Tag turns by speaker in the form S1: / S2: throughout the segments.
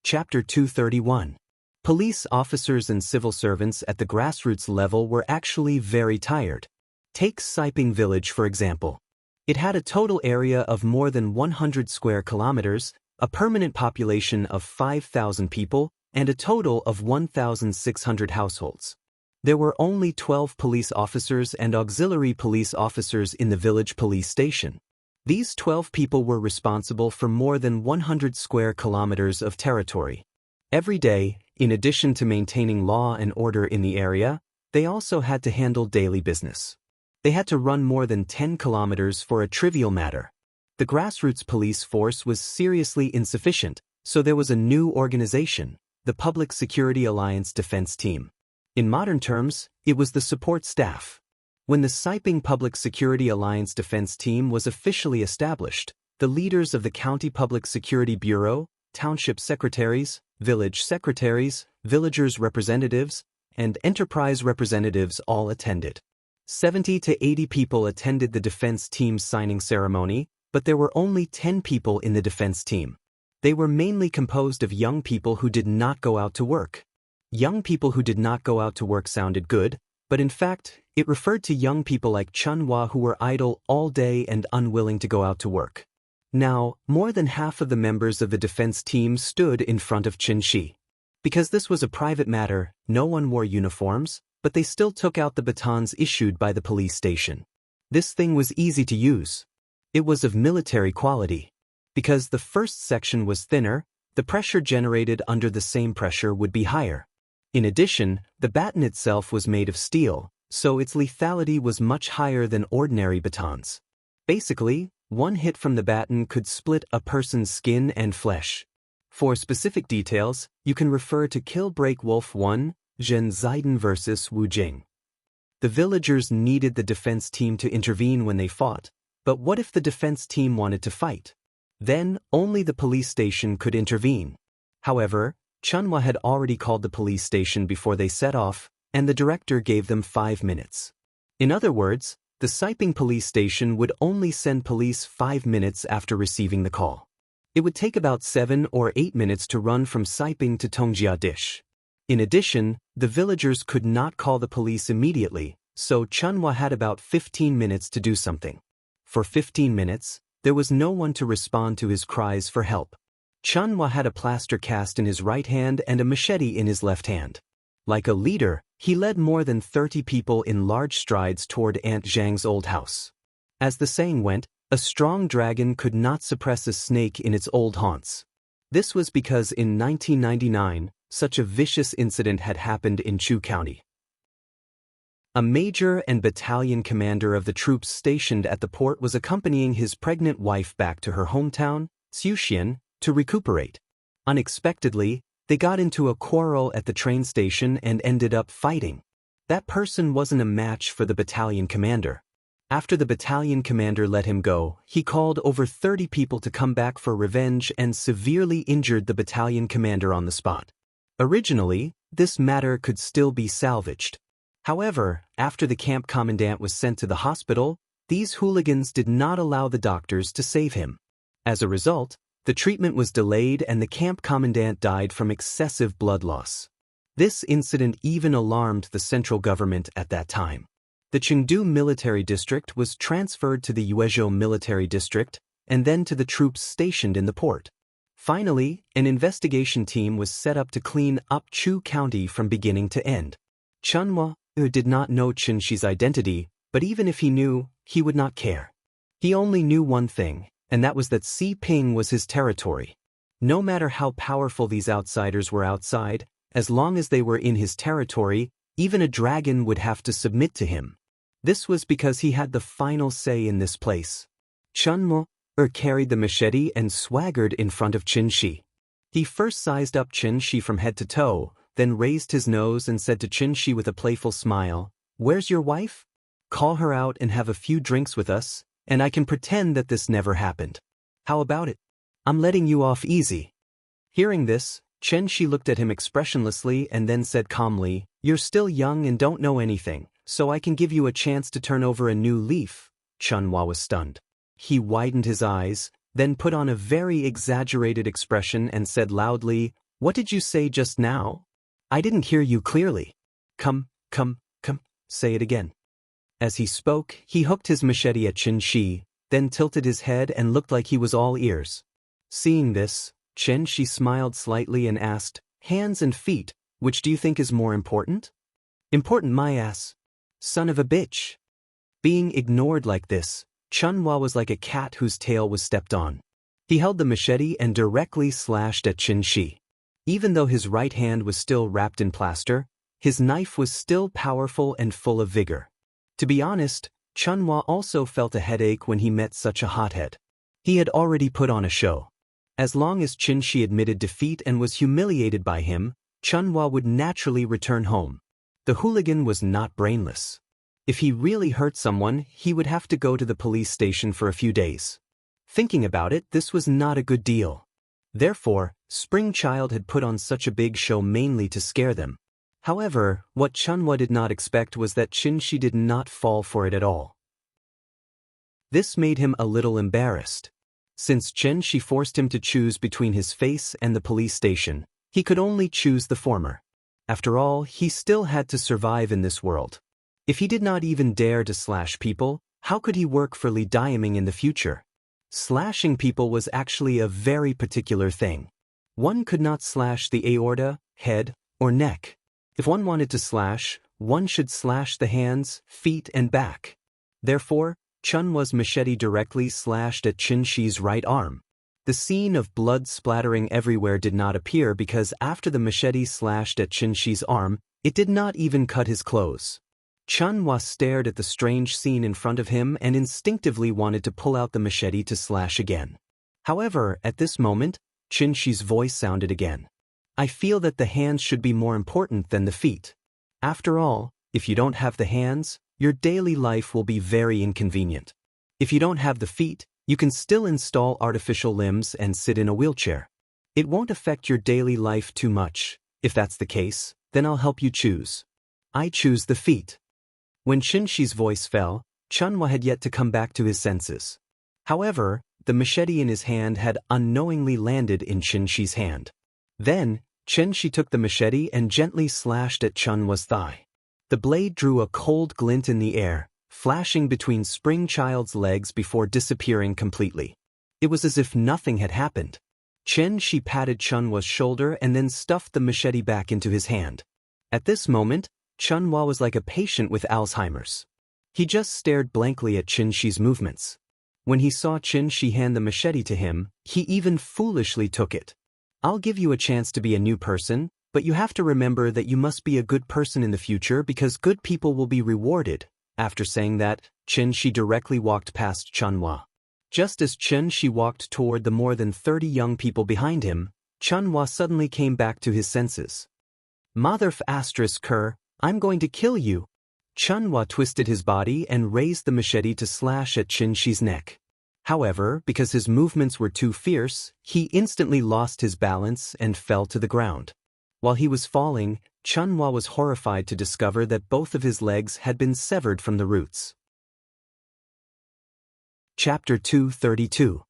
S1: Chapter 231. Police officers and civil servants at the grassroots level were actually very tired. Take Siping village for example. It had a total area of more than 100 square kilometers, a permanent population of 5,000 people, and a total of 1,600 households. There were only 12 police officers and auxiliary police officers in the village police station. These 12 people were responsible for more than 100 square kilometers of territory. Every day, in addition to maintaining law and order in the area, they also had to handle daily business. They had to run more than 10 kilometers for a trivial matter. The grassroots police force was seriously insufficient, so there was a new organization, the Public Security Alliance Defense Team. In modern terms, it was the support staff. When the Siping Public Security Alliance Defense Team was officially established, the leaders of the County Public Security Bureau, township secretaries, village secretaries, villagers' representatives, and enterprise representatives all attended. 70 to 80 people attended the defense team's signing ceremony, but there were only 10 people in the defense team. They were mainly composed of young people who did not go out to work. Young people who did not go out to work sounded good, but in fact, it referred to young people like Chunhua who were idle all day and unwilling to go out to work. Now, more than half of the members of the defense team stood in front of Qinshi. Because this was a private matter, no one wore uniforms, but they still took out the batons issued by the police station. This thing was easy to use. It was of military quality. Because the first section was thinner, the pressure generated under the same pressure would be higher. In addition, the baton itself was made of steel, so its lethality was much higher than ordinary batons. Basically, one hit from the baton could split a person's skin and flesh. For specific details, you can refer to Kill Break Wolf 1, Zhen Ziden vs. Wu Jing. The villagers needed the defense team to intervene when they fought, but what if the defense team wanted to fight? Then, only the police station could intervene. However, Chunhua had already called the police station before they set off, and the director gave them 5 minutes. In other words, the Siping police station would only send police 5 minutes after receiving the call. It would take about 7 or 8 minutes to run from Siping to Tongjiadish. In addition, the villagers could not call the police immediately, so Chunhua had about 15 minutes to do something. For 15 minutes, there was no one to respond to his cries for help. Chunhua had a plaster cast in his right hand and a machete in his left hand. Like a leader, he led more than 30 people in large strides toward Aunt Zhang's old house. As the saying went, a strong dragon could not suppress a snake in its old haunts. This was because in 1999, such a vicious incident had happened in Chu County. A major and battalion commander of the troops stationed at the port was accompanying his pregnant wife back to her hometown, Xiuxian, to recuperate. Unexpectedly, they got into a quarrel at the train station and ended up fighting. That person wasn't a match for the battalion commander. After the battalion commander let him go, he called over 30 people to come back for revenge and severely injured the battalion commander on the spot. Originally, this matter could still be salvaged. However, after the camp commandant was sent to the hospital, these hooligans did not allow the doctors to save him. As a result, the treatment was delayed and the camp commandant died from excessive blood loss. This incident even alarmed the central government at that time. The Chengdu military district was transferred to the Yuezhou military district and then to the troops stationed in the port. Finally, an investigation team was set up to clean up Chu County from beginning to end. Chunhua did not know Qinshi's identity, but even if he knew, he would not care. He only knew one thing, and that was that Siping was his territory. No matter how powerful these outsiders were outside, as long as they were in his territory, even a dragon would have to submit to him. This was because he had the final say in this place. Chunhua carried the machete and swaggered in front of Qinshi. He first sized up Qinshi from head to toe, then raised his nose and said to Qinshi with a playful smile, "Where's your wife? Call her out and have a few drinks with us, and I can pretend that this never happened. How about it? I'm letting you off easy." Hearing this, Qinshi looked at him expressionlessly and then said calmly, "You're still young and don't know anything, so I can give you a chance to turn over a new leaf." Chunhua was stunned. He widened his eyes, then put on a very exaggerated expression and said loudly, What did you say just now? I didn't hear you clearly. Come, say it again. As he spoke, he hooked his machete at Chen Shi, then tilted his head and looked like he was all ears. Seeing this, Chen Shi smiled slightly and asked, hands and feet, which do you think is more important? Important my ass. Son of a bitch. Being ignored like this, Chunhua was like a cat whose tail was stepped on. He held the machete and directly slashed at Chen Shi. Even though his right hand was still wrapped in plaster, his knife was still powerful and full of vigor. To be honest, Chunhua also felt a headache when he met such a hothead. He had already put on a show. As long as Chen Shi admitted defeat and was humiliated by him, Chunhua would naturally return home. The hooligan was not brainless. If he really hurt someone, he would have to go to the police station for a few days. Thinking about it, this was not a good deal. Therefore, Spring Child had put on such a big show mainly to scare them. However, what Chunhua did not expect was that Chen Shi did not fall for it at all. This made him a little embarrassed. Since Chen Shi forced him to choose between his face and the police station, he could only choose the former. After all, he still had to survive in this world. If he did not even dare to slash people, how could he work for Li Diaming in the future? Slashing people was actually a very particular thing. One could not slash the aorta, head, or neck. If one wanted to slash, one should slash the hands, feet, and back. Therefore, Chunhua's machete directly slashed at Chen Shi's right arm. The scene of blood splattering everywhere did not appear because after the machete slashed at Chen Shi's arm, it did not even cut his clothes. Chunhua stared at the strange scene in front of him and instinctively wanted to pull out the machete to slash again. However, at this moment, Chen Shi's voice sounded again. I feel that the hands should be more important than the feet. After all, if you don't have the hands, your daily life will be very inconvenient. If you don't have the feet, you can still install artificial limbs and sit in a wheelchair. It won't affect your daily life too much. If that's the case, then I'll help you choose. I choose the feet. When Chen Shi's voice fell, Chunhua had yet to come back to his senses. However, the machete in his hand had unknowingly landed in Chen Shi's hand. Then, Chen Shi took the machete and gently slashed at Chunhua's thigh. The blade drew a cold glint in the air, flashing between Spring Child's legs before disappearing completely. It was as if nothing had happened. Chen Shi patted Chunhua's shoulder and then stuffed the machete back into his hand. At this moment, Chunhua was like a patient with Alzheimer's. He just stared blankly at Chen Shi's movements. When he saw Chen Shi hand the machete to him, he even foolishly took it. I'll give you a chance to be a new person, but you have to remember that you must be a good person in the future because good people will be rewarded. After saying that, Chen Shi directly walked past Chunhua. Just as Chen Shi walked toward the more than 30 young people behind him, Chunhua suddenly came back to his senses. Motherf***, I'm going to kill you. Chunhua twisted his body and raised the machete to slash at Chen Shi's neck. However, because his movements were too fierce, he instantly lost his balance and fell to the ground. While he was falling, Chunhua was horrified to discover that both of his legs had been severed from the roots. Chapter 232.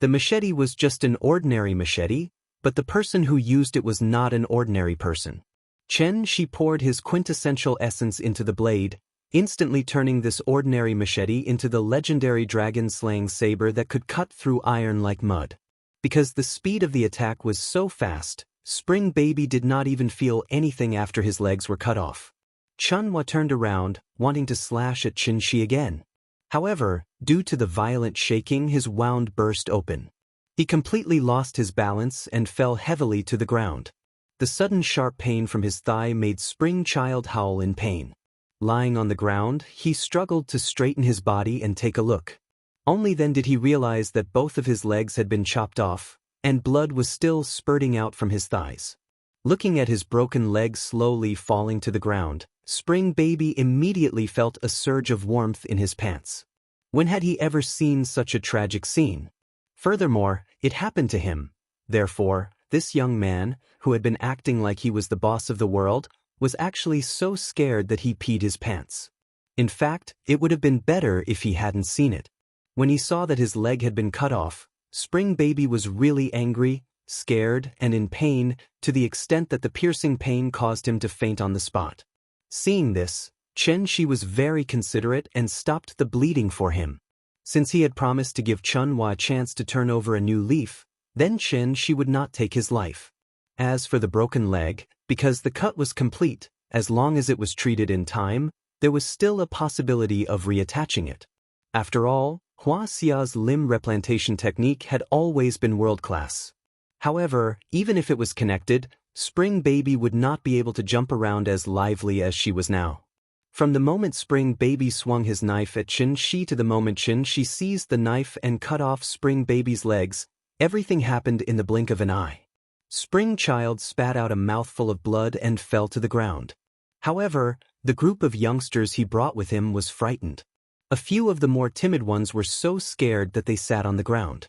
S1: The machete was just an ordinary machete, but the person who used it was not an ordinary person. Chen Shi poured his quintessential essence into the blade, instantly turning this ordinary machete into the legendary dragon-slaying saber that could cut through iron like mud. Because the speed of the attack was so fast, Spring Baby did not even feel anything after his legs were cut off. Chunhua turned around, wanting to slash at Chen Shi again. However, due to the violent shaking, his wound burst open. He completely lost his balance and fell heavily to the ground. The sudden sharp pain from his thigh made Spring Child howl in pain. Lying on the ground, he struggled to straighten his body and take a look. Only then did he realize that both of his legs had been chopped off, and blood was still spurting out from his thighs. Looking at his broken legs slowly falling to the ground, Spring Baby immediately felt a surge of warmth in his pants. When had he ever seen such a tragic scene? Furthermore, it happened to him. Therefore, this young man, who had been acting like he was the boss of the world, was actually so scared that he peed his pants. In fact, it would have been better if he hadn't seen it. When he saw that his leg had been cut off, Spring Baby was really angry, scared, and in pain, to the extent that the piercing pain caused him to faint on the spot. Seeing this, Chen Shi was very considerate and stopped the bleeding for him. Since he had promised to give Chun Hua a chance to turn over a new leaf, then Chen Shi would not take his life. As for the broken leg, because the cut was complete, as long as it was treated in time, there was still a possibility of reattaching it. After all, Hua Xia's limb replantation technique had always been world-class. However, even if it was connected, Spring Baby would not be able to jump around as lively as she was now. From the moment Spring Baby swung his knife at Chen Shi to the moment Chen Shi seized the knife and cut off Spring Baby's legs, everything happened in the blink of an eye. Spring Child spat out a mouthful of blood and fell to the ground. However, the group of youngsters he brought with him was frightened. A few of the more timid ones were so scared that they sat on the ground.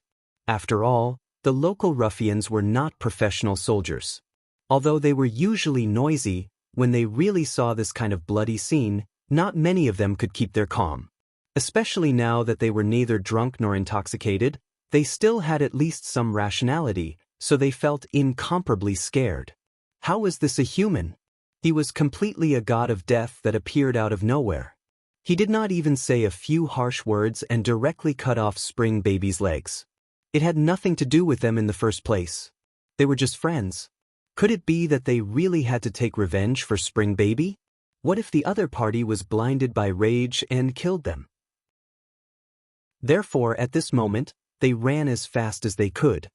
S1: After all, the local ruffians were not professional soldiers. Although they were usually noisy, when they really saw this kind of bloody scene, not many of them could keep their calm. Especially now that they were neither drunk nor intoxicated, they still had at least some rationality, so they felt incomparably scared. How was this a human? He was completely a god of death that appeared out of nowhere. He did not even say a few harsh words and directly cut off Spring Baby's legs. It had nothing to do with them in the first place. They were just friends. Could it be that they really had to take revenge for Spring Baby? What if the other party was blinded by rage and killed them? Therefore, at this moment, they ran as fast as they could.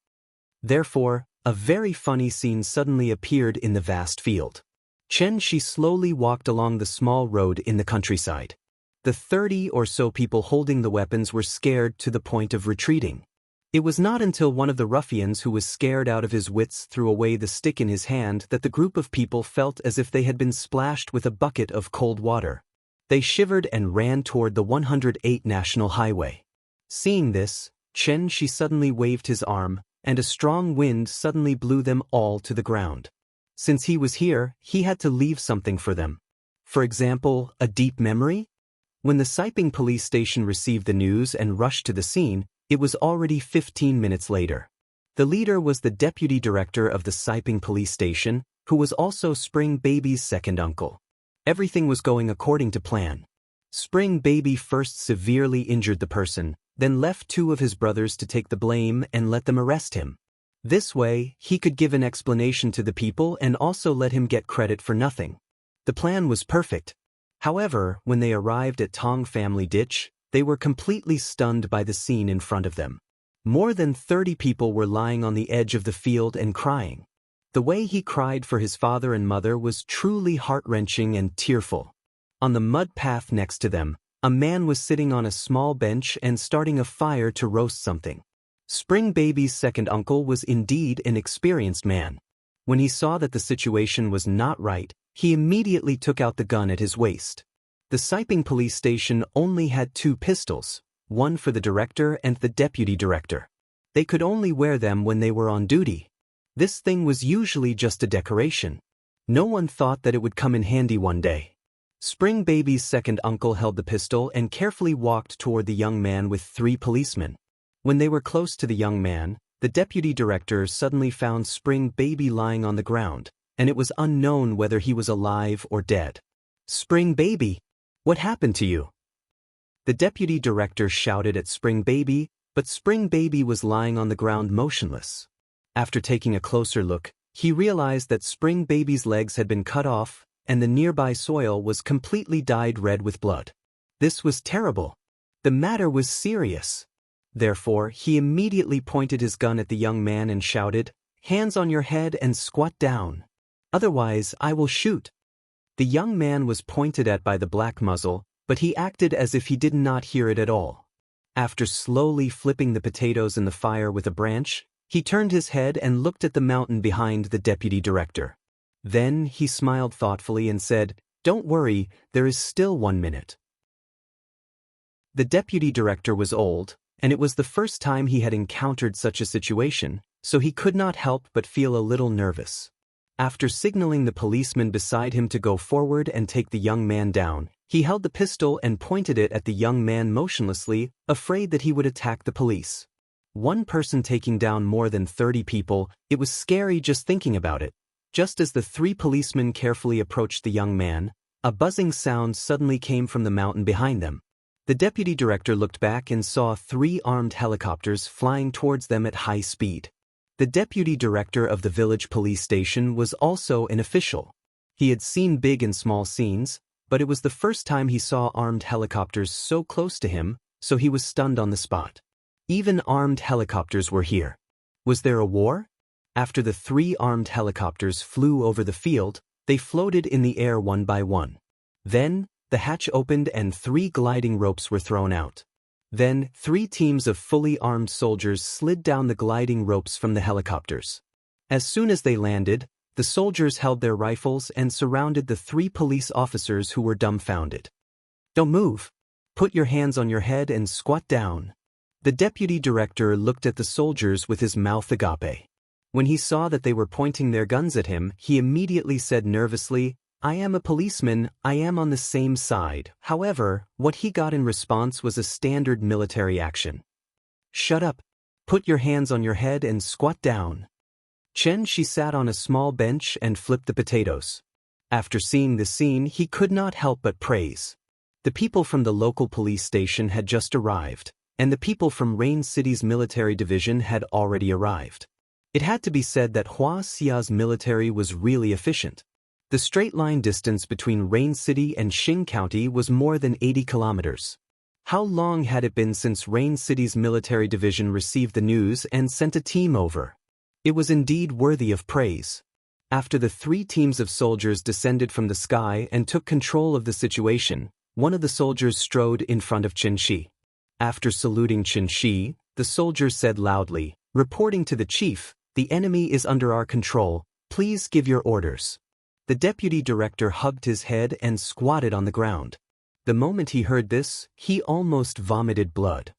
S1: Therefore, a very funny scene suddenly appeared in the vast field. Chen Shi slowly walked along the small road in the countryside. The 30 or so people holding the weapons were scared to the point of retreating. It was not until one of the ruffians who was scared out of his wits threw away the stick in his hand that the group of people felt as if they had been splashed with a bucket of cold water. They shivered and ran toward the 108 National Highway. Seeing this, Chen Shi suddenly waved his arm, and a strong wind suddenly blew them all to the ground. Since he was here, he had to leave something for them. For example, a deep memory? When the Siping police station received the news and rushed to the scene, it was already 15 minutes later. The leader was the deputy director of the Siping police station, who was also Spring Baby's second uncle. Everything was going according to plan. Spring Baby first severely injured the person, then left 2 of his brothers to take the blame and let them arrest him. This way, he could give an explanation to the people and also let him get credit for nothing. The plan was perfect. However, when they arrived at Tong Family Ditch, they were completely stunned by the scene in front of them. More than 30 people were lying on the edge of the field and crying. The way he cried for his father and mother was truly heart-wrenching and tearful. On the mud path next to them, a man was sitting on a small bench and starting a fire to roast something. Spring Baby's second uncle was indeed an experienced man. When he saw that the situation was not right, he immediately took out the gun at his waist. The Siping police station only had 2 pistols, one for the director and the deputy director. They could only wear them when they were on duty. This thing was usually just a decoration. No one thought that it would come in handy one day. Spring Baby's second uncle held the pistol and carefully walked toward the young man with 3 policemen. When they were close to the young man, the deputy director suddenly found Spring Baby lying on the ground, and it was unknown whether he was alive or dead. "Spring Baby! What happened to you?" The deputy director shouted at Spring Baby, but Spring Baby was lying on the ground motionless. After taking a closer look, he realized that Spring Baby's legs had been cut off, and the nearby soil was completely dyed red with blood. This was terrible. The matter was serious. Therefore, he immediately pointed his gun at the young man and shouted, "Hands on your head and squat down. Otherwise, I will shoot." The young man was pointed at by the black muzzle, but he acted as if he did not hear it at all. After slowly flipping the potatoes in the fire with a branch, he turned his head and looked at the mountain behind the deputy director. Then he smiled thoughtfully and said, "Don't worry, there is still 1 minute." The deputy director was old, and it was the first time he had encountered such a situation, so he could not help but feel a little nervous. After signaling the policeman beside him to go forward and take the young man down, he held the pistol and pointed it at the young man motionlessly, afraid that he would attack the police. One person taking down more than 30 people, it was scary just thinking about it. Just as the three policemen carefully approached the young man, a buzzing sound suddenly came from the mountain behind them. The deputy director looked back and saw 3 armed helicopters flying towards them at high speed. The deputy director of the village police station was also an official. He had seen big and small scenes, but it was the first time he saw armed helicopters so close to him, so he was stunned on the spot. Even armed helicopters were here. Was there a war? After the 3 armed helicopters flew over the field, they floated in the air one by one. Then, the hatch opened and 3 gliding ropes were thrown out. Then, 3 teams of fully armed soldiers slid down the gliding ropes from the helicopters. As soon as they landed, the soldiers held their rifles and surrounded the 3 police officers who were dumbfounded. "Don't move. Put your hands on your head and squat down." The deputy director looked at the soldiers with his mouth agape. When he saw that they were pointing their guns at him, he immediately said nervously, "I am a policeman, I am on the same side." However, what he got in response was a standard military action. "Shut up. Put your hands on your head and squat down." She sat on a small bench and flipped the potatoes. After seeing the scene, he could not help but praise. The people from the local police station had just arrived, and the people from Rain City's military division had already arrived. It had to be said that Hua Xia's military was really efficient. The straight-line distance between Rain City and Xing County was more than 80 kilometers. How long had it been since Rain City's military division received the news and sent a team over? It was indeed worthy of praise. After the 3 teams of soldiers descended from the sky and took control of the situation, one of the soldiers strode in front of Qin Shi. After saluting Qin Shi, the soldier said loudly, "Reporting to the chief, the enemy is under our control, please give your orders." The deputy director hugged his head and squatted on the ground. The moment he heard this, he almost vomited blood.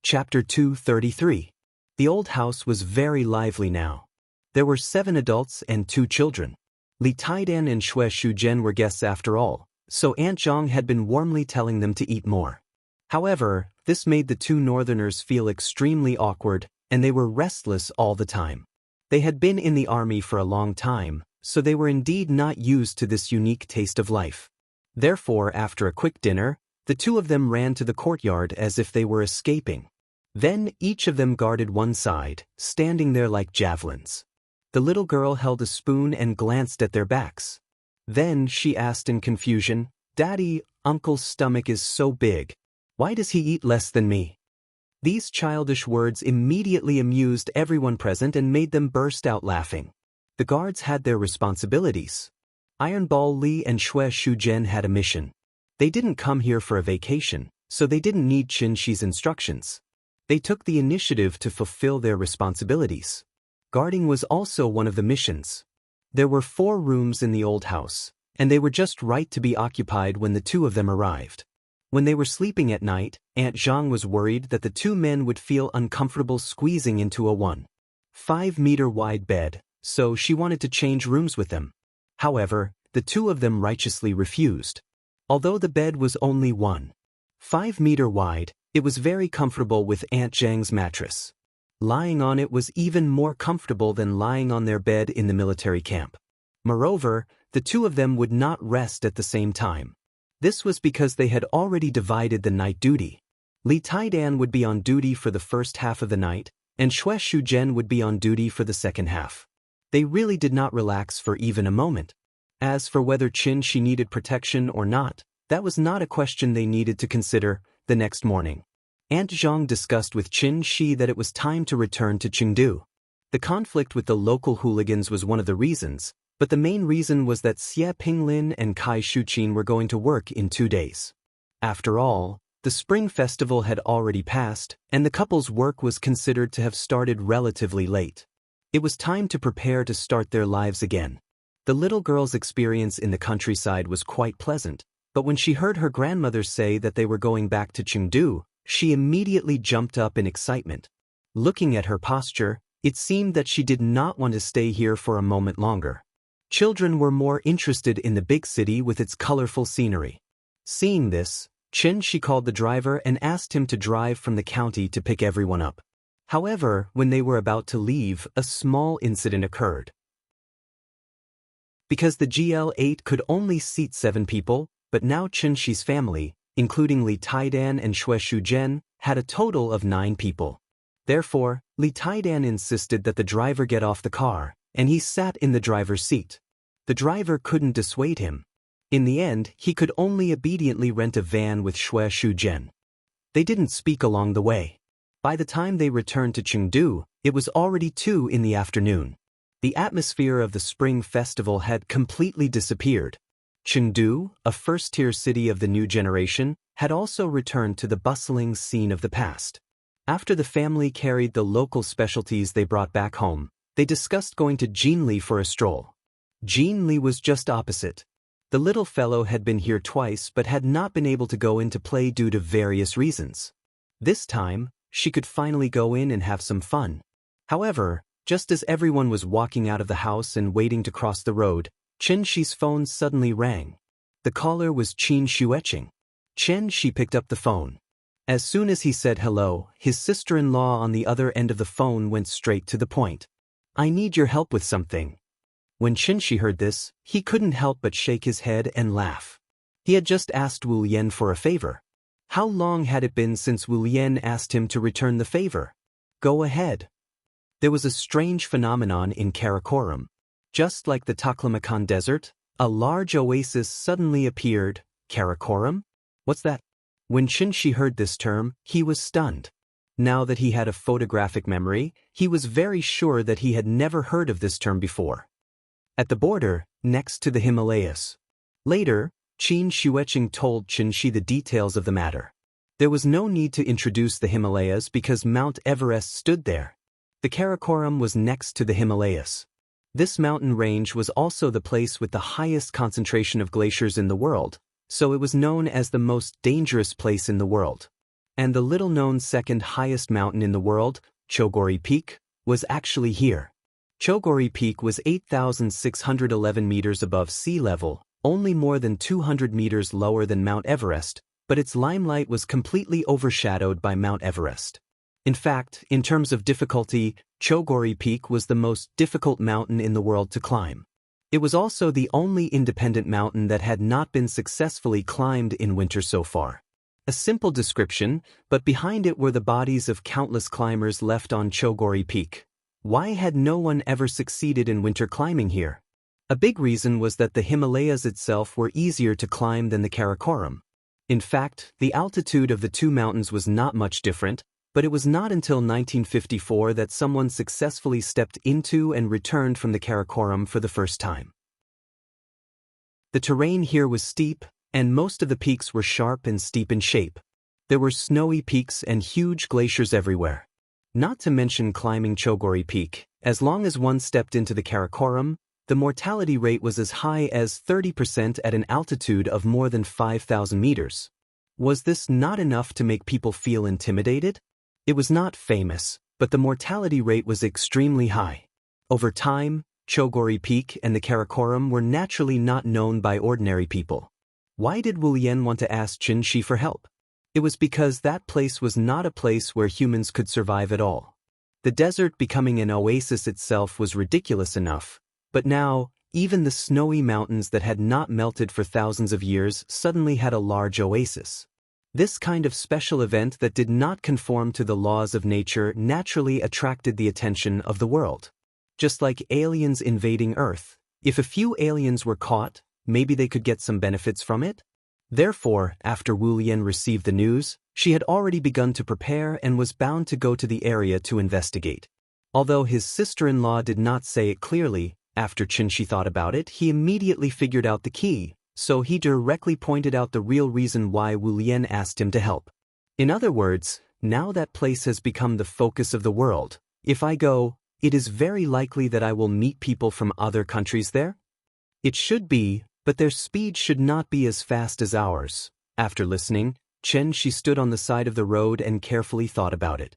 S1: Chapter 233. The old house was very lively now. There were 7 adults and 2 children. Li Taidan and Xue Shujian were guests after all, so Aunt Zhang had been warmly telling them to eat more. However, this made the 2 northerners feel extremely awkward, and they were restless all the time. They had been in the army for a long time, so they were indeed not used to this unique taste of life. Therefore, after a quick dinner, the 2 of them ran to the courtyard as if they were escaping. Then each of them guarded one side, standing there like javelins. The little girl held a spoon and glanced at their backs. Then she asked in confusion, "Daddy, Uncle's stomach is so big. Why does he eat less than me?" These childish words immediately amused everyone present and made them burst out laughing. The guards had their responsibilities. Iron Ball Li and Xue Shujian had a mission. They didn't come here for a vacation, so they didn't need Qin Shi's instructions. They took the initiative to fulfill their responsibilities. Guarding was also one of the missions. There were 4 rooms in the old house, and they were just right to be occupied when the 2 of them arrived. When they were sleeping at night, Aunt Zhang was worried that the 2 men would feel uncomfortable squeezing into a 1.5-meter wide bed, so she wanted to change rooms with them. However, the 2 of them righteously refused. Although the bed was only 1.5-meter wide, it was very comfortable with Aunt Zhang's mattress. Lying on it was even more comfortable than lying on their bed in the military camp. Moreover, the 2 of them would not rest at the same time. This was because they had already divided the night duty. Li Taidan would be on duty for the first half of the night, and Xue Shujian would be on duty for the second half. They really did not relax for even a moment. As for whether Qin Shi needed protection or not, that was not a question they needed to consider. The next morning, Aunt Zhang discussed with Qin Shi that it was time to return to Chengdu. The conflict with the local hooligans was one of the reasons, but the main reason was that Xie Pinglin and Kai Shuqin were going to work in 2 days. After all, the Spring Festival had already passed, and the couple's work was considered to have started relatively late. It was time to prepare to start their lives again. The little girl's experience in the countryside was quite pleasant, but when she heard her grandmother say that they were going back to Chengdu, she immediately jumped up in excitement. Looking at her posture, it seemed that she did not want to stay here for a moment longer. Children were more interested in the big city with its colorful scenery. Seeing this, Chen Shi called the driver and asked him to drive from the county to pick everyone up. However, when they were about to leave, a small incident occurred. Because the GL8 could only seat 7 people, but now Chen Shi's family, including Li Taidan and Xue Shuzhen, had a total of 9 people. Therefore, Li Taidan insisted that the driver get off the car, and he sat in the driver's seat. The driver couldn't dissuade him. In the end, he could only obediently rent a van with Xue Shuzhen. They didn't speak along the way. By the time they returned to Chengdu, it was already 2 in the afternoon. The atmosphere of the Spring Festival had completely disappeared. Chengdu, a first-tier city of the new generation, had also returned to the bustling scene of the past. After the family carried the local specialties they brought back home, they discussed going to Jinli for a stroll. Jinli was just opposite. The little fellow had been here twice but had not been able to go in to play due to various reasons. This time, she could finally go in and have some fun. However, just as everyone was walking out of the house and waiting to cross the road, Chen Shi's phone suddenly rang. The caller was Qin Xueqing. Chen Shi picked up the phone. As soon as he said hello, his sister-in-law on the other end of the phone went straight to the point. "I need your help with something." When Chen Shi heard this, he couldn't help but shake his head and laugh. He had just asked Wu Lian for a favor. How long had it been since Wu Lian asked him to return the favor? Go ahead. There was a strange phenomenon in Karakoram. Just like the Taklamakan Desert, a large oasis suddenly appeared. Karakoram? What's that? When Chen Shi heard this term, he was stunned. Now that he had a photographic memory, he was very sure that he had never heard of this term before. At the border, next to the Himalayas. Later, Qin Xueqing told Chen Shi the details of the matter. There was no need to introduce the Himalayas because Mount Everest stood there. The Karakoram was next to the Himalayas. This mountain range was also the place with the highest concentration of glaciers in the world, so it was known as the most dangerous place in the world. And the little-known second highest mountain in the world, Chogori Peak, was actually here. Chogori Peak was 8,611 meters above sea level, only more than 200 meters lower than Mount Everest, but its limelight was completely overshadowed by Mount Everest. In fact, in terms of difficulty, Chogori Peak was the most difficult mountain in the world to climb. It was also the only independent mountain that had not been successfully climbed in winter so far. A simple description, but behind it were the bodies of countless climbers left on Chogori Peak. Why had no one ever succeeded in winter climbing here? A big reason was that the Himalayas itself were easier to climb than the Karakoram. In fact, the altitude of the two mountains was not much different, but it was not until 1954 that someone successfully stepped into and returned from the Karakoram for the first time. The terrain here was steep, and most of the peaks were sharp and steep in shape. There were snowy peaks and huge glaciers everywhere. Not to mention climbing Chogori Peak, as long as one stepped into the Karakoram, the mortality rate was as high as 30% at an altitude of more than 5,000 meters. Was this not enough to make people feel intimidated? It was not famous, but the mortality rate was extremely high. Over time, Chogori Peak and the Karakoram were naturally not known by ordinary people. Why did Wu Lian want to ask Chen Shi for help? It was because that place was not a place where humans could survive at all. The desert becoming an oasis itself was ridiculous enough, but now, even the snowy mountains that had not melted for thousands of years suddenly had a large oasis. This kind of special event that did not conform to the laws of nature naturally attracted the attention of the world. Just like aliens invading Earth, if a few aliens were caught, maybe they could get some benefits from it? Therefore, after Wu Lian received the news, she had already begun to prepare and was bound to go to the area to investigate. Although his sister-in-law did not say it clearly, after Chen Shi thought about it, he immediately figured out the key. So he directly pointed out the real reason why Wu Lian asked him to help. In other words, now that place has become the focus of the world. If I go, it is very likely that I will meet people from other countries there? It should be, but their speed should not be as fast as ours. After listening, Chen Shi stood on the side of the road and carefully thought about it.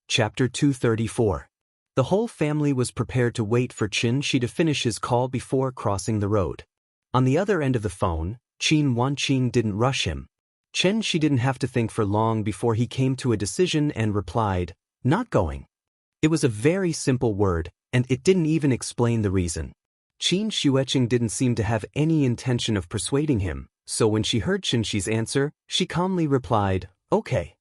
S1: Chapter 234. The whole family was prepared to wait for Chen Shi to finish his call before crossing the road. On the other end of the phone, Qin Wanqing didn't rush him. She didn't have to think for long before he came to a decision and replied, "Not going." It was a very simple word, and it didn't even explain the reason. Qin Shueqing didn't seem to have any intention of persuading him, so when she heard Qi's answer, she calmly replied, "Okay."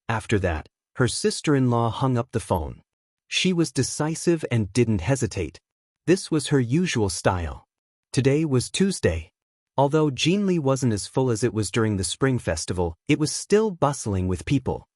S1: After that, her sister-in-law hung up the phone. She was decisive and didn't hesitate. This was her usual style. Today was Tuesday. Although Jinli wasn't as full as it was during the Spring Festival, it was still bustling with people.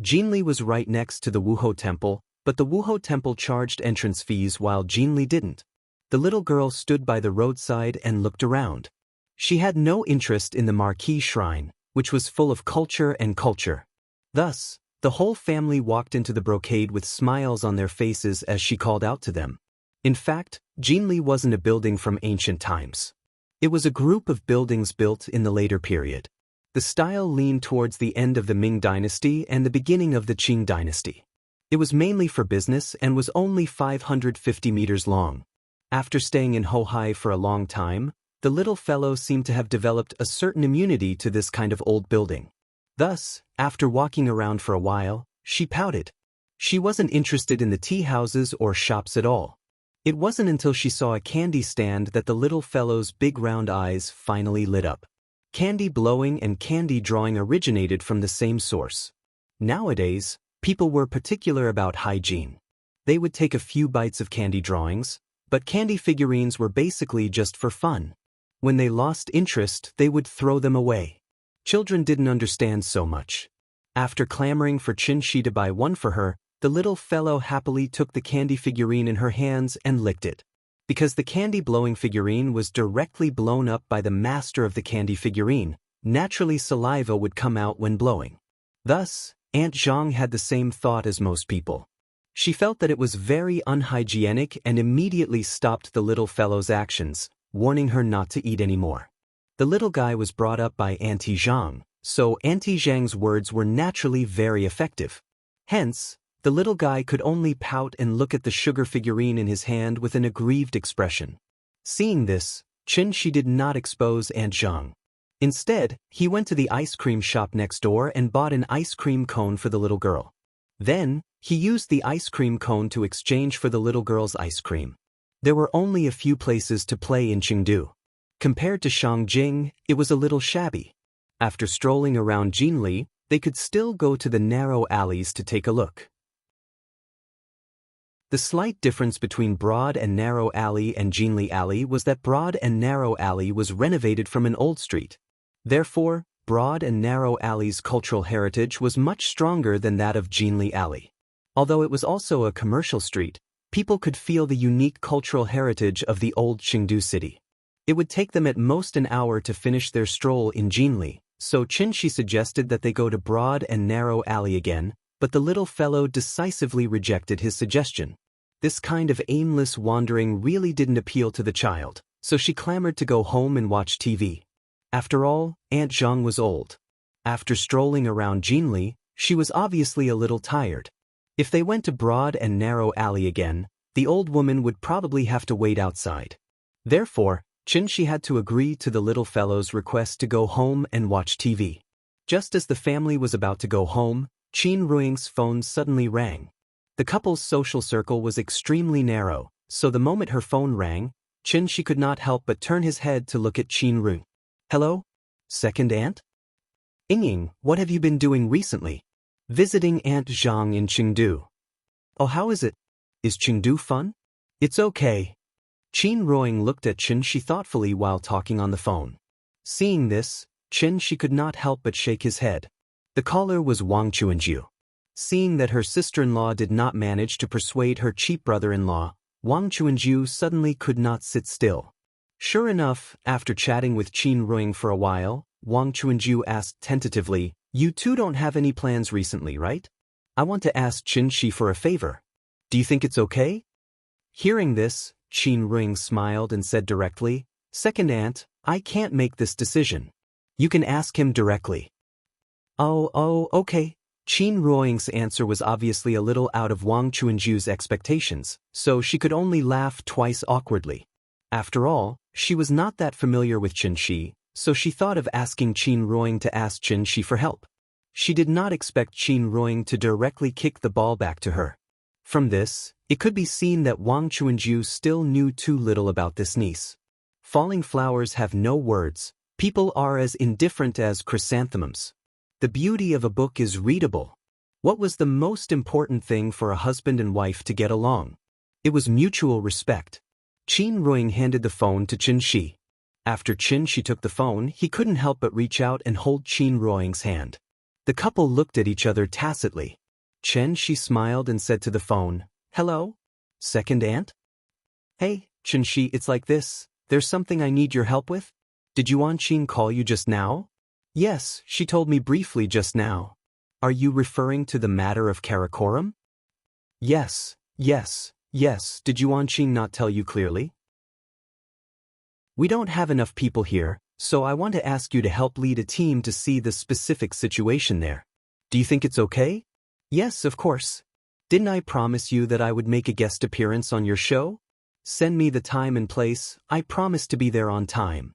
S1: Jinli was right next to the Wuho Temple, but the Wuho Temple charged entrance fees while Jinli didn't. The little girl stood by the roadside and looked around. She had no interest in the marquee shrine, which was full of culture and culture. Thus, the whole family walked into the brocade with smiles on their faces as she called out to them. In fact, Jinli wasn't a building from ancient times. It was a group of buildings built in the later period. The style leaned towards the end of the Ming dynasty and the beginning of the Qing dynasty. It was mainly for business and was only 550 meters long. After staying in Hohai for a long time, the little fellow seemed to have developed a certain immunity to this kind of old building. Thus, after walking around for a while, she pouted. She wasn't interested in the tea houses or shops at all. It wasn't until she saw a candy stand that the little fellow's big round eyes finally lit up. Candy blowing and candy drawing originated from the same source. Nowadays, people were particular about hygiene. They would take a few bites of candy drawings, but candy figurines were basically just for fun. When they lost interest, they would throw them away. Children didn't understand so much. After clamoring for Qin to buy one for her, the little fellow happily took the candy figurine in her hands and licked it. Because the candy-blowing figurine was directly blown up by the master of the candy figurine, naturally saliva would come out when blowing. Thus, Aunt Zhang had the same thought as most people. She felt that it was very unhygienic and immediately stopped the little fellow's actions, warning her not to eat anymore. The little guy was brought up by Auntie Zhang, so Auntie Zhang's words were naturally very effective. Hence, the little guy could only pout and look at the sugar figurine in his hand with an aggrieved expression. Seeing this, Qin did not expose Aunt Zhang. Instead, he went to the ice cream shop next door and bought an ice cream cone for the little girl. Then, he used the ice cream cone to exchange for the little girl's ice cream. There were only a few places to play in Chengdu. Compared to Shangjing, it was a little shabby. After strolling around Jinli, they could still go to the narrow alleys to take a look. The slight difference between Broad and Narrow Alley and Jinli Alley was that Broad and Narrow Alley was renovated from an old street. Therefore, Broad and Narrow Alley's cultural heritage was much stronger than that of Jinli Alley. Although it was also a commercial street, people could feel the unique cultural heritage of the old Chengdu city. It would take them at most an hour to finish their stroll in Jinli, so Qin suggested that they go to Broad and Narrow Alley again, but the little fellow decisively rejected his suggestion. This kind of aimless wandering really didn't appeal to the child, so she clamored to go home and watch TV. After all, Aunt Zhang was old. After strolling around Jinli, she was obviously a little tired. If they went to Broad and Narrow Alley again, the old woman would probably have to wait outside. Therefore, Qin had to agree to the little fellow's request to go home and watch TV. Just as the family was about to go home, Qin Ruing's phone suddenly rang. The couple's social circle was extremely narrow, so the moment her phone rang, Qin could not help but turn his head to look at Qin Ruing. "Hello? Second aunt? Ying, what have you been doing recently?" "Visiting Aunt Zhang in Chengdu." "Oh, how is it? Is Chengdu fun?" "It's okay." Qin Ruing looked at Qin thoughtfully while talking on the phone. Seeing this, Qin could not help but shake his head. The caller was Wang Chuanju. Seeing that her sister-in-law did not manage to persuade her cheap brother-in-law, Wang Chuanju suddenly could not sit still. Sure enough, after chatting with Qin Ruing for a while, Wang Chuanju asked tentatively, "You two don't have any plans recently, right? I want to ask Qin for a favor. Do you think it's okay?" Hearing this, Qin Ruing smiled and said directly, "Second aunt, I can't make this decision. You can ask him directly." Oh, okay. Qin Ruing's answer was obviously a little out of Wang Chuanju's expectations, so she could only laugh twice awkwardly. After all, She was not that familiar with Qin Shi, so she thought of asking Qin Ruoying to ask Qin Shi for help. She did not expect Qin Ruoying to directly kick the ball back to her. From this, it could be seen that Wang Chuanju still knew too little about this niece. Falling flowers have no words. People are as indifferent as chrysanthemums. The beauty of a book is readable. What was the most important thing for a husband and wife to get along? It was mutual respect. Qin Ruoying handed the phone to Qin Shi. After Qin Shi took the phone, he couldn't help but reach out and hold Qin Ruoying's hand. The couple looked at each other tacitly. Qin Shi smiled and said to the phone, "Hello? Second aunt?" "Hey, Qin Shi, it's like this. There's something I need your help with. Did Yuan Qin call you just now?" "Yes, she told me briefly just now." "Are you referring to the matter of Karakoram?" "Yes. Did Yuan Qin not tell you clearly?" "We don't have enough people here, so I want to ask you to help lead a team to see the specific situation there. Do you think it's okay?" "Yes, of course. Didn't I promise you that I would make a guest appearance on your show? Send me the time and place, I promise to be there on time."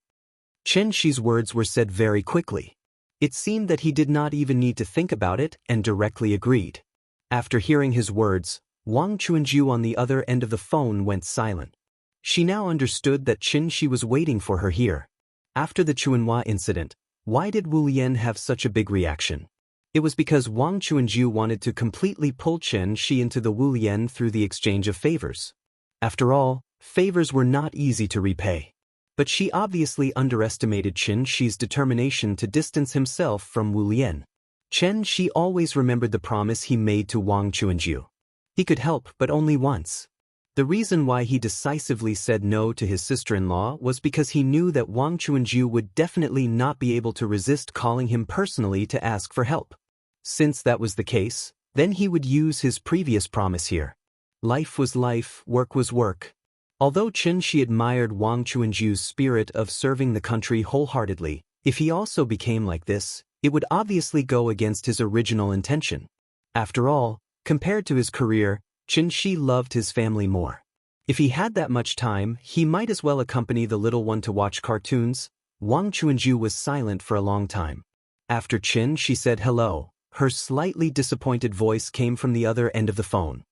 S1: Qin Shi's words were said very quickly. It seemed that he did not even need to think about it and directly agreed. After hearing his words, Wang Chuanju on the other end of the phone went silent. She now understood that Qin Shi was waiting for her here. After the Chuanhua incident, why did Wu Lian have such a big reaction? It was because Wang Chuanju wanted to completely pull Qin Shi into the Wu Lian through the exchange of favors. After all, favors were not easy to repay. But she obviously underestimated Qin Shi's determination to distance himself from Wu Lian. Qin Shi always remembered the promise he made to Wang Chuanju. He could help, but only once. The reason why he decisively said no to his sister-in-law was because he knew that Wang Chuanju would definitely not be able to resist calling him personally to ask for help. Since that was the case, then he would use his previous promise here. Life was life, work was work. Although Qin Shi admired Wang Chuanju's spirit of serving the country wholeheartedly, if he also became like this, it would obviously go against his original intention. After all, compared to his career, Qin Shi loved his family more. If he had that much time, he might as well accompany the little one to watch cartoons. Wang Chuanju was silent for a long time. After Qin Shi said hello, her slightly disappointed voice came from the other end of the phone.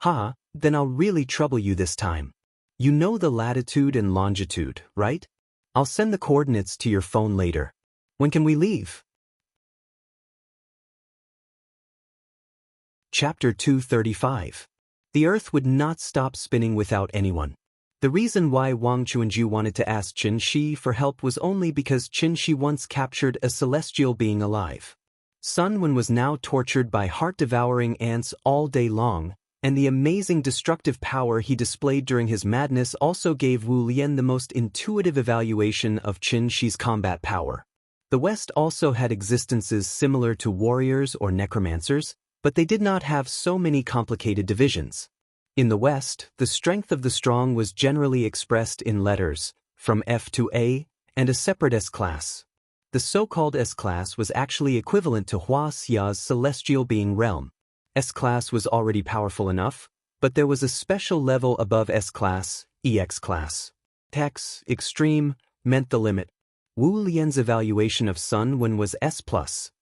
S1: "Ha, then I'll really trouble you this time. You know the latitude and longitude, right? I'll send the coordinates to your phone later. When can we leave?" Chapter 235. The Earth would not stop spinning without anyone. The reason why Wang Chuanju wanted to ask Qin Shi for help was only because Qin Shi once captured a celestial being alive. Sun Wen was now tortured by heart-devouring ants all day long, and the amazing destructive power he displayed during his madness also gave Wu Lian the most intuitive evaluation of Qin Shi's combat power. The West also had existences similar to warriors or necromancers, but they did not have so many complicated divisions. In the West, the strength of the strong was generally expressed in letters, from F to A, and a separate S-class. The so-called S-class was actually equivalent to Hua Xia's celestial being realm. S-class was already powerful enough, but there was a special level above S-class, EX-class. X, extreme, meant the limit. Wu Lian's evaluation of Sun Wen was S+,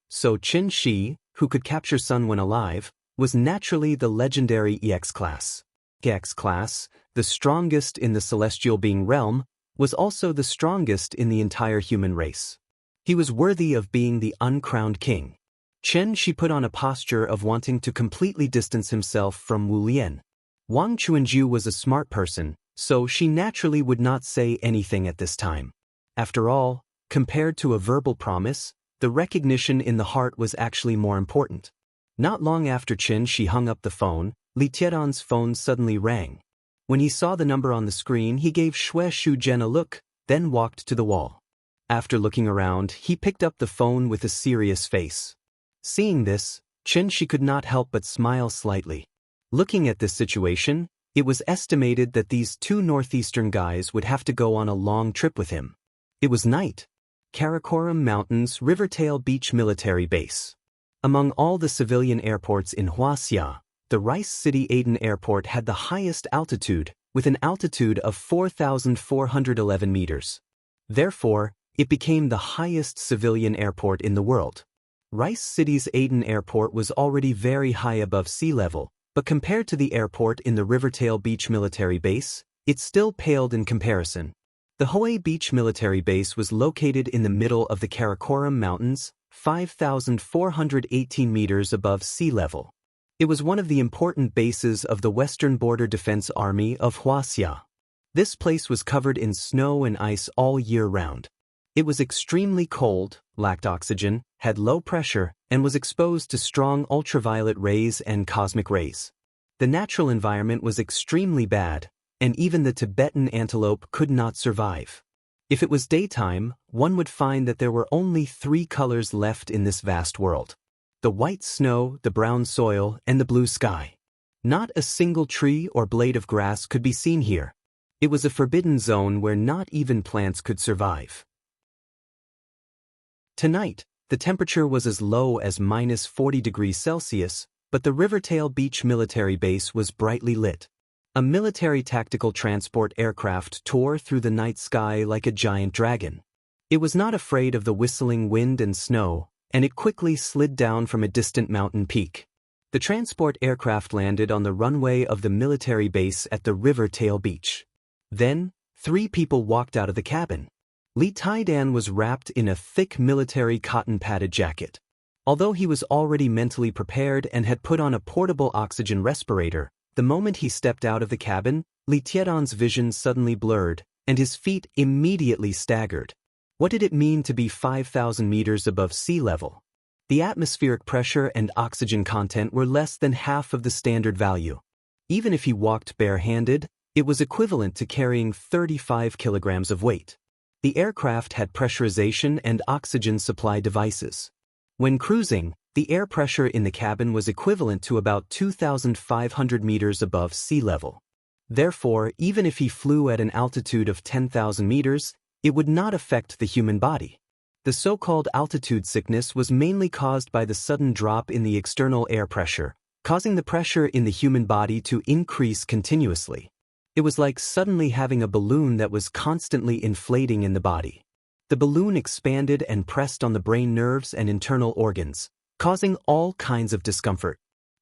S1: so Qin Shi, who could capture Sun Wen alive, was naturally the legendary EX-class. EX-class, the strongest in the celestial being realm, was also the strongest in the entire human race. He was worthy of being the uncrowned king. Qin Shi put on a posture of wanting to completely distance himself from Wu Lian. Wang Chuanju was a smart person, so she naturally would not say anything at this time. After all, compared to a verbal promise, the recognition in the heart was actually more important. Not long after Qin Shi hung up the phone, Li Tiedan's phone suddenly rang. When he saw the number on the screen, he gave Xue Shuzhen a look, then walked to the wall. After looking around, he picked up the phone with a serious face. Seeing this, Qin Shi could not help but smile slightly. Looking at this situation, it was estimated that these two northeastern guys would have to go on a long trip with him. It was night. Karakoram Mountains Rivertail Beach Military Base. Among all the civilian airports in Huaxia, the Rice City Aden Airport had the highest altitude, with an altitude of 4,411 meters. Therefore, it became the highest civilian airport in the world. Rice City's Aden Airport was already very high above sea level, but compared to the airport in the Rivertail Beach Military Base, it still paled in comparison. The Hawaii Beach Military Base was located in the middle of the Karakoram Mountains, 5,418 meters above sea level. It was one of the important bases of the Western Border Defense Army of Hwasia. This place was covered in snow and ice all year round. It was extremely cold, lacked oxygen, had low pressure, and was exposed to strong ultraviolet rays and cosmic rays. The natural environment was extremely bad, and even the Tibetan antelope could not survive. If it was daytime, one would find that there were only 3 colors left in this vast world: the white snow, the brown soil, and the blue sky. Not a single tree or blade of grass could be seen here. It was a forbidden zone where not even plants could survive. Tonight, the temperature was as low as -40 degrees Celsius, but the Rivertail Beach Military Base was brightly lit. A military tactical transport aircraft tore through the night sky like a giant dragon. It was not afraid of the whistling wind and snow, and it quickly slid down from a distant mountain peak. The transport aircraft landed on the runway of the military base at the Rivertail Beach. Then, 3 people walked out of the cabin. Lee Tai-dan was wrapped in a thick military cotton-padded jacket. Although he was already mentally prepared and had put on a portable oxygen respirator, the moment he stepped out of the cabin, Lee Tai-dan's vision suddenly blurred, and his feet immediately staggered. What did it mean to be 5,000 meters above sea level? The atmospheric pressure and oxygen content were less than half of the standard value. Even if he walked barehanded, it was equivalent to carrying 35 kilograms of weight. The aircraft had pressurization and oxygen supply devices. When cruising, the air pressure in the cabin was equivalent to about 2,500 meters above sea level. Therefore, even if he flew at an altitude of 10,000 meters, it would not affect the human body. The so-called altitude sickness was mainly caused by the sudden drop in the external air pressure, causing the pressure in the human body to increase continuously. It was like suddenly having a balloon that was constantly inflating in the body. The balloon expanded and pressed on the brain nerves and internal organs, causing all kinds of discomfort.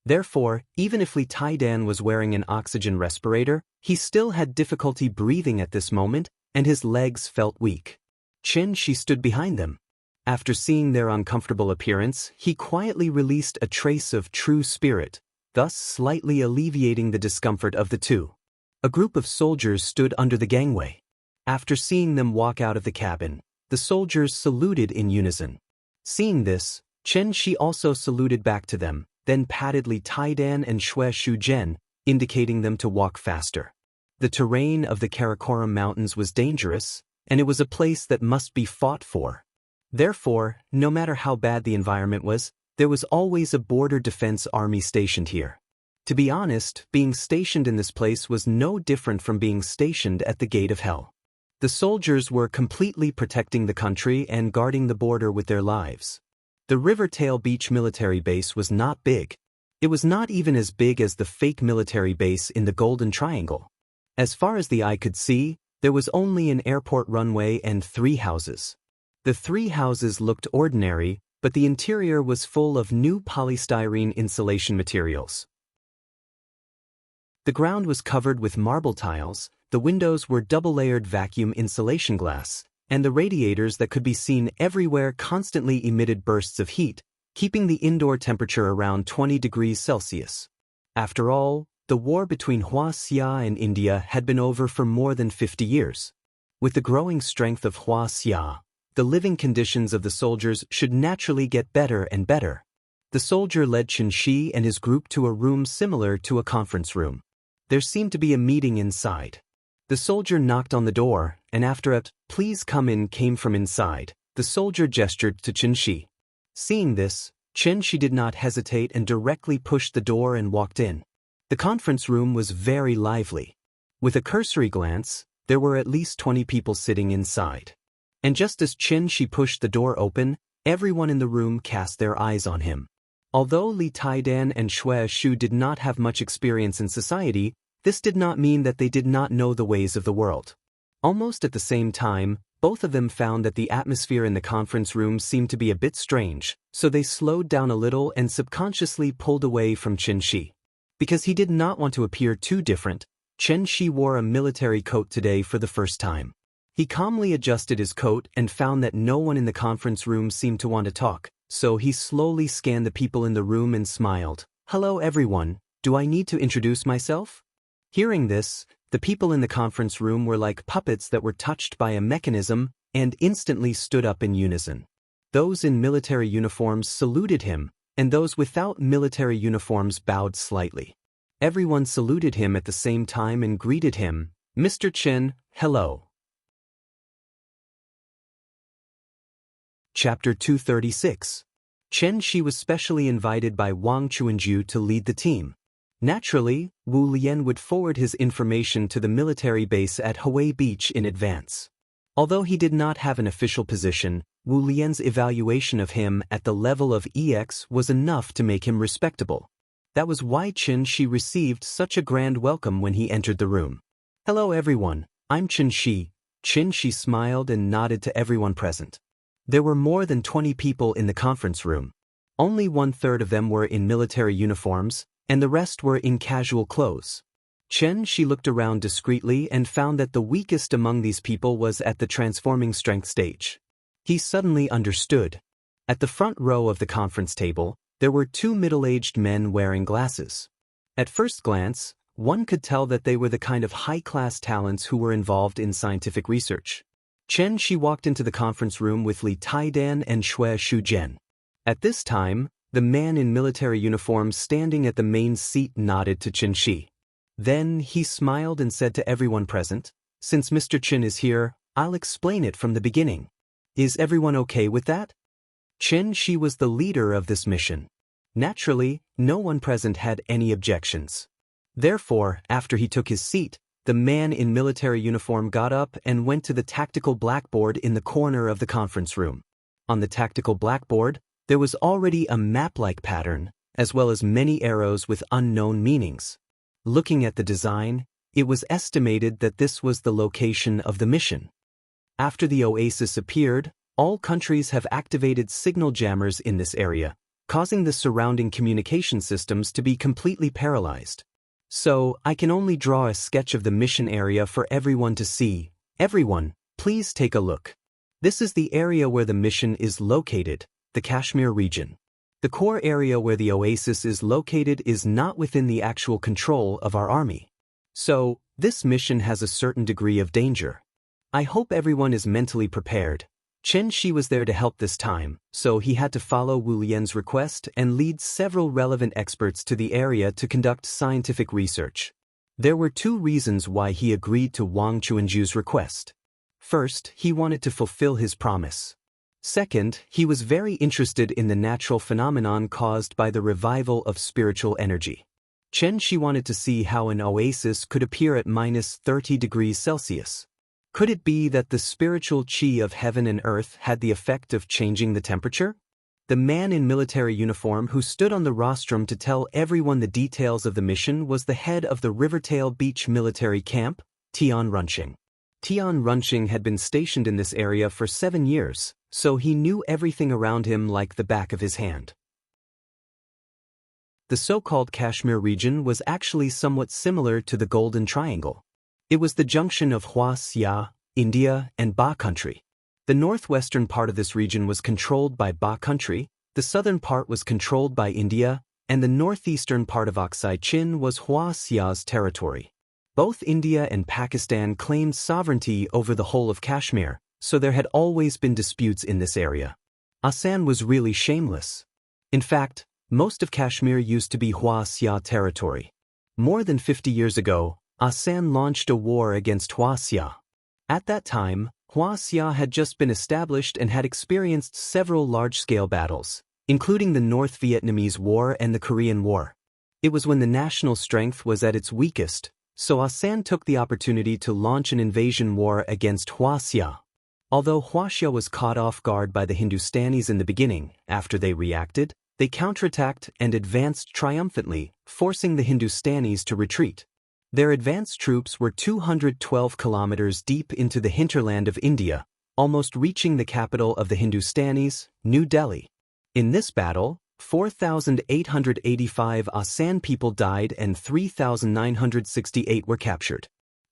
S1: Therefore, even if Lee Tai-dan was wearing an oxygen respirator, he still had difficulty breathing at this moment, and his legs felt weak. Chen-shi stood behind them. After seeing their uncomfortable appearance, he quietly released a trace of true spirit, thus slightly alleviating the discomfort of the two. A group of soldiers stood under the gangway. After seeing them walk out of the cabin, the soldiers saluted in unison. Seeing this, Chen-shi also saluted back to them, then patted Lee Tai-dan and Shue Shu-jen, indicating them to walk faster. The terrain of the Karakoram Mountains was dangerous, and it was a place that must be fought for. Therefore, no matter how bad the environment was, there was always a border defense army stationed here. To be honest, being stationed in this place was no different from being stationed at the gate of hell. The soldiers were completely protecting the country and guarding the border with their lives. The Rivertail Beach military base was not big. It was not even as big as the fake military base in the Golden Triangle. As far as the eye could see, there was only an airport runway and 3 houses. The 3 houses looked ordinary, but the interior was full of new polystyrene insulation materials. The ground was covered with marble tiles, the windows were double-layered vacuum insulation glass, and the radiators that could be seen everywhere constantly emitted bursts of heat, keeping the indoor temperature around 20 degrees Celsius. After all, the war between Hwasia and India had been over for more than 50 years. With the growing strength of Hwasia, the living conditions of the soldiers should naturally get better and better. The soldier led Chen-shi and his group to a room similar to a conference room. There seemed to be a meeting inside. The soldier knocked on the door, and after a "please come in" came from inside, the soldier gestured to Chen-shi. Seeing this, Chen-shi did not hesitate and directly pushed the door and walked in. The conference room was very lively. With a cursory glance, there were at least 20 people sitting inside. And just as Chen-shi pushed the door open, everyone in the room cast their eyes on him. Although Lee Tai-dan and Shue Shu did not have much experience in society, This did not mean that they did not know the ways of the world. Almost at the same time, both of them found that the atmosphere in the conference room seemed to be a bit strange, so they slowed down a little and subconsciously pulled away from Chen Shi. Because he did not want to appear too different, Chen Shi wore a military coat today for the first time. He calmly adjusted his coat and found that no one in the conference room seemed to want to talk, so he slowly scanned the people in the room and smiled. "Hello everyone, do I need to introduce myself?" Hearing this, the people in the conference room were like puppets that were touched by a mechanism and instantly stood up in unison. Those in military uniforms saluted him, and those without military uniforms bowed slightly. Everyone saluted him at the same time and greeted him, "Mr. Chen, hello." Chapter 236. Chen Shi was specially invited by Wang Chuanju to lead the team. Naturally, Wu Lian would forward his information to the military base at Hue Beach in advance. Although he did not have an official position, Wu Lian's evaluation of him at the level of EX was enough to make him respectable. That was why Chen Shi received such a grand welcome when he entered the room. "Hello everyone, I'm Chen Shi." Chen Shi smiled and nodded to everyone present. There were more than 20 people in the conference room. Only 1/3 of them were in military uniforms, and the rest were in casual clothes. Chen Shi looked around discreetly and found that the weakest among these people was at the transforming strength stage. He suddenly understood. At the front row of the conference table, there were 2 middle-aged men wearing glasses. At first glance, one could tell that they were the kind of high-class talents who were involved in scientific research. Chen Shi walked into the conference room with Li Taidan and Xue Shujian. At this time, the man in military uniform standing at the main seat nodded to Chen Shi. Then he smiled and said to everyone present, "Since Mr. Chen is here, I'll explain it from the beginning. Is everyone okay with that?" Chen Shi was the leader of this mission. Naturally, no one present had any objections. Therefore, after he took his seat, the man in military uniform got up and went to the tactical blackboard in the corner of the conference room. On the tactical blackboard, there was already a map-like pattern, as well as many arrows with unknown meanings. Looking at the design, it was estimated that this was the location of the mission. After the oasis appeared, all countries have activated signal jammers in this area, causing the surrounding communication systems to be completely paralyzed. So, I can only draw a sketch of the mission area for everyone to see. Everyone, please take a look. This is the area where the mission is located, the Kashmir region. The core area where the oasis is located is not within the actual control of our army. So, this mission has a certain degree of danger. I hope everyone is mentally prepared. Chen Shi was there to help this time, so he had to follow Wu Lian's request and lead several relevant experts to the area to conduct scientific research. There were 2 reasons why he agreed to Wang Chuanju's request. First, he wanted to fulfill his promise. Second, he was very interested in the natural phenomenon caused by the revival of spiritual energy. Chen Shi wanted to see how an oasis could appear at -30 degrees Celsius. Could it be that the spiritual qi of heaven and earth had the effect of changing the temperature? The man in military uniform who stood on the rostrum to tell everyone the details of the mission was the head of the Rivertail Beach military camp, Tian Runxing. Tian Runxing had been stationed in this area for 7 years, so he knew everything around him like the back of his hand. The so-called Kashmir region was actually somewhat similar to the Golden Triangle. It was the junction of Xia, India, and Ba country. The northwestern part of this region was controlled by Ba country, the southern part was controlled by India, and the northeastern part of Aksai Chin was Xia's territory. Both India and Pakistan claimed sovereignty over the whole of Kashmir, so there had always been disputes in this area. Asan was really shameless. In fact, most of Kashmir used to be Xia territory. More than 50 years ago, Asan launched a war against Xia. At that time, Xia had just been established and had experienced several large-scale battles, including the North Vietnamese War and the Korean War. It was when the national strength was at its weakest, so Asan took the opportunity to launch an invasion war against Xia. Although Xia was caught off guard by the Hindustanis in the beginning, after they reacted, they counterattacked and advanced triumphantly, forcing the Hindustanis to retreat. Their advance troops were 212 kilometers deep into the hinterland of India, almost reaching the capital of the Hindustanis, New Delhi. In this battle, 4,885 Asan people died and 3,968 were captured.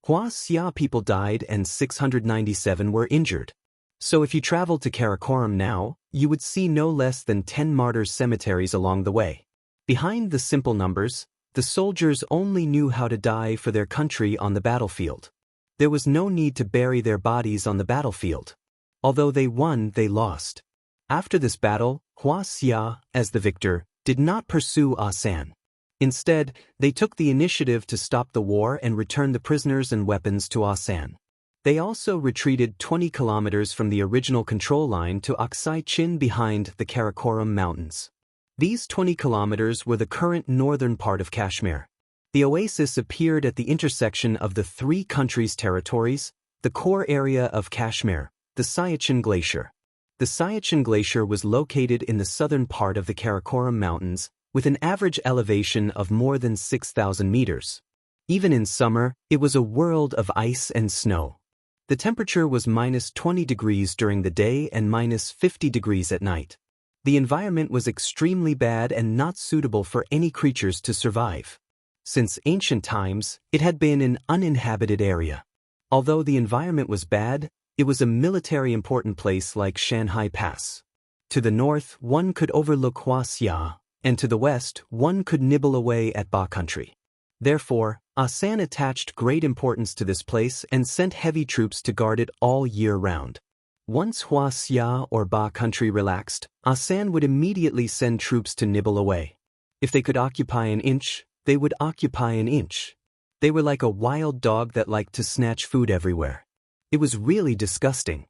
S1: Hua Xia people died and 697 were injured. So if you traveled to Karakoram now, you would see no less than 10 martyrs' cemeteries along the way. Behind the simple numbers, the soldiers only knew how to die for their country on the battlefield. There was no need to bury their bodies on the battlefield. Although they won, they lost. After this battle, Hua Xia, as the victor, did not pursue Asan. Instead, they took the initiative to stop the war and return the prisoners and weapons to Asan. They also retreated 20 kilometers from the original control line to Aksai Chin behind the Karakoram Mountains. These 20 kilometers were the current northern part of Kashmir. The oasis appeared at the intersection of the three countries' territories, the core area of Kashmir, the Siachen Glacier. The Siachen Glacier was located in the southern part of the Karakoram Mountains, with an average elevation of more than 6,000 meters. Even in summer, it was a world of ice and snow. The temperature was -20 degrees during the day and -50 degrees at night. The environment was extremely bad and not suitable for any creatures to survive. Since ancient times, it had been an uninhabited area. Although the environment was bad, it was a military important place like Shanhai Pass. To the north, one could overlook Hua Xia, and to the west, one could nibble away at Ba country. Therefore, Asan attached great importance to this place and sent heavy troops to guard it all year round. Once Hua Xia or Ba country relaxed, Asan would immediately send troops to nibble away. If they could occupy an inch, they would occupy an inch. They were like a wild dog that liked to snatch food everywhere. It was really disgusting.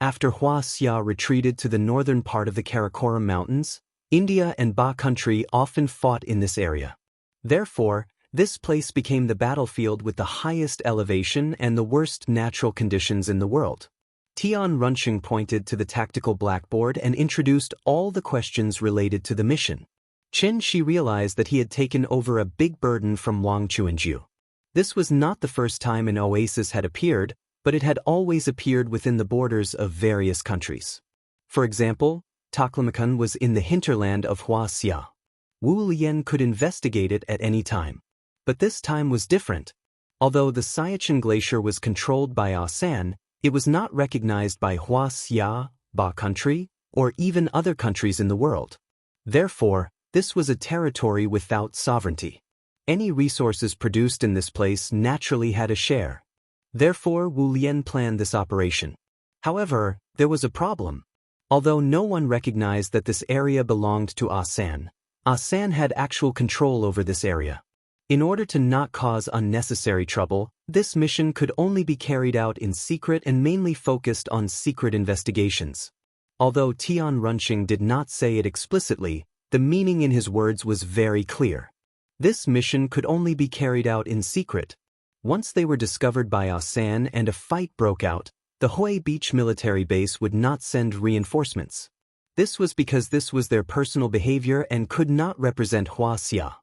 S1: After Hua Xia retreated to the northern part of the Karakoram Mountains, India and Ba country often fought in this area. Therefore, this place became the battlefield with the highest elevation and the worst natural conditions in the world. Tian Runcheng pointed to the tactical blackboard and introduced all the questions related to the mission. Chen Shi realized that he had taken over a big burden from Wang Chuanju. This was not the first time an oasis had appeared, but it had always appeared within the borders of various countries. For example, Taklamakan was in the hinterland of Hua Xia. Wu Lian could investigate it at any time. But this time was different. Although the Siachen Glacier was controlled by Asan, it was not recognized by Hua Xia, Ba country, or even other countries in the world. Therefore, this was a territory without sovereignty. Any resources produced in this place naturally had a share. Therefore, Wu Lian planned this operation. However, there was a problem. Although no one recognized that this area belonged to Asan, Asan had actual control over this area. In order to not cause unnecessary trouble, this mission could only be carried out in secret and mainly focused on secret investigations. Although Tian Runcheng did not say it explicitly, the meaning in his words was very clear. This mission could only be carried out in secret. Once they were discovered by Asan and a fight broke out, the Hoi Beach military base would not send reinforcements. This was because this was their personal behavior and could not represent Hua Xia.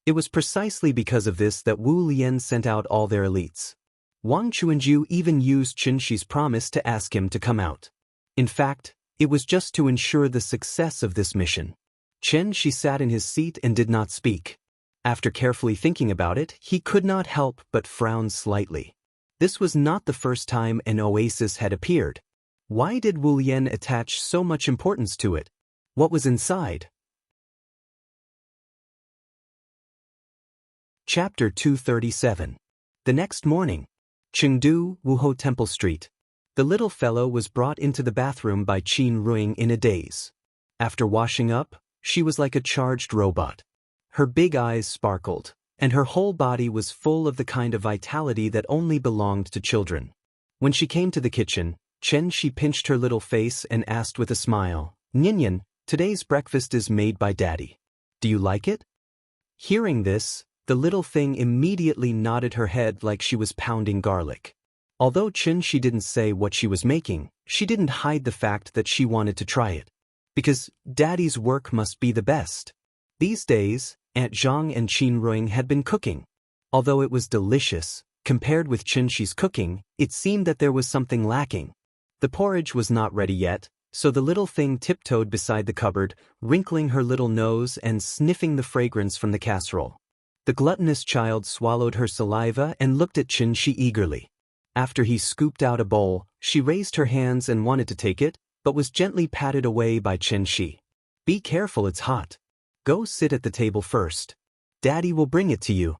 S1: It was precisely because of this that Wu Lian sent out all their elites. Wang Chuanju even used Chen Shi's promise to ask him to come out. In fact, it was just to ensure the success of this mission. Chen Shi sat in his seat and did not speak. After carefully thinking about it, he could not help but frown slightly. This was not the first time an oasis had appeared. Why did Wu Lian attach so much importance to it? What was inside? Chapter 237. The next morning. Chengdu, Wuhou Temple Street. The little fellow was brought into the bathroom by Qin Ruing in a daze. After washing up, she was like a charged robot. Her big eyes sparkled, and her whole body was full of the kind of vitality that only belonged to children. When she came to the kitchen, Chen Shi pinched her little face and asked with a smile, "Ninian, today's breakfast is made by Daddy. Do you like it?" Hearing this, the little thing immediately nodded her head like she was pounding garlic. Although Chen Shi didn't say what she was making, she didn't hide the fact that she wanted to try it. Because Daddy's work must be the best. These days, Aunt Zhang and Qin Ruing had been cooking. Although it was delicious, compared with Qin Shi's cooking, it seemed that there was something lacking. The porridge was not ready yet, so the little thing tiptoed beside the cupboard, wrinkling her little nose and sniffing the fragrance from the casserole. The gluttonous child swallowed her saliva and looked at Qin Shi eagerly. After he scooped out a bowl, she raised her hands and wanted to take it, but was gently patted away by Qin Shi. "Be careful, it's hot. Go sit at the table first. Daddy will bring it to you."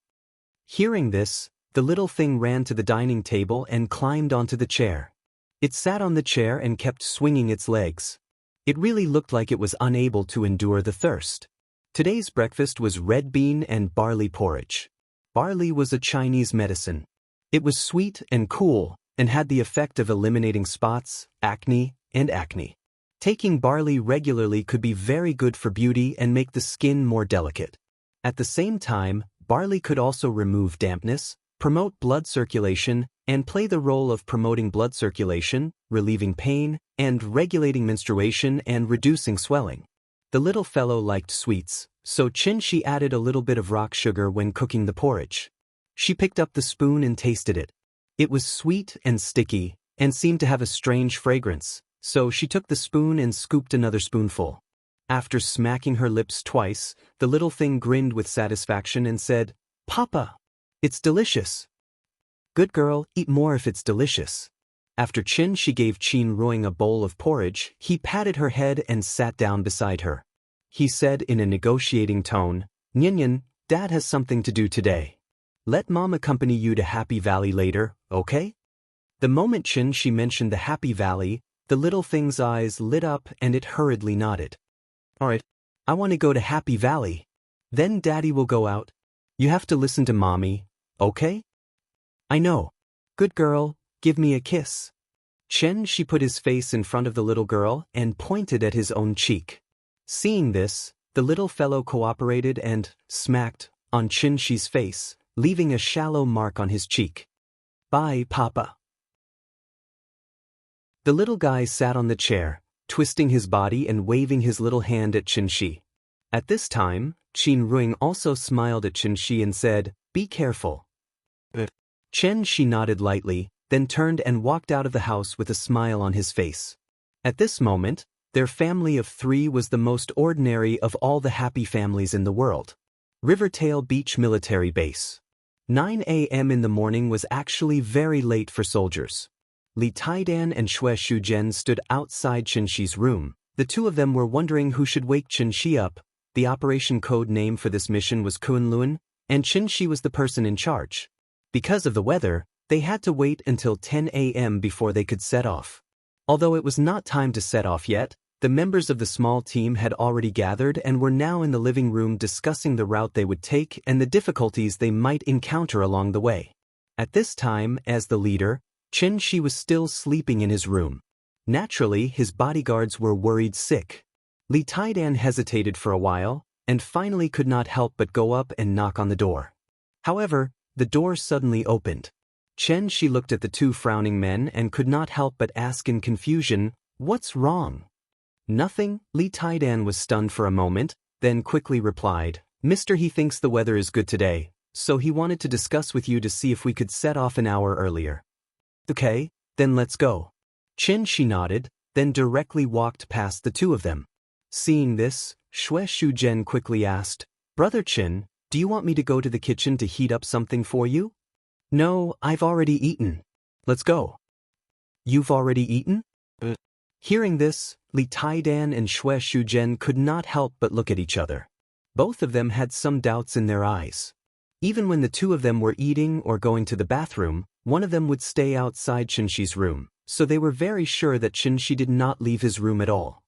S1: Hearing this, the little thing ran to the dining table and climbed onto the chair. It sat on the chair and kept swinging its legs. It really looked like it was unable to endure the thirst. Today's breakfast was red bean and barley porridge. Barley was a Chinese medicine. It was sweet and cool, and had the effect of eliminating spots, acne, and acne. Taking barley regularly could be very good for beauty and make the skin more delicate. At the same time, barley could also remove dampness, promote blood circulation, and play the role of promoting blood circulation, relieving pain, and regulating menstruation and reducing swelling. The little fellow liked sweets, so Qin Shi added a little bit of rock sugar when cooking the porridge. She picked up the spoon and tasted it. It was sweet and sticky, and seemed to have a strange fragrance, so she took the spoon and scooped another spoonful. After smacking her lips twice, the little thing grinned with satisfaction and said, "Papa, it's delicious." "Good girl, eat more if it's delicious." After Qin Shi gave Qin Ruing a bowl of porridge, he patted her head and sat down beside her. He said in a negotiating tone, "Nyan, Dad has something to do today. Let Mom accompany you to Happy Valley later, okay?" The moment Qin Shi mentioned the Happy Valley, the little thing's eyes lit up and it hurriedly nodded. "Alright, I want to go to Happy Valley. Then Daddy will go out. You have to listen to Mommy, okay?" "I know. Good girl, give me a kiss." Qin Shi put his face in front of the little girl and pointed at his own cheek. Seeing this, the little fellow cooperated and smacked on Qin Shi's face, leaving a shallow mark on his cheek. "Bye, Papa." The little guy sat on the chair, twisting his body and waving his little hand at Qin Shi. At this time, Qin Ruing also smiled at Qin Shi and said, "Be careful." Qin Shi nodded lightly, then turned and walked out of the house with a smile on his face. At this moment, their family of 3 was the most ordinary of all the happy families in the world. Rivertail Beach Military Base. 9 a.m. in the morning was actually very late for soldiers. Li Taidan and Xue Shuzhen stood outside Qin Shi's room. The two of them were wondering who should wake Qin Shi up. The operation code name for this mission was Kunlun, and Qin Shi was the person in charge. Because of the weather, they had to wait until 10 a.m. before they could set off. Although it was not time to set off yet, the members of the small team had already gathered and were now in the living room discussing the route they would take and the difficulties they might encounter along the way. At this time, as the leader, Qin Shi was still sleeping in his room. Naturally, his bodyguards were worried sick. Li Taidan hesitated for a while, and finally could not help but go up and knock on the door. However, the door suddenly opened. Qin Shi looked at the 2 frowning men and could not help but ask in confusion, "What's wrong?" "Nothing." Li Taidan was stunned for a moment, then quickly replied, "Mister, he thinks the weather is good today, so he wanted to discuss with you to see if we could set off an hour earlier." "Okay, then let's go." Qin Shi nodded, then directly walked past the 2 of them. Seeing this, Xue Shuzhen quickly asked, "Brother Qin, do you want me to go to the kitchen to heat up something for you?" "No, I've already eaten. Let's go." "You've already eaten?" Hearing this, Li Taidan and Xue Shuzhen could not help but look at each other. Both of them had some doubts in their eyes. Even when the 2 of them were eating or going to the bathroom, one of them would stay outside Qin Shi's room, so they were very sure that Qin Shi did not leave his room at all.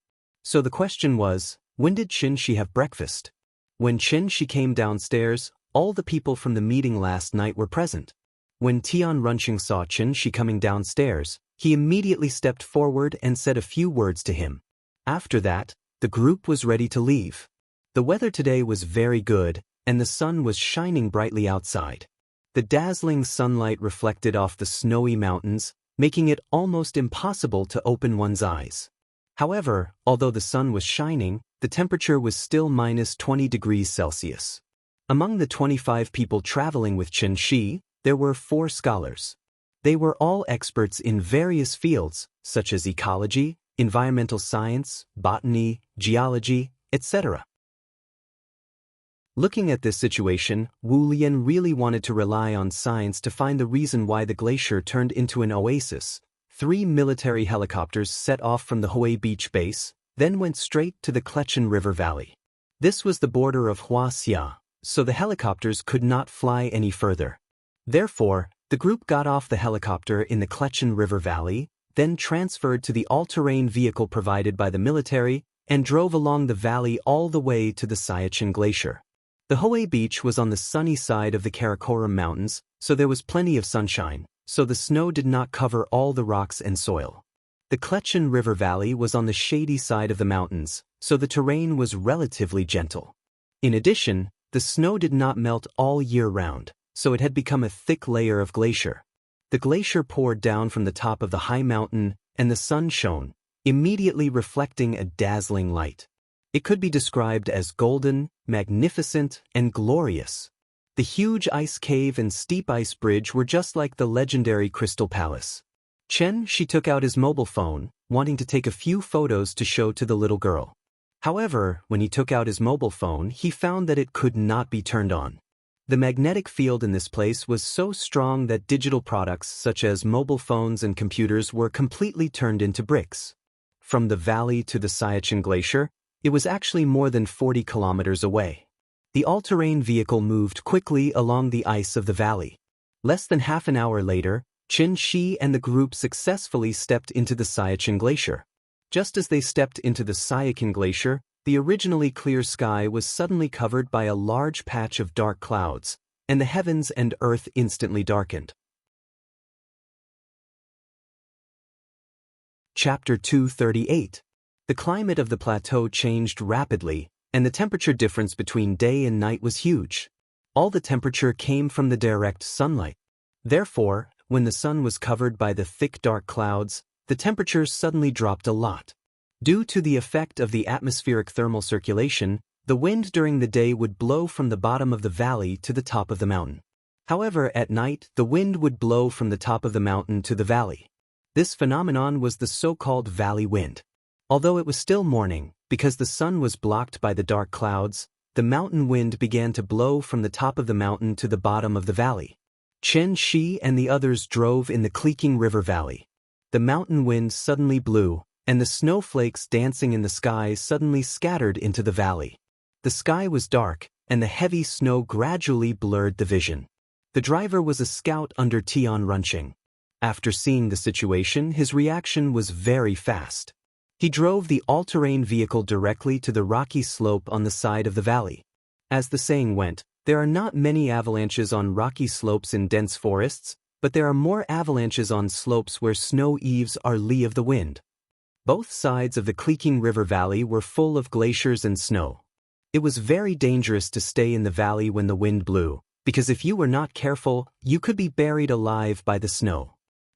S1: So the question was, when did Qin Shi have breakfast? When Qin Shi came downstairs, all the people from the meeting last night were present. When Tian Runqing saw Qin Shi coming downstairs, he immediately stepped forward and said a few words to him. After that, the group was ready to leave. The weather today was very good, and the sun was shining brightly outside. The dazzling sunlight reflected off the snowy mountains, making it almost impossible to open one's eyes. However, although the sun was shining, the temperature was still -20 degrees Celsius. Among the 25 people traveling with Chen Shi, there were 4 scholars. They were all experts in various fields, such as ecology, environmental science, botany, geology, etc. Looking at this situation, Wu Lian really wanted to rely on science to find the reason why the glacier turned into an oasis. 3 military helicopters set off from the Hue Beach base, then went straight to the Klechen River Valley. This was the border of Huaxia, so the helicopters could not fly any further. Therefore, the group got off the helicopter in the Klechen River Valley, then transferred to the all-terrain vehicle provided by the military and drove along the valley all the way to the Siachen Glacier. The Hue Beach was on the sunny side of the Karakoram Mountains, so there was plenty of sunshine, so the snow did not cover all the rocks and soil. The Klechen River Valley was on the shady side of the mountains, so the terrain was relatively gentle. In addition, the snow did not melt all year round, so it had become a thick layer of glacier. The glacier poured down from the top of the high mountain, and the sun shone, immediately reflecting a dazzling light. It could be described as golden, magnificent, and glorious. The huge ice cave and steep ice bridge were just like the legendary Crystal Palace. Chen Shi took out his mobile phone, wanting to take a few photos to show to the little girl. However, when he took out his mobile phone, he found that it could not be turned on. The magnetic field in this place was so strong that digital products such as mobile phones and computers were completely turned into bricks. From the valley to the Siachen Glacier, it was actually more than 40 kilometers away. The all-terrain vehicle moved quickly along the ice of the valley. Less than half an hour later, Chen Shi and the group successfully stepped into the Siachen Glacier. Just as they stepped into the Siachen Glacier, the originally clear sky was suddenly covered by a large patch of dark clouds, and the heavens and earth instantly darkened. Chapter 238. The climate of the plateau changed rapidly, and the temperature difference between day and night was huge. All the temperature came from the direct sunlight. Therefore, when the sun was covered by the thick dark clouds, the temperature suddenly dropped a lot. Due to the effect of the atmospheric thermal circulation, the wind during the day would blow from the bottom of the valley to the top of the mountain. However, at night, the wind would blow from the top of the mountain to the valley. This phenomenon was the so-called valley wind. Although it was still morning, because the sun was blocked by the dark clouds, the mountain wind began to blow from the top of the mountain to the bottom of the valley. Chen Shi and the others drove in the Klechen River Valley. The mountain wind suddenly blew, and the snowflakes dancing in the sky suddenly scattered into the valley. The sky was dark, and the heavy snow gradually blurred the vision. The driver was a scout under Tian Runqing. After seeing the situation, his reaction was very fast. He drove the all-terrain vehicle directly to the rocky slope on the side of the valley. As the saying went, there are not many avalanches on rocky slopes in dense forests, but there are more avalanches on slopes where snow eaves are lee of the wind. Both sides of the Klechen River Valley were full of glaciers and snow. It was very dangerous to stay in the valley when the wind blew, because if you were not careful, you could be buried alive by the snow.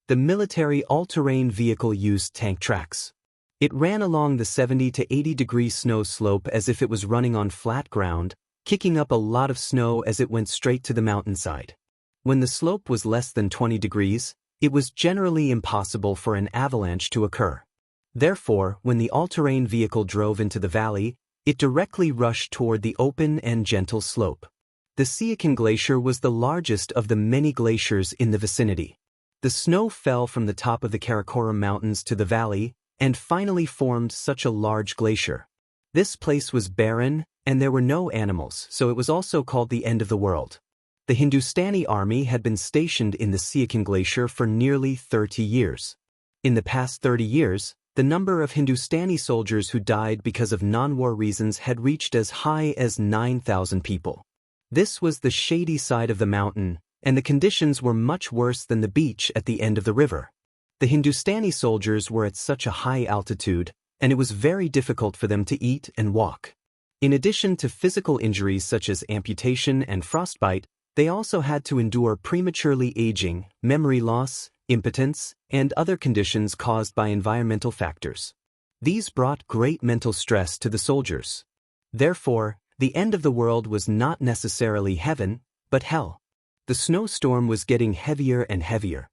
S1: The military all-terrain vehicle used tank tracks. It ran along the 70 to 80 degree snow slope as if it was running on flat ground, kicking up a lot of snow as it went straight to the mountainside. When the slope was less than 20 degrees, it was generally impossible for an avalanche to occur. Therefore, when the all-terrain vehicle drove into the valley, it directly rushed toward the open and gentle slope. The Siachen Glacier was the largest of the many glaciers in the vicinity. The snow fell from the top of the Karakoram Mountains to the valley, and finally formed such a large glacier. This place was barren, and there were no animals, so it was also called the end of the world. The Hindustani army had been stationed in the Siachen Glacier for nearly 30 years. In the past 30 years, the number of Hindustani soldiers who died because of non-war reasons had reached as high as 9,000 people. This was the shady side of the mountain, and the conditions were much worse than the beach at the end of the river. The Hindustani soldiers were at such a high altitude, and it was very difficult for them to eat and walk. In addition to physical injuries such as amputation and frostbite, they also had to endure prematurely aging, memory loss, impotence, and other conditions caused by environmental factors. These brought great mental stress to the soldiers. Therefore, The end of the world was not necessarily heaven, but hell. The snowstorm was getting heavier and heavier.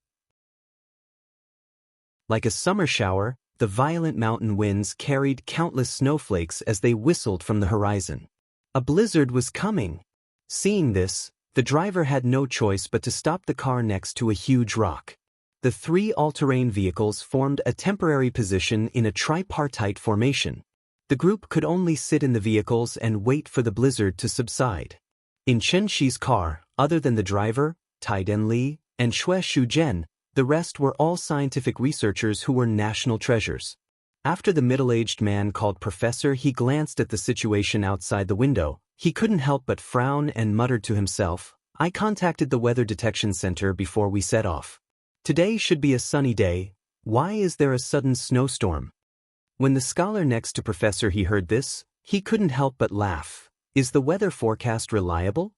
S1: Like a summer shower, the violent mountain winds carried countless snowflakes as they whistled from the horizon. A blizzard was coming. Seeing this, the driver had no choice but to stop the car next to a huge rock. The three all-terrain vehicles formed a temporary position in a tripartite formation. The group could only sit in the vehicles and wait for the blizzard to subside. In Chen Shi's car, other than the driver, Tai Den Li, and Xue Shuzhen, the rest were all scientific researchers who were national treasures. After the middle-aged man called Professor, he glanced at the situation outside the window. He couldn't help but frown and muttered to himself, "I contacted the weather detection center before we set off. Today should be a sunny day. Why is there a sudden snowstorm?" When the scholar next to Professor heard this, he couldn't help but laugh. Is the weather forecast reliable?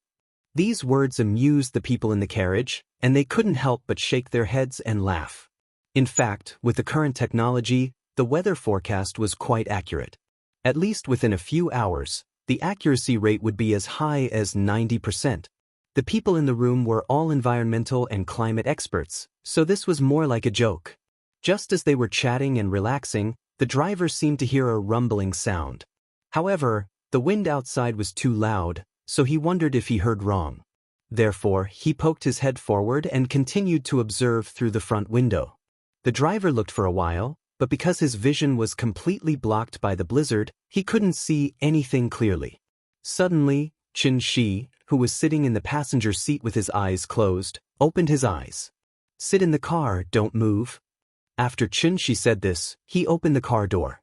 S1: These words amused the people in the carriage, and they couldn't help but shake their heads and laugh. In fact, with the current technology, the weather forecast was quite accurate. At least within a few hours, the accuracy rate would be as high as 90%. The people in the room were all environmental and climate experts, so this was more like a joke. Just as they were chatting and relaxing, the driver seemed to hear a rumbling sound. However, the wind outside was too loud, so he wondered if he heard wrong. Therefore, he poked his head forward and continued to observe through the front window. The driver looked for a while, but because his vision was completely blocked by the blizzard, he couldn't see anything clearly. Suddenly, Chen Shi, who was sitting in the passenger seat with his eyes closed, opened his eyes. "Sit in the car, don't move." After Chen Shi said this, he opened the car door.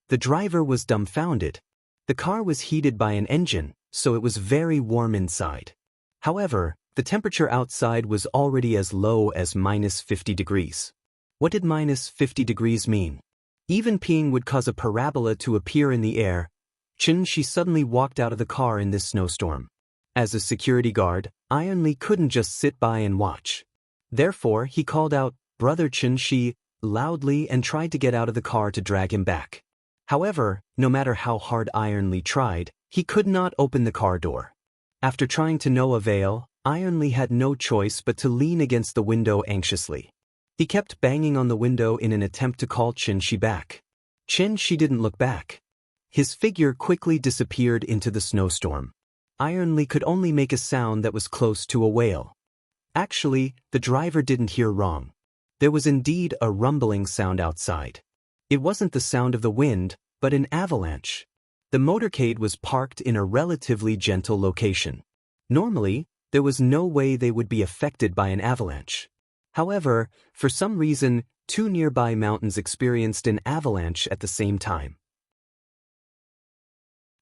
S1: The driver was dumbfounded. The car was heated by an engine, so it was very warm inside. However, the temperature outside was already as low as -50 degrees. What did -50 degrees mean? Even peeing would cause a parabola to appear in the air. Chen Shi suddenly walked out of the car in this snowstorm. As a security guard, Iron Li couldn't just sit by and watch. Therefore, he called out, "Brother Chen Shi," loudly and tried to get out of the car to drag him back. However, no matter how hard Iron Li tried, he could not open the car door. After trying to no avail, Iron Li had no choice but to lean against the window anxiously. He kept banging on the window in an attempt to call Chen Shi back. Chen Shi didn't look back. His figure quickly disappeared into the snowstorm. Iron Li could only make a sound that was close to a wail. Actually, the driver didn't hear wrong. There was indeed a rumbling sound outside. It wasn't the sound of the wind, but an avalanche. The motorcade was parked in a relatively gentle location. Normally, there was no way they would be affected by an avalanche. However, for some reason, two nearby mountains experienced an avalanche at the same time.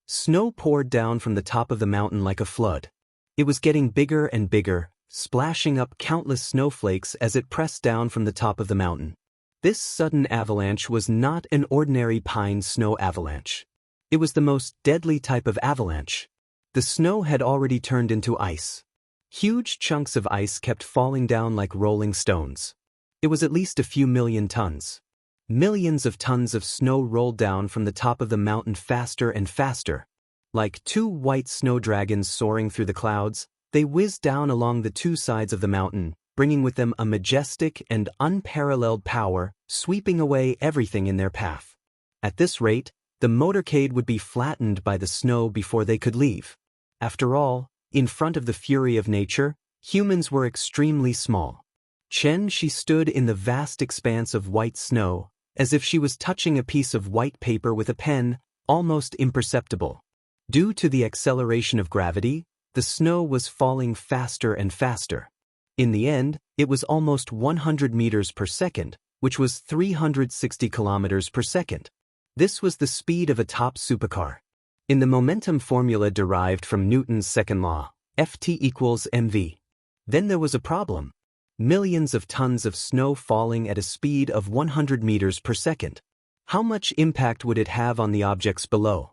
S1: Snow poured down from the top of the mountain like a flood. It was getting bigger and bigger, splashing up countless snowflakes as it pressed down from the top of the mountain. This sudden avalanche was not an ordinary pine snow avalanche. It was the most deadly type of avalanche. The snow had already turned into ice. Huge chunks of ice kept falling down like rolling stones. It was at least a few million tons. Millions of tons of snow rolled down from the top of the mountain faster and faster. Like two white snow dragons soaring through the clouds, they whizzed down along the two sides of the mountain, bringing with them a majestic and unparalleled power, sweeping away everything in their path. At this rate, the motorcade would be flattened by the snow before they could leave. After all, in front of the fury of nature, humans were extremely small. Chen Shi stood in the vast expanse of white snow, as if she was touching a piece of white paper with a pen, almost imperceptible. Due to the acceleration of gravity, the snow was falling faster and faster. In the end, it was almost 100 meters per second, which was 360 kilometers per second. This was the speed of a top supercar. In the momentum formula derived from Newton's second law, Ft equals mv. Then there was a problem. Millions of tons of snow falling at a speed of 100 meters per second. How much impact would it have on the objects below?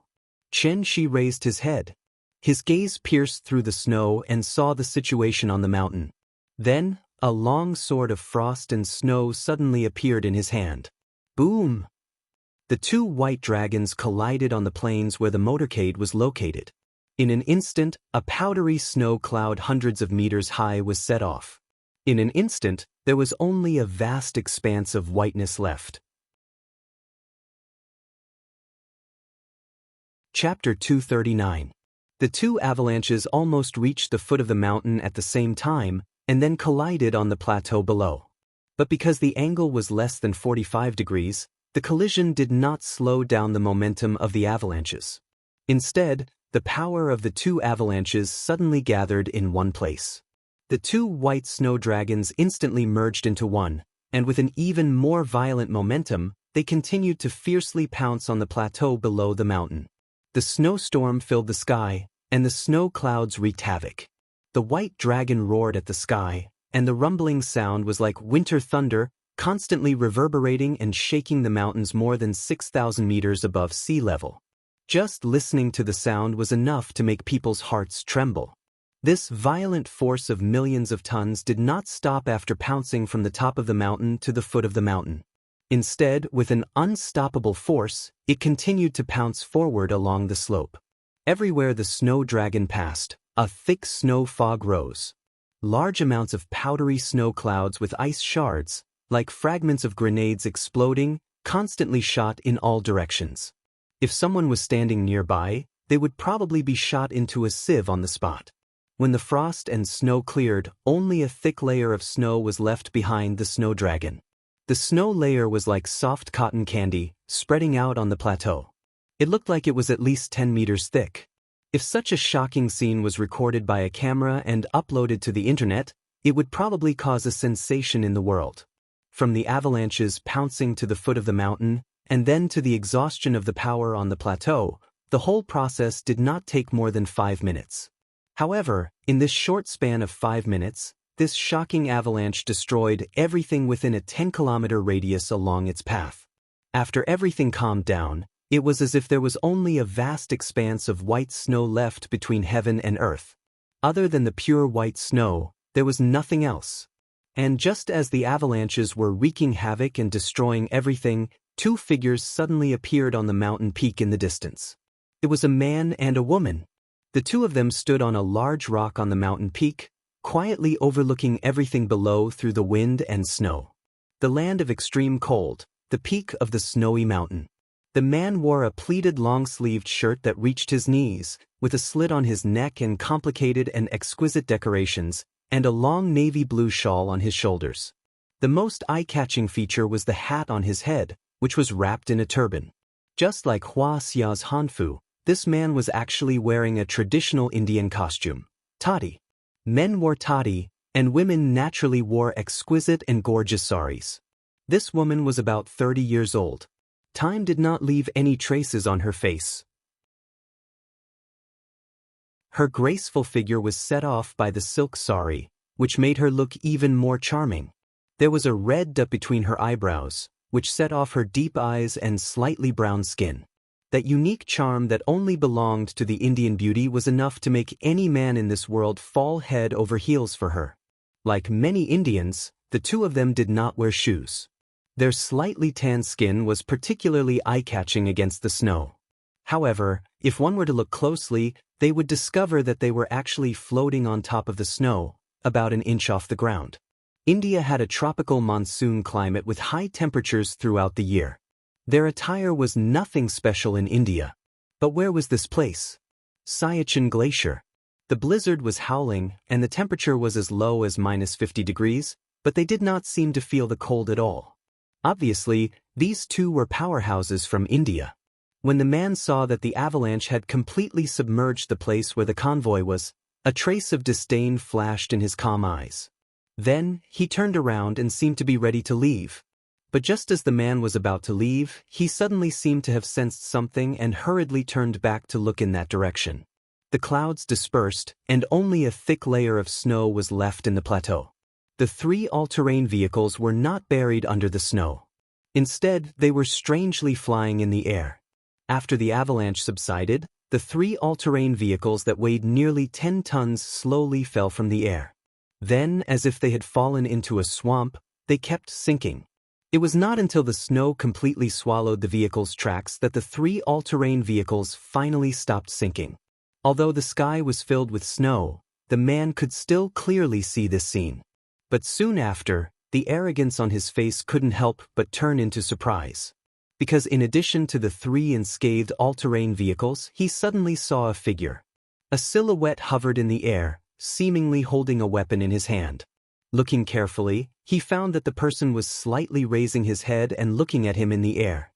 S1: Chen Shi raised his head. His gaze pierced through the snow and saw the situation on the mountain. Then, a long sword of frost and snow suddenly appeared in his hand. Boom! The two white dragons collided on the plains where the motorcade was located. In an instant, a powdery snow cloud hundreds of meters high was set off. In an instant, there was only a vast expanse of whiteness left. Chapter 239. The two avalanches almost reached the foot of the mountain at the same time and then collided on the plateau below. But because the angle was less than 45 degrees, the collision did not slow down the momentum of the avalanches. Instead, the power of the two avalanches suddenly gathered in one place. The two white snow dragons instantly merged into one, and with an even more violent momentum, they continued to fiercely pounce on the plateau below the mountain. The snowstorm filled the sky, and the snow clouds wreaked havoc. The white dragon roared at the sky, and the rumbling sound was like winter thunder, constantly reverberating and shaking the mountains more than 6,000 meters above sea level. Just listening to the sound was enough to make people's hearts tremble. This violent force of millions of tons did not stop after pouncing from the top of the mountain to the foot of the mountain. Instead, with an unstoppable force, it continued to pounce forward along the slope. Everywhere the snow dragon passed, a thick snow fog rose. Large amounts of powdery snow clouds with ice shards, like fragments of grenades exploding, constantly shot in all directions. If someone was standing nearby, they would probably be shot into a sieve on the spot. When the frost and snow cleared, only a thick layer of snow was left behind the snow dragon. The snow layer was like soft cotton candy, spreading out on the plateau. It looked like it was at least 10 meters thick. If such a shocking scene was recorded by a camera and uploaded to the internet, it would probably cause a sensation in the world. From the avalanches pouncing to the foot of the mountain, and then to the exhaustion of the power on the plateau, the whole process did not take more than 5 minutes. However, in this short span of 5 minutes, this shocking avalanche destroyed everything within a 10-kilometer radius along its path. After everything calmed down, it was as if there was only a vast expanse of white snow left between heaven and earth. Other than the pure white snow, there was nothing else. And just as the avalanches were wreaking havoc and destroying everything, two figures suddenly appeared on the mountain peak in the distance. It was a man and a woman. The two of them stood on a large rock on the mountain peak, quietly overlooking everything below through the wind and snow. The land of extreme cold, the peak of the snowy mountain. The man wore a pleated long-sleeved shirt that reached his knees, with a slit on his neck and complicated and exquisite decorations, and a long navy blue shawl on his shoulders. The most eye-catching feature was the hat on his head, which was wrapped in a turban. Just like Hua Xia's Hanfu, this man was actually wearing a traditional Indian costume, toddy. Men wore toddy, and women naturally wore exquisite and gorgeous saris. This woman was about 30 years old. Time did not leave any traces on her face. Her graceful figure was set off by the silk sari, which made her look even more charming. There was a red dot between her eyebrows, which set off her deep eyes and slightly brown skin. That unique charm that only belonged to the Indian beauty was enough to make any man in this world fall head over heels for her. Like many Indians, the two of them did not wear shoes. Their slightly tanned skin was particularly eye-catching against the snow. However, if one were to look closely, they would discover that they were actually floating on top of the snow, about an inch off the ground. India had a tropical monsoon climate with high temperatures throughout the year. Their attire was nothing special in India. But where was this place? Siachen Glacier. The blizzard was howling, and the temperature was as low as -50 degrees, but they did not seem to feel the cold at all. Obviously, these two were powerhouses from India. When the man saw that the avalanche had completely submerged the place where the convoy was, a trace of disdain flashed in his calm eyes. Then, he turned around and seemed to be ready to leave. But just as the man was about to leave, he suddenly seemed to have sensed something and hurriedly turned back to look in that direction. The clouds dispersed, and only a thick layer of snow was left in the plateau. The three all-terrain vehicles were not buried under the snow. Instead, they were strangely flying in the air. After the avalanche subsided, the three all-terrain vehicles that weighed nearly 10 tons slowly fell from the air. Then, as if they had fallen into a swamp, they kept sinking. It was not until the snow completely swallowed the vehicle's tracks that the three all-terrain vehicles finally stopped sinking. Although the sky was filled with snow, the man could still clearly see this scene. But soon after, the arrogance on his face couldn't help but turn into surprise. Because in addition to the 3 unscathed all-terrain vehicles, he suddenly saw a figure. A silhouette hovered in the air, seemingly holding a weapon in his hand. Looking carefully, he found that the person was slightly raising his head and looking at him in the air.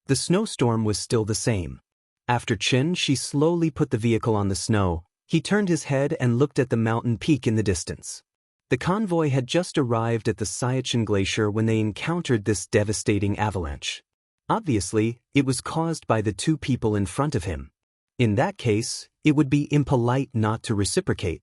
S1: The snowstorm was still the same. After Chen-shi slowly put the vehicle on the snow, he turned his head and looked at the mountain peak in the distance. The convoy had just arrived at the Siachen Glacier when they encountered this devastating avalanche. Obviously, it was caused by the 2 people in front of him. In that case, it would be impolite not to reciprocate.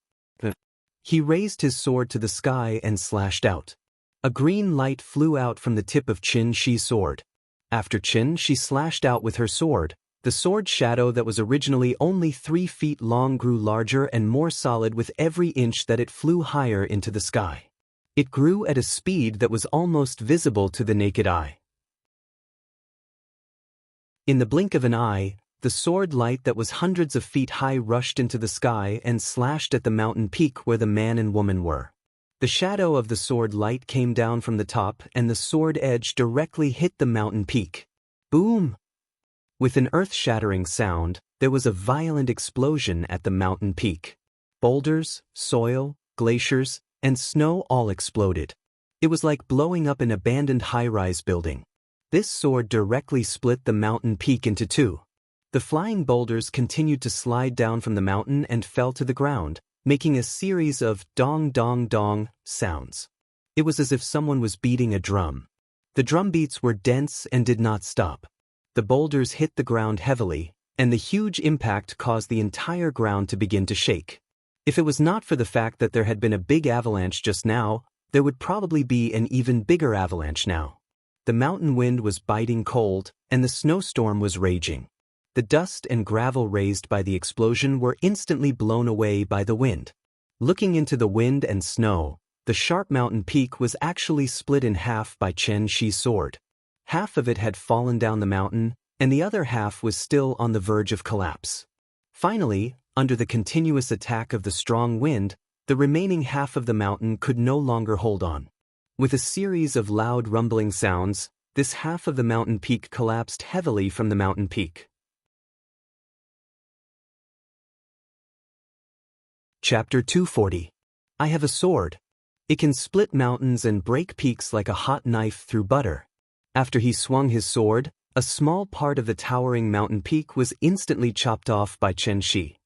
S1: He raised his sword to the sky and slashed out. A green light flew out from the tip of Chen-shi's sword. After Chen-shi slashed out with her sword, the sword shadow that was originally only 3 feet long grew larger and more solid with every inch that it flew higher into the sky. It grew at a speed that was almost visible to the naked eye. In the blink of an eye, the sword light that was hundreds of feet high rushed into the sky and slashed at the mountain peak where the man and woman were. The shadow of the sword light came down from the top and the sword edge directly hit the mountain peak. Boom! With an earth-shattering sound, there was a violent explosion at the mountain peak. Boulders, soil, glaciers, and snow all exploded. It was like blowing up an abandoned high-rise building. This sword directly split the mountain peak into 2. The flying boulders continued to slide down from the mountain and fell to the ground, making a series of dong-dong-dong sounds. It was as if someone was beating a drum. The drum beats were dense and did not stop. The boulders hit the ground heavily, and the huge impact caused the entire ground to begin to shake. If it was not for the fact that there had been a big avalanche just now, there would probably be an even bigger avalanche now. The mountain wind was biting cold, and the snowstorm was raging. The dust and gravel raised by the explosion were instantly blown away by the wind. Looking into the wind and snow, the sharp mountain peak was actually split in half by Chen-shi's sword. Half of it had fallen down the mountain, and the other half was still on the verge of collapse. Finally, under the continuous attack of the strong wind, the remaining half of the mountain could no longer hold on. With a series of loud rumbling sounds, this half of the mountain peak collapsed heavily from the mountain peak. Chapter 240. I have a sword. It can split mountains and break peaks like a hot knife through butter. After he swung his sword, a small part of the towering mountain peak was instantly chopped off by Chen-shi.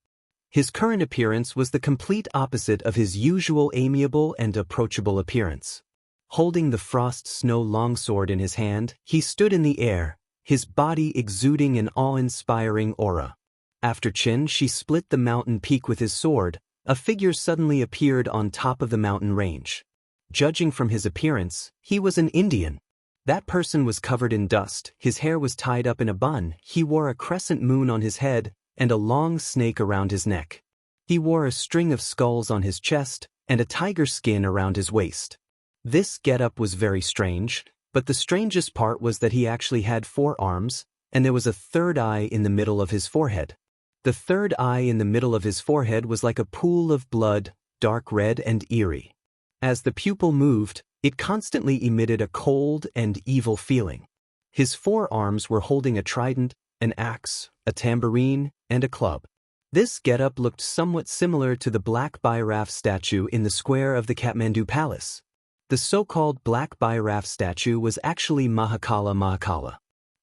S1: His current appearance was the complete opposite of his usual amiable and approachable appearance. Holding the frost snow longsword in his hand, he stood in the air, his body exuding an awe-inspiring aura. After Chen-shi split the mountain peak with his sword, a figure suddenly appeared on top of the mountain range. Judging from his appearance, he was an Indian. That person was covered in dust, his hair was tied up in a bun, he wore a crescent moon on his head, and a long snake around his neck. He wore a string of skulls on his chest, and a tiger skin around his waist. This getup was very strange, but the strangest part was that he actually had 4 arms, and there was a third eye in the middle of his forehead. The third eye in the middle of his forehead was like a pool of blood, dark red and eerie. As the pupil moved, it constantly emitted a cold and evil feeling. His 4 arms were holding a trident, an axe, a tambourine, and a club. This getup looked somewhat similar to the Black Bhairaf statue in the square of the Kathmandu Palace. The so-called Black Bhairaf statue was actually Mahakala.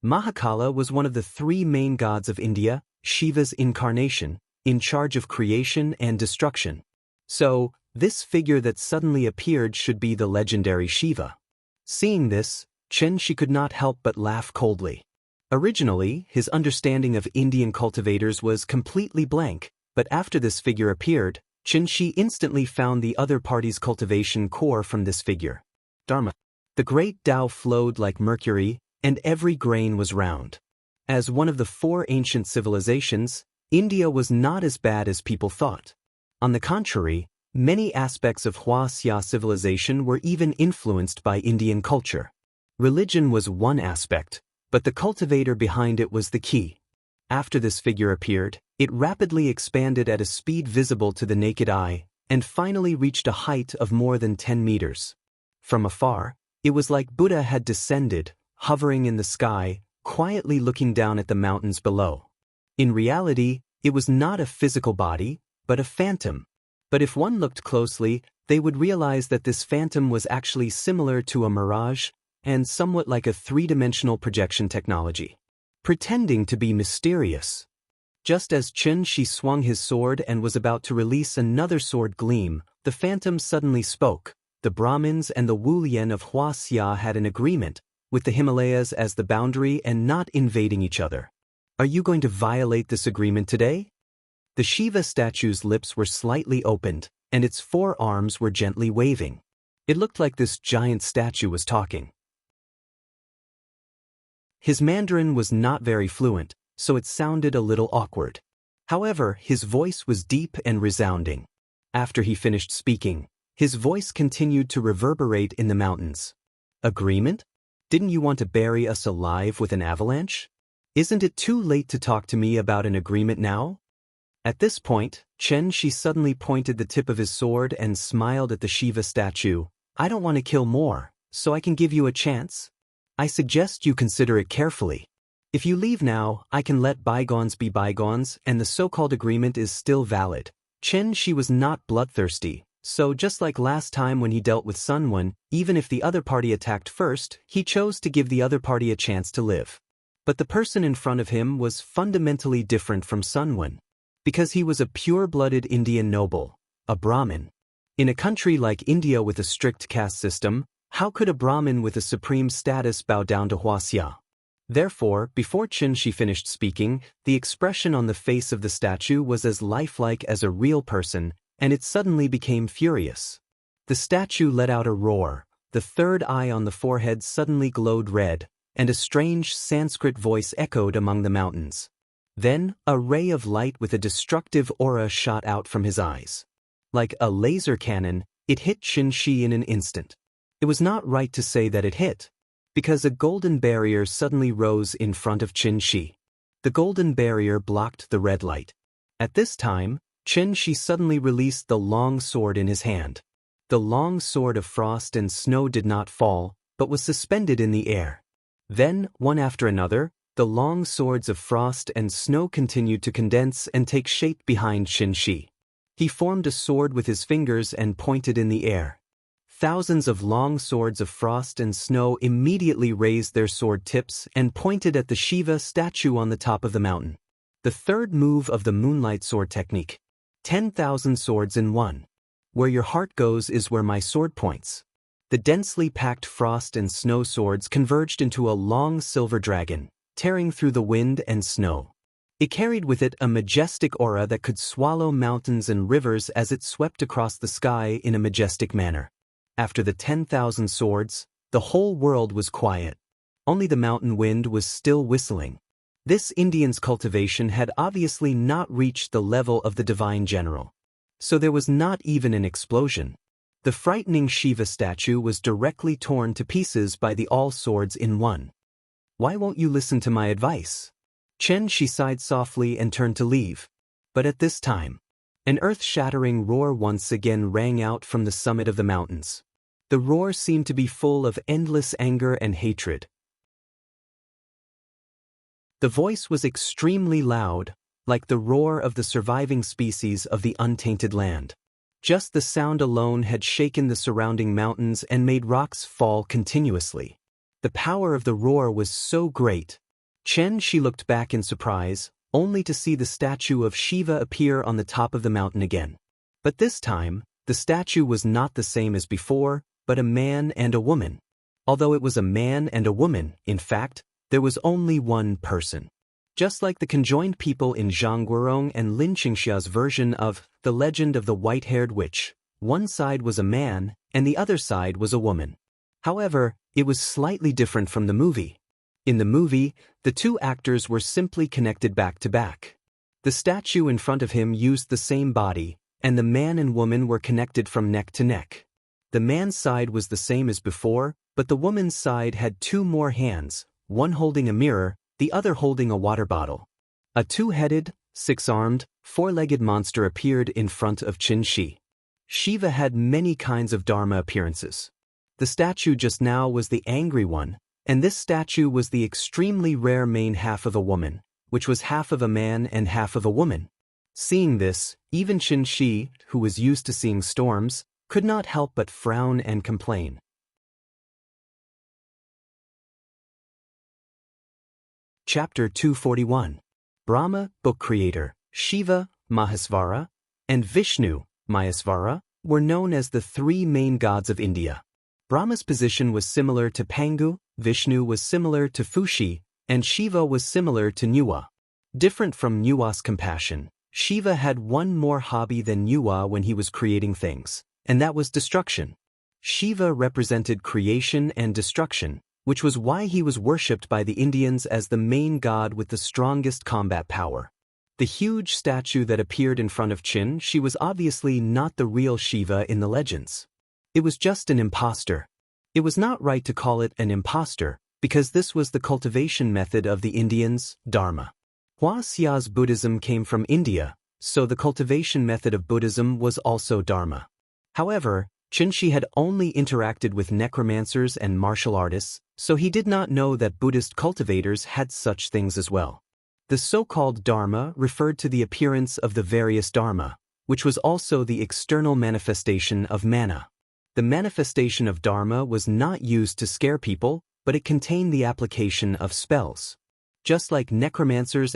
S1: Mahakala was one of the 3 main gods of India, Shiva's incarnation, in charge of creation and destruction. So, this figure that suddenly appeared should be the legendary Shiva. Seeing this, Chen-shi could not help but laugh coldly. Originally, his understanding of Indian cultivators was completely blank, but after this figure appeared, Chen-shi instantly found the other party's cultivation core from this figure. Dharma. The great Tao flowed like mercury, and every grain was round. As one of the 4 ancient civilizations, India was not as bad as people thought. On the contrary, many aspects of Hua-Xia civilization were even influenced by Indian culture. Religion was one aspect, but the cultivator behind it was the key. After this figure appeared, it rapidly expanded at a speed visible to the naked eye, and finally reached a height of more than 10 meters. From afar, it was like Buddha had descended, hovering in the sky, quietly looking down at the mountains below. In reality, it was not a physical body, but a phantom. But if one looked closely, they would realize that this phantom was actually similar to a mirage and somewhat like a three-dimensional projection technology, pretending to be mysterious. Just as Chen Shi swung his sword and was about to release another sword gleam, the phantom suddenly spoke. The Brahmins and the Wu Lian of Huaxia had an agreement, with the Himalayas as the boundary and not invading each other. Are you going to violate this agreement today? The Shiva statue's lips were slightly opened, and its four arms were gently waving. It looked like this giant statue was talking. His Mandarin was not very fluent, so it sounded a little awkward. However, his voice was deep and resounding. After he finished speaking, his voice continued to reverberate in the mountains. Agreement? Didn't you want to bury us alive with an avalanche? Isn't it too late to talk to me about an agreement now? At this point, Chen Shi suddenly pointed the tip of his sword and smiled at the Shiva statue. I don't want to kill more, so I can give you a chance. I suggest you consider it carefully. If you leave now, I can let bygones be bygones, and the so-called agreement is still valid. Chen Shi was not bloodthirsty, so just like last time when he dealt with Sun Wen, even if the other party attacked first, he chose to give the other party a chance to live. But the person in front of him was fundamentally different from Sun Wen, because he was a pure-blooded Indian noble, a Brahmin. In a country like India with a strict caste system, how could a Brahmin with a supreme status bow down to Huaxia? Therefore, before Chen Shi finished speaking, the expression on the face of the statue was as lifelike as a real person, and it suddenly became furious. The statue let out a roar, the third eye on the forehead suddenly glowed red, and a strange Sanskrit voice echoed among the mountains. Then, a ray of light with a destructive aura shot out from his eyes. Like a laser cannon, it hit Chen Shi in an instant. It was not right to say that it hit, because a golden barrier suddenly rose in front of Chen Shi. The golden barrier blocked the red light. At this time, Chen Shi suddenly released the long sword in his hand. The long sword of frost and snow did not fall, but was suspended in the air. Then, one after another, the long swords of frost and snow continued to condense and take shape behind Chen Shi. He formed a sword with his fingers and pointed in the air. Thousands of long swords of frost and snow immediately raised their sword tips and pointed at the Shiva statue on the top of the mountain. The third move of the moonlight sword technique. 10,000 swords in one. Where your heart goes is where my sword points. The densely packed frost and snow swords converged into a long silver dragon, tearing through the wind and snow. It carried with it a majestic aura that could swallow mountains and rivers as it swept across the sky in a majestic manner. After the 10,000 swords, the whole world was quiet. Only the mountain wind was still whistling. This Indian's cultivation had obviously not reached the level of the divine general. So there was not even an explosion. The frightening Shiva statue was directly torn to pieces by the all swords in one. Why won't you listen to my advice? Chen Shi sighed softly and turned to leave. But at this time, an earth-shattering roar once again rang out from the summit of the mountains. The roar seemed to be full of endless anger and hatred. The voice was extremely loud, like the roar of the surviving species of the untainted land. Just the sound alone had shaken the surrounding mountains and made rocks fall continuously. The power of the roar was so great. Chen Shi looked back in surprise, only to see the statue of Shiva appear on the top of the mountain again. But this time, the statue was not the same as before, but a man and a woman. Although it was a man and a woman, in fact, there was only one person. Just like the conjoined people in Zhang Guorong and Lin Qingxia's version of The Legend of the White-Haired Witch, one side was a man, and the other side was a woman. However, it was slightly different from the movie. In the movie, the two actors were simply connected back to back. The statue in front of him used the same body, and the man and woman were connected from neck to neck. The man's side was the same as before, but the woman's side had two more hands, one holding a mirror, the other holding a water bottle. A two-headed, six-armed, four-legged monster appeared in front of Qin Shi. Shiva had many kinds of Dharma appearances. The statue just now was the angry one, and this statue was the extremely rare main half of a woman, which was half of a man and half of a woman. Seeing this, even Qin Shi, who was used to seeing storms, could not help but frown and complain. Chapter 241. Brahma, book creator, Shiva, Mahesvara, and Vishnu, Mahesvara, were known as the three main gods of India. Brahma's position was similar to Pangu, Vishnu was similar to Fushi, and Shiva was similar to Nuwa. Different from Nuwa's compassion, Shiva had one more hobby than Nuwa when he was creating things, and that was destruction. Shiva represented creation and destruction, which was why he was worshipped by the Indians as the main god with the strongest combat power. The huge statue that appeared in front of Qin Shi was obviously not the real Shiva in the legends. It was just an imposter. It was not right to call it an imposter, because this was the cultivation method of the Indians, Dharma. Huaxia's Buddhism came from India, so the cultivation method of Buddhism was also Dharma. However, Qin Shi had only interacted with necromancers and martial artists, so he did not know that Buddhist cultivators had such things as well. The so-called Dharma referred to the appearance of the various Dharma, which was also the external manifestation of mana. The manifestation of Dharma was not used to scare people, but it contained the application of spells. Just like necromancers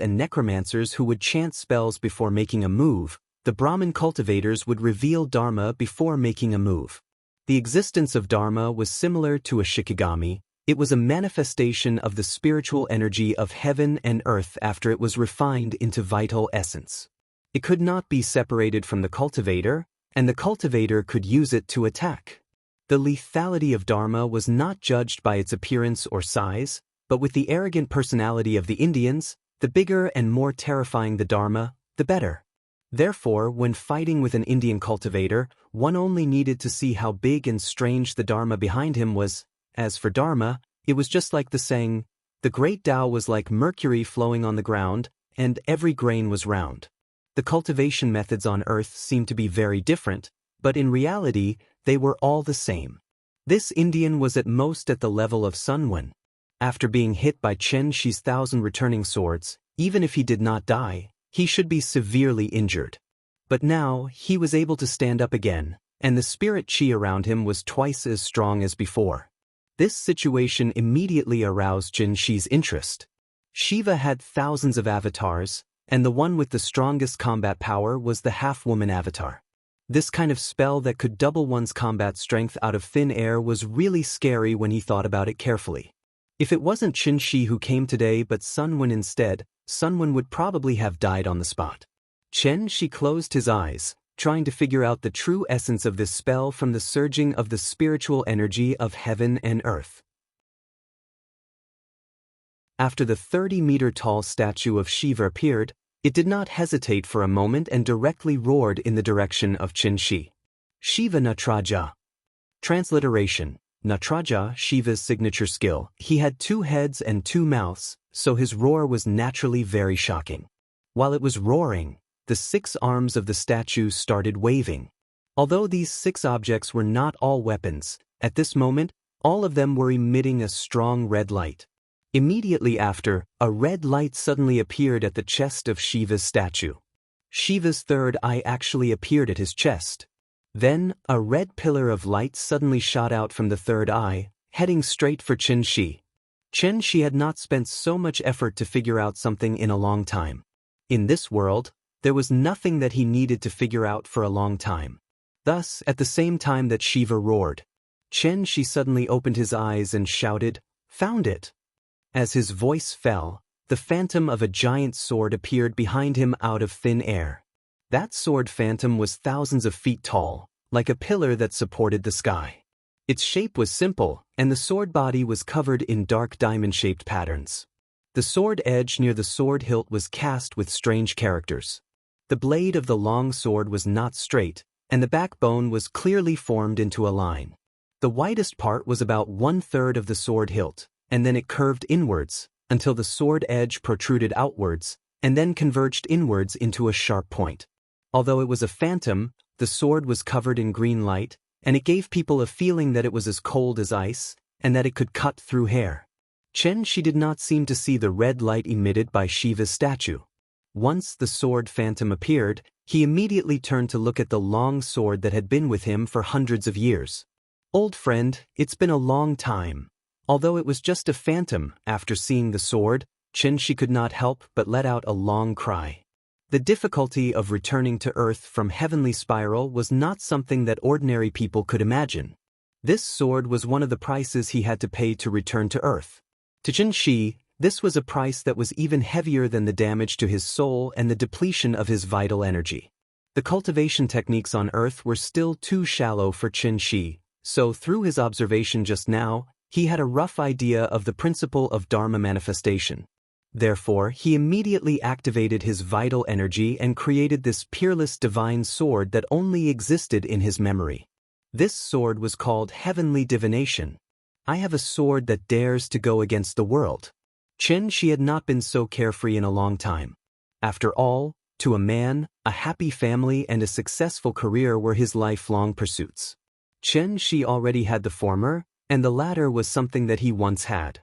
S1: who would chant spells before making a move, the Brahmin cultivators would reveal Dharma before making a move. The existence of Dharma was similar to a Shikigami. It was a manifestation of the spiritual energy of heaven and earth after it was refined into vital essence. It could not be separated from the cultivator, and the cultivator could use it to attack. The lethality of Dharma was not judged by its appearance or size, but with the arrogant personality of the Indians, the bigger and more terrifying the Dharma, the better. Therefore, when fighting with an Indian cultivator, one only needed to see how big and strange the Dharma behind him was. As for Dharma, it was just like the saying, the great Tao was like mercury flowing on the ground, and every grain was round. The cultivation methods on earth seemed to be very different, but in reality, they were all the same. This Indian was at most at the level of Sunwen. After being hit by Qin Shi's 1,000 returning swords, even if he did not die, he should be severely injured. But now, he was able to stand up again, and the spirit chi around him was twice as strong as before. This situation immediately aroused Qin Shi's interest. Shiva had thousands of avatars, and the one with the strongest combat power was the half-woman avatar. This kind of spell that could double one's combat strength out of thin air was really scary when he thought about it carefully. If it wasn't Qin Shi who came today but Sunwen instead, Sunwen would probably have died on the spot. Qin Shi closed his eyes, trying to figure out the true essence of this spell from the surging of the spiritual energy of heaven and earth. After the 30-meter-tall statue of Shiva appeared, it did not hesitate for a moment and directly roared in the direction of Qin Shi. Shiva Natraja. Transliteration. Natraja, Shiva's signature skill. He had 2 heads and 2 mouths, so his roar was naturally very shocking. While it was roaring, the 6 arms of the statue started waving. Although these 6 objects were not all weapons, at this moment, all of them were emitting a strong red light. Immediately after, a red light suddenly appeared at the chest of Shiva's statue. Shiva's third eye actually appeared at his chest. Then, a red pillar of light suddenly shot out from the third eye, heading straight for Qin Shi. Qin Shi had not spent so much effort to figure out something in a long time. In this world, there was nothing that he needed to figure out for a long time. Thus, at the same time that Shiva roared, Qin Shi suddenly opened his eyes and shouted, "Found it!" As his voice fell, the phantom of a giant sword appeared behind him out of thin air. That sword phantom was thousands of feet tall, like a pillar that supported the sky. Its shape was simple, and the sword body was covered in dark diamond-shaped patterns. The sword edge near the sword hilt was cast with strange characters. The blade of the long sword was not straight, and the backbone was clearly formed into a line. The widest part was about 1/3 of the sword hilt, and then it curved inwards, until the sword edge protruded outwards, and then converged inwards into a sharp point. Although it was a phantom, the sword was covered in green light, and it gave people a feeling that it was as cold as ice, and that it could cut through hair. Chen Shi did not seem to see the red light emitted by Shiva's statue. Once the sword phantom appeared, he immediately turned to look at the long sword that had been with him for hundreds of years. "Old friend, it's been a long time." Although it was just a phantom, after seeing the sword, Chen Shi could not help but let out a long cry. The difficulty of returning to Earth from Heavenly Spiral was not something that ordinary people could imagine. This sword was one of the prices he had to pay to return to Earth. To Chen Shi, this was a price that was even heavier than the damage to his soul and the depletion of his vital energy. The cultivation techniques on Earth were still too shallow for Chen Shi, so through his observation just now, he had a rough idea of the principle of Dharma manifestation. Therefore, he immediately activated his vital energy and created this peerless divine sword that only existed in his memory. This sword was called Heavenly Divination. "I have a sword that dares to go against the world." Chen Shi had not been so carefree in a long time. After all, to a man, a happy family and a successful career were his lifelong pursuits. Chen Shi already had the former, and the latter was something that he once had.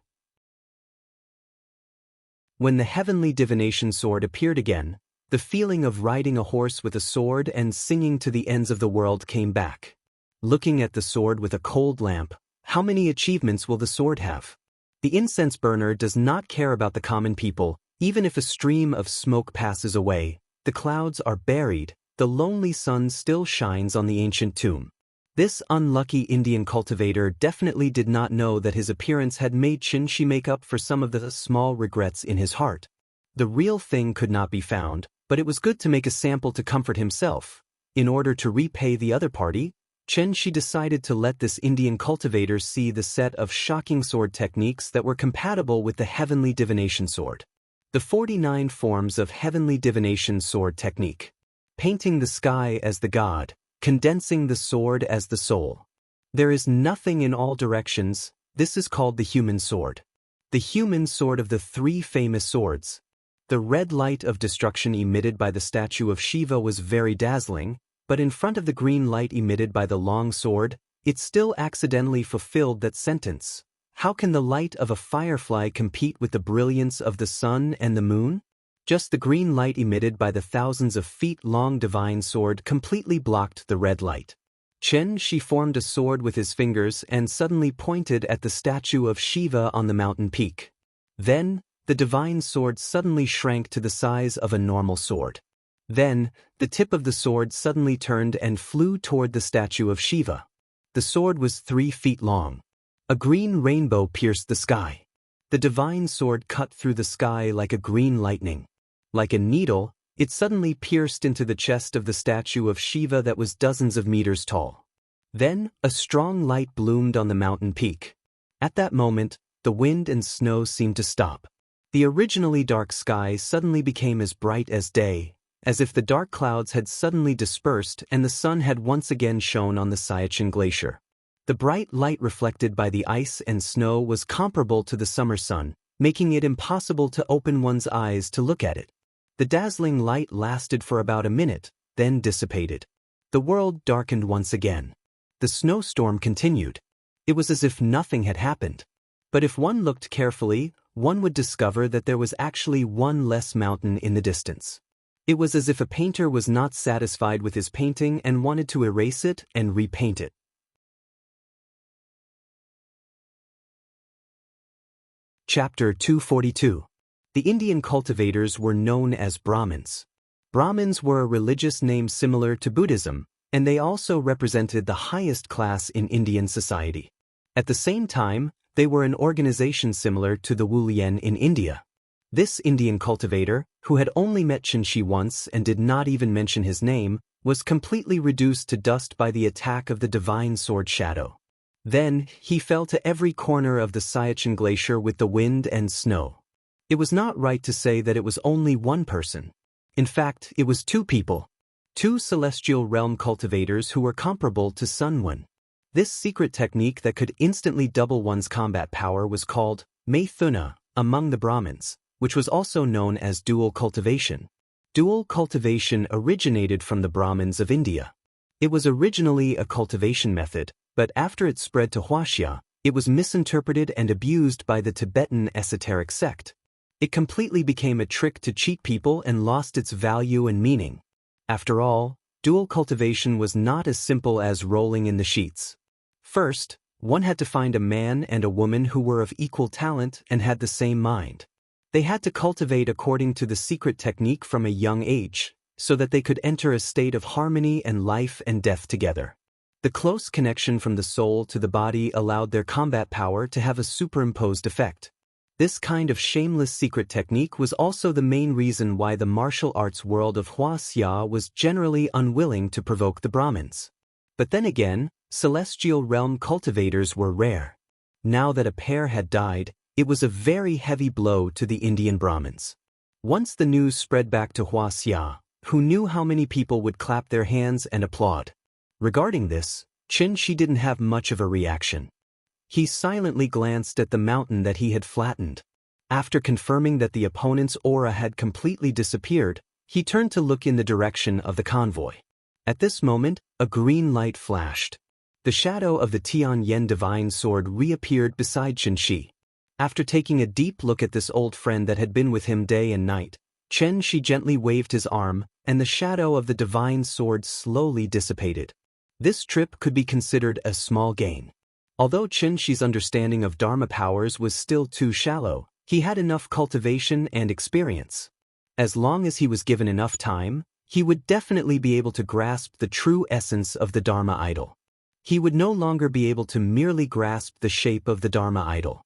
S1: When the Heavenly Divination sword appeared again, the feeling of riding a horse with a sword and singing to the ends of the world came back. Looking at the sword with a cold lamp, how many achievements will the sword have? The incense burner does not care about the common people. Even if a stream of smoke passes away, the clouds are buried, the lonely sun still shines on the ancient tomb. This unlucky Indian cultivator definitely did not know that his appearance had made Chen Shi make up for some of the small regrets in his heart. The real thing could not be found, but it was good to make a sample to comfort himself. In order to repay the other party, Chen Shi decided to let this Indian cultivator see the set of shocking sword techniques that were compatible with the Heavenly Divination sword. The 49 forms of Heavenly Divination sword technique. Painting the sky as the god, condensing the sword as the soul. There is nothing in all directions. This is called the human sword. The human sword of the three famous swords. The red light of destruction emitted by the statue of Shiva was very dazzling, but in front of the green light emitted by the long sword, it still accidentally fulfilled that sentence. How can the light of a firefly compete with the brilliance of the sun and the moon? Just the green light emitted by the thousands of feet-long divine sword completely blocked the red light. Chen Shi formed a sword with his fingers and suddenly pointed at the statue of Shiva on the mountain peak. Then, the divine sword suddenly shrank to the size of a normal sword. Then, the tip of the sword suddenly turned and flew toward the statue of Shiva. The sword was 3 feet long. A green rainbow pierced the sky. The divine sword cut through the sky like a green lightning. Like a needle, it suddenly pierced into the chest of the statue of Shiva that was dozens of meters tall. Then, a strong light bloomed on the mountain peak. At that moment, the wind and snow seemed to stop. The originally dark sky suddenly became as bright as day, as if the dark clouds had suddenly dispersed and the sun had once again shone on the Siachen Glacier. The bright light reflected by the ice and snow was comparable to the summer sun, making it impossible to open one's eyes to look at it. The dazzling light lasted for about a minute, then dissipated. The world darkened once again. The snowstorm continued. It was as if nothing had happened. But if one looked carefully, one would discover that there was actually one less mountain in the distance. It was as if a painter was not satisfied with his painting and wanted to erase it and repaint it. Chapter 242. The Indian cultivators were known as Brahmins. Brahmins were a religious name similar to Buddhism, and they also represented the highest class in Indian society. At the same time, they were an organization similar to the Wulian in India. This Indian cultivator, who had only met Chen Shi once and did not even mention his name, was completely reduced to dust by the attack of the divine sword shadow. Then, he fell to every corner of the Siachen Glacier with the wind and snow. It was not right to say that it was only one person. In fact, it was 2 people. 2 celestial realm cultivators who were comparable to Sunwon. This secret technique that could instantly double one's combat power was called Maithuna among the Brahmins, which was also known as dual cultivation. Dual cultivation originated from the Brahmins of India. It was originally a cultivation method, but after it spread to Huaxia, it was misinterpreted and abused by the Tibetan esoteric sect. It completely became a trick to cheat people and lost its value and meaning. After all, dual cultivation was not as simple as rolling in the sheets. First, one had to find a man and a woman who were of equal talent and had the same mind. They had to cultivate according to the secret technique from a young age, so that they could enter a state of harmony and life and death together. The close connection from the soul to the body allowed their combat power to have a superimposed effect. This kind of shameless secret technique was also the main reason why the martial arts world of Huaxia was generally unwilling to provoke the Brahmins. But then again, celestial realm cultivators were rare. Now that a pair had died, it was a very heavy blow to the Indian Brahmins. Once the news spread back to Huaxia, who knew how many people would clap their hands and applaud? Regarding this, Qin Shi didn't have much of a reaction. He silently glanced at the mountain that he had flattened. After confirming that the opponent's aura had completely disappeared, he turned to look in the direction of the convoy. At this moment, a green light flashed. The shadow of the Tianyan divine sword reappeared beside Qin Shi. After taking a deep look at this old friend that had been with him day and night, Qin Shi gently waved his arm, and the shadow of the divine sword slowly dissipated. This trip could be considered a small gain. Although Qin Shi's understanding of Dharma powers was still too shallow, he had enough cultivation and experience. As long as he was given enough time, he would definitely be able to grasp the true essence of the Dharma idol. He would no longer be able to merely grasp the shape of the Dharma idol.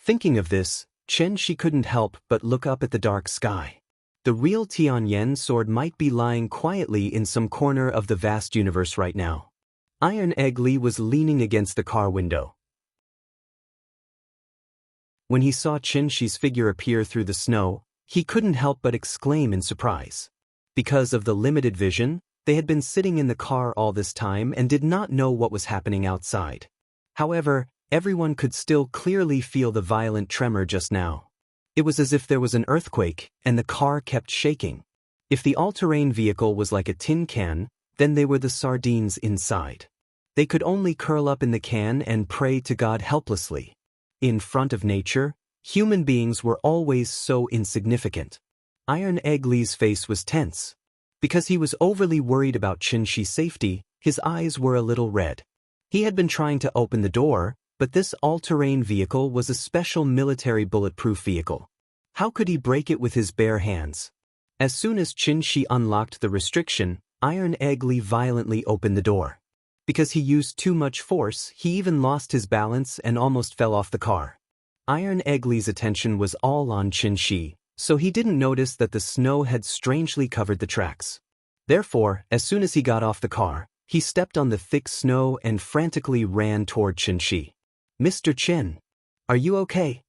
S1: Thinking of this, Qin Shi couldn't help but look up at the dark sky. The real Tianyan sword might be lying quietly in some corner of the vast universe right now. Iron Egg Lee was leaning against the car window. When he saw Qin Shi's figure appear through the snow, he couldn't help but exclaim in surprise. Because of the limited vision, they had been sitting in the car all this time and did not know what was happening outside. However, everyone could still clearly feel the violent tremor just now. It was as if there was an earthquake, and the car kept shaking. If the all-terrain vehicle was like a tin can, then they were the sardines inside. They could only curl up in the can and pray to God helplessly. In front of nature, human beings were always so insignificant. Iron Egg Lee's face was tense. Because he was overly worried about Qin Shi's safety, his eyes were a little red. He had been trying to open the door, but this all-terrain vehicle was a special military bulletproof vehicle. How could he break it with his bare hands? As soon as Qin Shi unlocked the restriction, Iron Egg Lee violently opened the door. Because he used too much force, he even lost his balance and almost fell off the car. Iron Egg Lee's attention was all on Qin Shi, so he didn't notice that the snow had strangely covered the tracks. Therefore, as soon as he got off the car, he stepped on the thick snow and frantically ran toward Qin Shi. "Mr. Qin, are you okay?"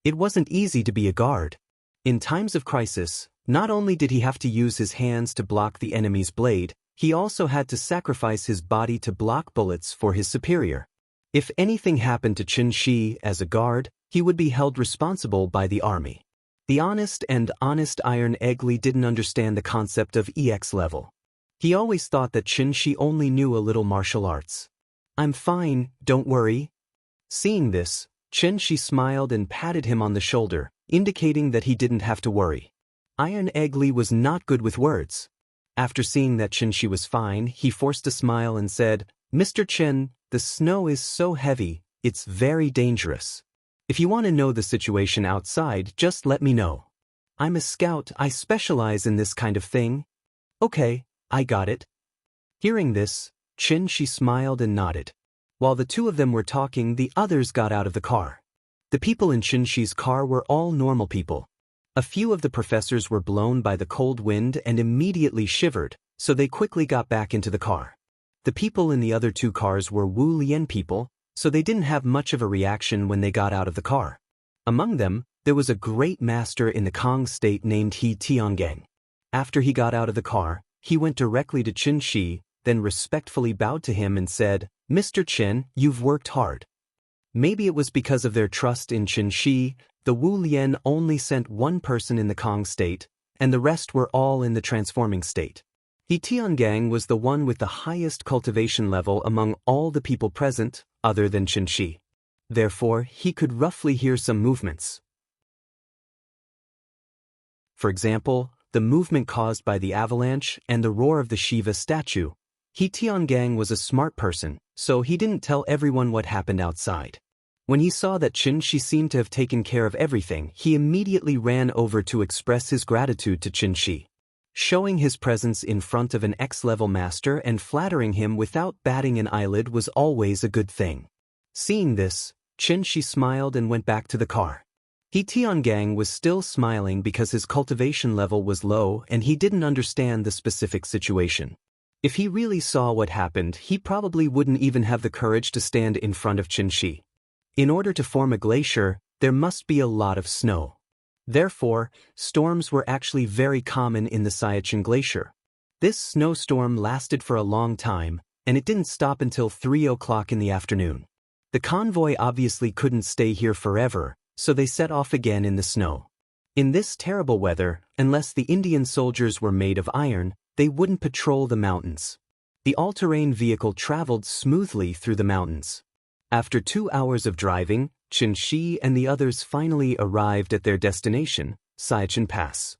S1: It wasn't easy to be a guard. In times of crisis, not only did he have to use his hands to block the enemy's blade, he also had to sacrifice his body to block bullets for his superior. If anything happened to Qin Shi as a guard, he would be held responsible by the army. The honest Iron Egg Lee didn't understand the concept of EX level. He always thought that Qin Shi only knew a little martial arts. "I'm fine, don't worry." Seeing this, Qin Shi smiled and patted him on the shoulder, indicating that he didn't have to worry. Iron Egg Lee was not good with words. After seeing that Qin Shi was fine, he forced a smile and said, "Mr. Qin, the snow is so heavy, it's very dangerous. If you want to know the situation outside, just let me know. I'm a scout, I specialize in this kind of thing." "Okay, I got it." Hearing this, Qin Shi smiled and nodded. While the two of them were talking, the others got out of the car. The people in Qin Shi's car were all normal people. A few of the professors were blown by the cold wind and immediately shivered, so they quickly got back into the car. The people in the other two cars were Wu Lian people, so they didn't have much of a reaction when they got out of the car. Among them, there was a great master in the Kong state named He Tiangang. After he got out of the car, he went directly to Qin Shi, then respectfully bowed to him and said, "Mr. Qin, you've worked hard." Maybe it was because of their trust in Qin Shi. The Wu Lian only sent one person in the Kong state, and the rest were all in the transforming state. He Tiangang was the one with the highest cultivation level among all the people present, other than Qin Shi. Therefore, he could roughly hear some movements. For example, the movement caused by the avalanche and the roar of the Shiva statue. He Tiangang was a smart person, so he didn't tell everyone what happened outside. When he saw that Qin Shi seemed to have taken care of everything, he immediately ran over to express his gratitude to Qin Shi. Showing his presence in front of an X-level master and flattering him without batting an eyelid was always a good thing. Seeing this, Qin Shi smiled and went back to the car. He Tiangang was still smiling because his cultivation level was low and he didn't understand the specific situation. If he really saw what happened, he probably wouldn't even have the courage to stand in front of Qin Shi. In order to form a glacier, there must be a lot of snow. Therefore, storms were actually very common in the Siachen Glacier. This snowstorm lasted for a long time, and it didn't stop until 3 o'clock in the afternoon. The convoy obviously couldn't stay here forever, so they set off again in the snow. In this terrible weather, unless the Indian soldiers were made of iron, they wouldn't patrol the mountains. The all-terrain vehicle traveled smoothly through the mountains. After 2 hours of driving, Qin Shi and the others finally arrived at their destination, Siachen Pass.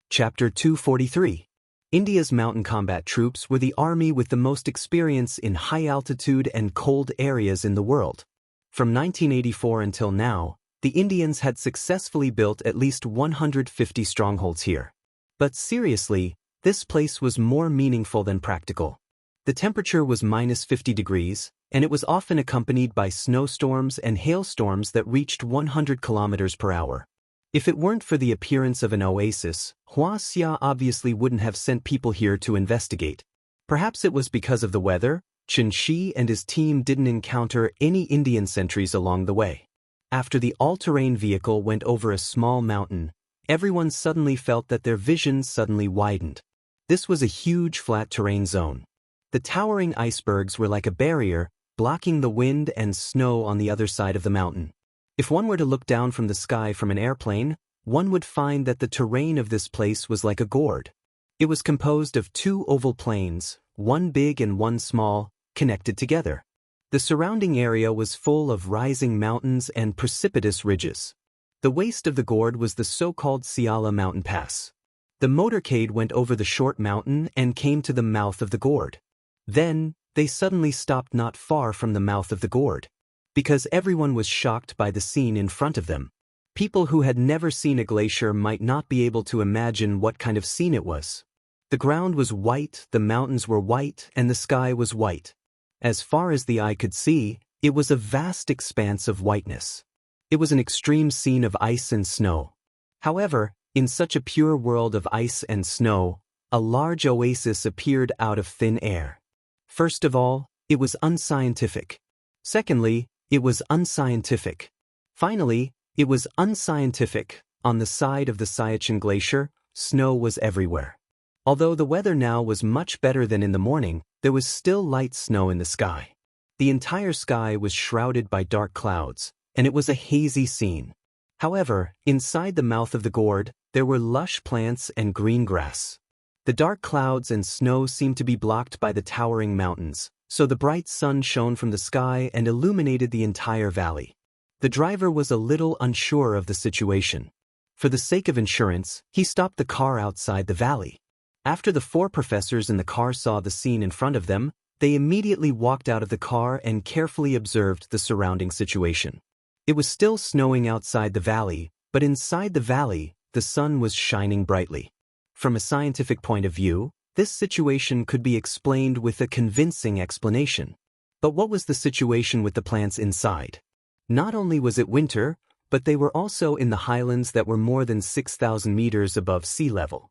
S1: Chapter 243. India's mountain combat troops were the army with the most experience in high-altitude and cold areas in the world. From 1984 until now, the Indians had successfully built at least 150 strongholds here. But seriously, this place was more meaningful than practical. The temperature was -50 degrees, and it was often accompanied by snowstorms and hailstorms that reached 100 kilometers per hour. If it weren't for the appearance of an oasis, Hua Xia obviously wouldn't have sent people here to investigate. Perhaps it was because of the weather, Qin Shi and his team didn't encounter any Indian sentries along the way. After the all-terrain vehicle went over a small mountain, everyone suddenly felt that their vision suddenly widened. This was a huge flat terrain zone. The towering icebergs were like a barrier, blocking the wind and snow on the other side of the mountain. If one were to look down from the sky from an airplane, one would find that the terrain of this place was like a gourd. It was composed of 2 oval plains, one big and one small, connected together. The surrounding area was full of rising mountains and precipitous ridges. The waist of the gourd was the so-called Siala mountain pass. The motorcade went over the short mountain and came to the mouth of the gourd. Then, they suddenly stopped not far from the mouth of the gourd. Because everyone was shocked by the scene in front of them. People who had never seen a glacier might not be able to imagine what kind of scene it was. The ground was white, the mountains were white, and the sky was white. As far as the eye could see, it was a vast expanse of whiteness. It was an extreme scene of ice and snow. However, in such a pure world of ice and snow, a large oasis appeared out of thin air. First of all, it was unscientific. Secondly, it was unscientific. Finally, it was unscientific. On the side of the Siachen Glacier, snow was everywhere. Although the weather now was much better than in the morning, there was still light snow in the sky. The entire sky was shrouded by dark clouds, and it was a hazy scene. However, inside the mouth of the gourd, there were lush plants and green grass. The dark clouds and snow seemed to be blocked by the towering mountains, so the bright sun shone from the sky and illuminated the entire valley. The driver was a little unsure of the situation. For the sake of insurance, he stopped the car outside the valley. After the 4 professors in the car saw the scene in front of them, they immediately walked out of the car and carefully observed the surrounding situation. It was still snowing outside the valley, but inside the valley, the sun was shining brightly. From a scientific point of view, this situation could be explained with a convincing explanation. But what was the situation with the plants inside? Not only was it winter, but they were also in the highlands that were more than 6,000 meters above sea level.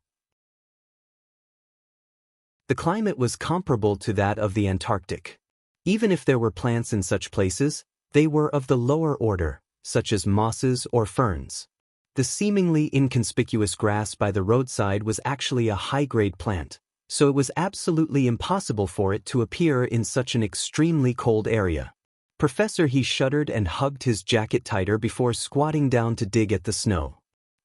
S1: The climate was comparable to that of the Antarctic. Even if there were plants in such places, they were of the lower order, such as mosses or ferns. The seemingly inconspicuous grass by the roadside was actually a high-grade plant, so it was absolutely impossible for it to appear in such an extremely cold area. Professor He shuddered and hugged his jacket tighter before squatting down to dig at the snow.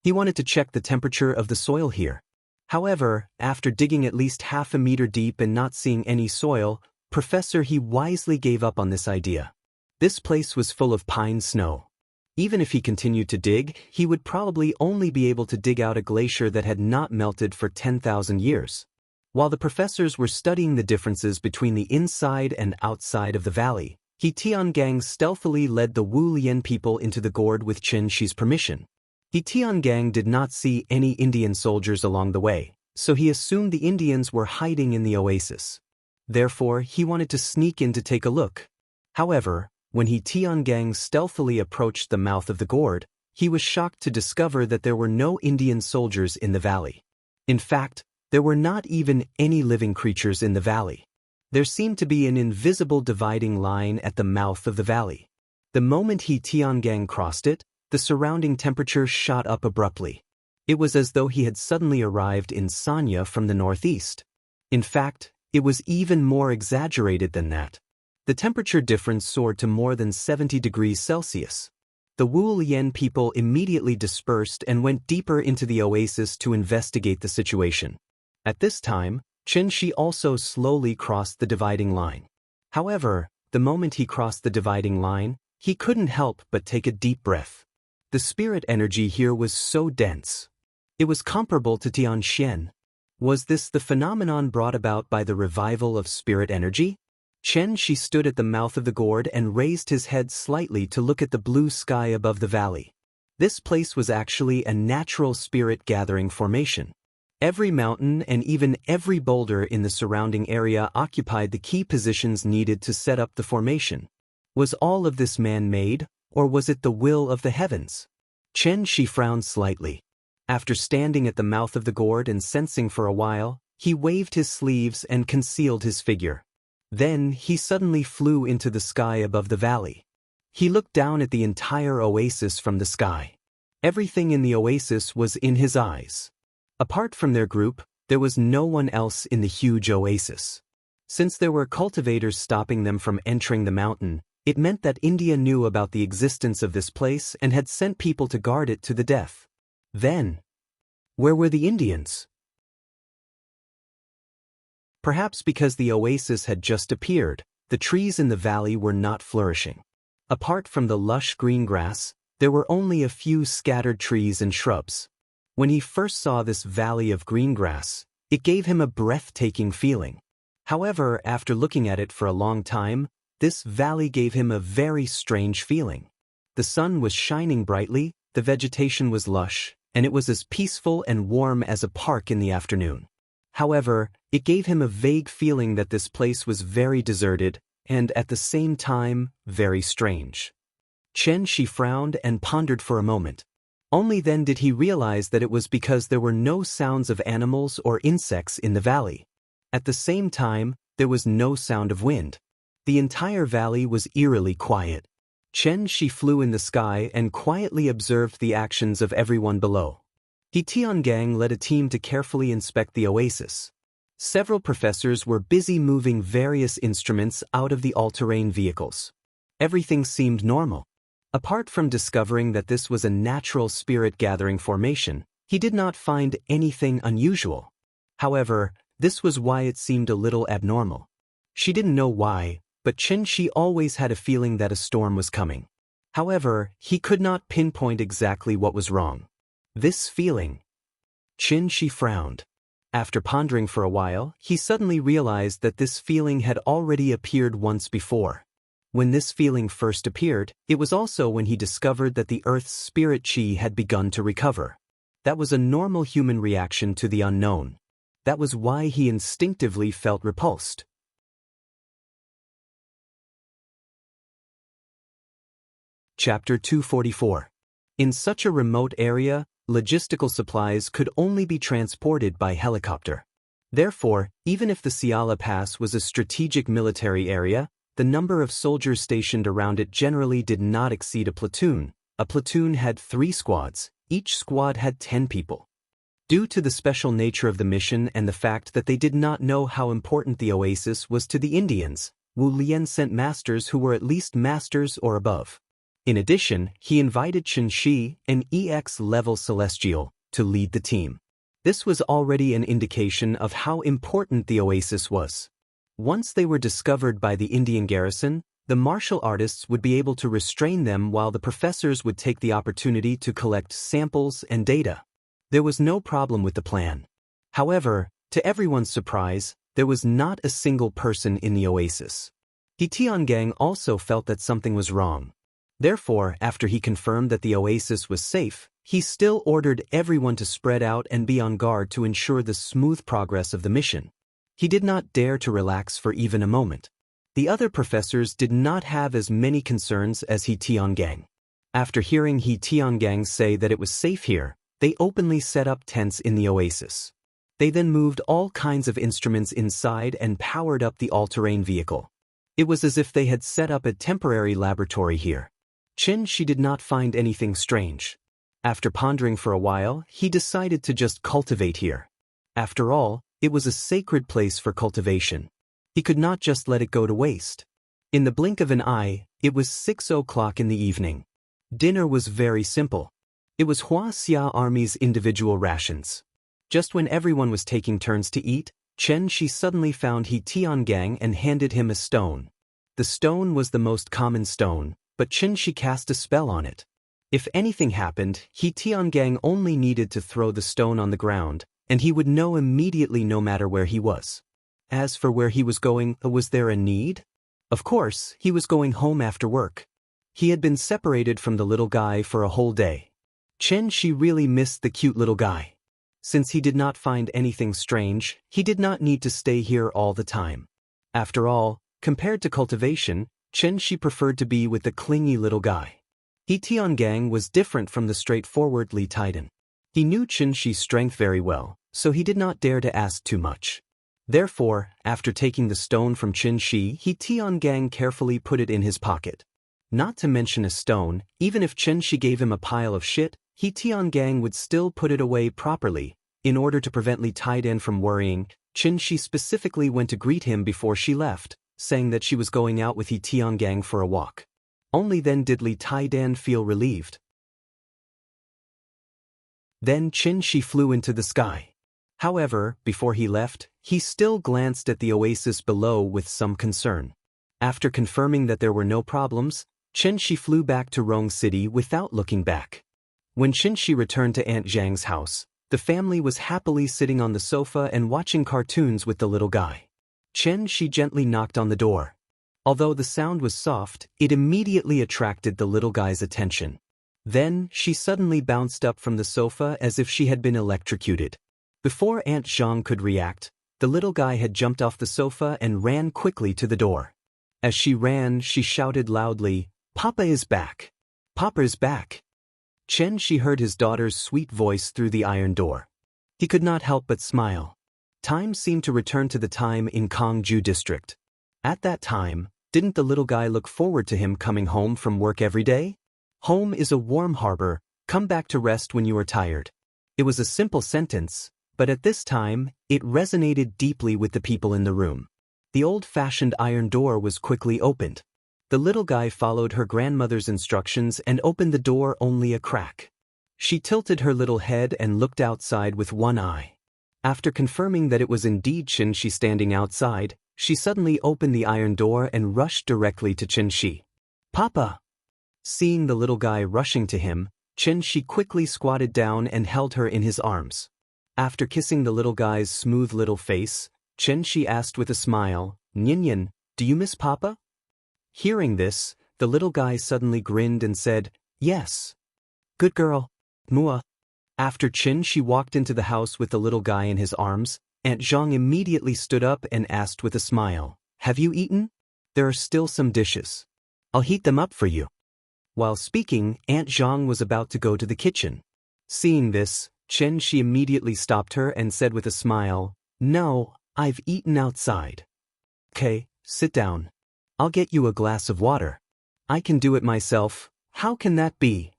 S1: He wanted to check the temperature of the soil here. However, after digging at least half a meter deep and not seeing any soil, Professor He wisely gave up on this idea. This place was full of pine snow. Even if he continued to dig, he would probably only be able to dig out a glacier that had not melted for 10,000 years. While the professors were studying the differences between the inside and outside of the valley, He Tiangang stealthily led the Wu Lian people into the gourd with Chen Shi's permission. He Tiangang did not see any Indian soldiers along the way, so he assumed the Indians were hiding in the oasis. Therefore, he wanted to sneak in to take a look. However, when He Tiangang stealthily approached the mouth of the gourd, he was shocked to discover that there were no Indian soldiers in the valley. In fact, there were not even any living creatures in the valley. There seemed to be an invisible dividing line at the mouth of the valley. The moment He Tiangang crossed it, the surrounding temperature shot up abruptly. It was as though he had suddenly arrived in Sanya from the northeast. In fact, it was even more exaggerated than that. The temperature difference soared to more than 70 degrees Celsius. The Wu Lian people immediately dispersed and went deeper into the oasis to investigate the situation. At this time, Chen Shi also slowly crossed the dividing line. However, the moment he crossed the dividing line, he couldn't help but take a deep breath. The spirit energy here was so dense. It was comparable to Tianxian. Was this the phenomenon brought about by the revival of spirit energy? Chen Shi stood at the mouth of the gourd and raised his head slightly to look at the blue sky above the valley. This place was actually a natural spirit gathering formation. Every mountain and even every boulder in the surrounding area occupied the key positions needed to set up the formation. Was all of this man-made, or was it the will of the heavens? Chen Shi frowned slightly. After standing at the mouth of the gourd and sensing for a while, he waved his sleeves and concealed his figure. Then he suddenly flew into the sky above the valley. He looked down at the entire oasis from the sky. Everything in the oasis was in his eyes. Apart from their group, there was no one else in the huge oasis. Since there were cultivators stopping them from entering the mountain, it meant that India knew about the existence of this place and had sent people to guard it to the death. Then, where were the Indians? Perhaps because the oasis had just appeared, the trees in the valley were not flourishing. Apart from the lush green grass, there were only a few scattered trees and shrubs. When he first saw this valley of green grass, it gave him a breathtaking feeling. However, after looking at it for a long time, this valley gave him a very strange feeling. The sun was shining brightly, the vegetation was lush, and it was as peaceful and warm as a park in the afternoon. However, it gave him a vague feeling that this place was very deserted and, at the same time, very strange. Chen Shi frowned and pondered for a moment. Only then did he realize that it was because there were no sounds of animals or insects in the valley. At the same time, there was no sound of wind. The entire valley was eerily quiet. Chen Shi flew in the sky and quietly observed the actions of everyone below. He Tiangang led a team to carefully inspect the oasis. Several professors were busy moving various instruments out of the all-terrain vehicles. Everything seemed normal. Apart from discovering that this was a natural spirit-gathering formation, he did not find anything unusual. However, this was why it seemed a little abnormal. She didn't know why, but Chen Shi always had a feeling that a storm was coming. However, he could not pinpoint exactly what was wrong. This feeling. Chen Shi frowned. After pondering for a while, he suddenly realized that this feeling had already appeared once before. When this feeling first appeared, it was also when he discovered that the Earth's spirit chi had begun to recover. That was a normal human reaction to the unknown. That was why he instinctively felt repulsed. Chapter 244. In such a remote area, logistical supplies could only be transported by helicopter. Therefore, even if the Siala Pass was a strategic military area, the number of soldiers stationed around it generally did not exceed a platoon. A platoon had 3 squads, each squad had 10 people. Due to the special nature of the mission and the fact that they did not know how important the oasis was to the Indians, Wu Lian sent masters who were at least masters or above. In addition, he invited Chen Shi, an EX-level celestial, to lead the team. This was already an indication of how important the oasis was. Once they were discovered by the Indian garrison, the martial artists would be able to restrain them while the professors would take the opportunity to collect samples and data. There was no problem with the plan. However, to everyone's surprise, there was not a single person in the oasis. He Tiangang also felt that something was wrong. Therefore, after he confirmed that the oasis was safe, he still ordered everyone to spread out and be on guard to ensure the smooth progress of the mission. He did not dare to relax for even a moment. The other professors did not have as many concerns as He Tiangang. After hearing He Tiangang say that it was safe here, they openly set up tents in the oasis. They then moved all kinds of instruments inside and powered up the all-terrain vehicle. It was as if they had set up a temporary laboratory here. Chen Shi did not find anything strange. After pondering for a while, he decided to just cultivate here. After all, it was a sacred place for cultivation. He could not just let it go to waste. In the blink of an eye, it was 6 o'clock in the evening. Dinner was very simple. It was Hua Xia Army's individual rations. Just when everyone was taking turns to eat, Chen Shi suddenly found He Tiangang and handed him a stone. The stone was the most common stone, but Chen Shi cast a spell on it. If anything happened, He Tiangang only needed to throw the stone on the ground, and he would know immediately no matter where he was. As for where he was going, was there a need? Of course, he was going home after work. He had been separated from the little guy for a whole day. Chen Shi really missed the cute little guy. Since he did not find anything strange, he did not need to stay here all the time. After all, compared to cultivation, Chen Shi preferred to be with the clingy little guy. He Tiangang was different from the straightforward Li Taidan. He knew Chen Shi's strength very well, so he did not dare to ask too much. Therefore, after taking the stone from Chen Shi, He Tiangang carefully put it in his pocket. Not to mention a stone, even if Chen Shi gave him a pile of shit, He Tiangang would still put it away properly. In order to prevent Li Taidan from worrying, Chen Shi specifically went to greet him before she left, saying that she was going out with He Tiangang for a walk. Only then did Li Taidan feel relieved. Then Chen Shi flew into the sky. However, before he left, he still glanced at the oasis below with some concern. After confirming that there were no problems, Chen Shi flew back to Rong City without looking back. When Chen Shi returned to Aunt Zhang's house, the family was happily sitting on the sofa and watching cartoons with the little guy. Chen Shi gently knocked on the door. Although the sound was soft, it immediately attracted the little guy's attention. Then, she suddenly bounced up from the sofa as if she had been electrocuted. Before Aunt Zhang could react, the little guy had jumped off the sofa and ran quickly to the door. As she ran, she shouted loudly, "Papa is back! Papa is back!" Chen Shi heard his daughter's sweet voice through the iron door. He could not help but smile. Time seemed to return to the time in Kongju district. At that time, didn't the little guy look forward to him coming home from work every day? Home is a warm harbor, come back to rest when you are tired. It was a simple sentence, but at this time, it resonated deeply with the people in the room. The old-fashioned iron door was quickly opened. The little guy followed her grandmother's instructions and opened the door only a crack. She tilted her little head and looked outside with one eye. After confirming that it was indeed Chen Shi standing outside, she suddenly opened the iron door and rushed directly to Chen Shi. "Papa!" Seeing the little guy rushing to him, Chen Shi quickly squatted down and held her in his arms. After kissing the little guy's smooth little face, Chen Shi asked with a smile, "Nyan, do you miss Papa?" Hearing this, the little guy suddenly grinned and said, "Yes. Good girl, Mua." After Chen Shi walked into the house with the little guy in his arms, Aunt Zhang immediately stood up and asked with a smile, "Have you eaten? There are still some dishes. I'll heat them up for you." While speaking, Aunt Zhang was about to go to the kitchen. Seeing this, Chen Shi immediately stopped her and said with a smile, "No, I've eaten outside." "Okay, sit down. I'll get you a glass of water." "I can do it myself. How can that be?"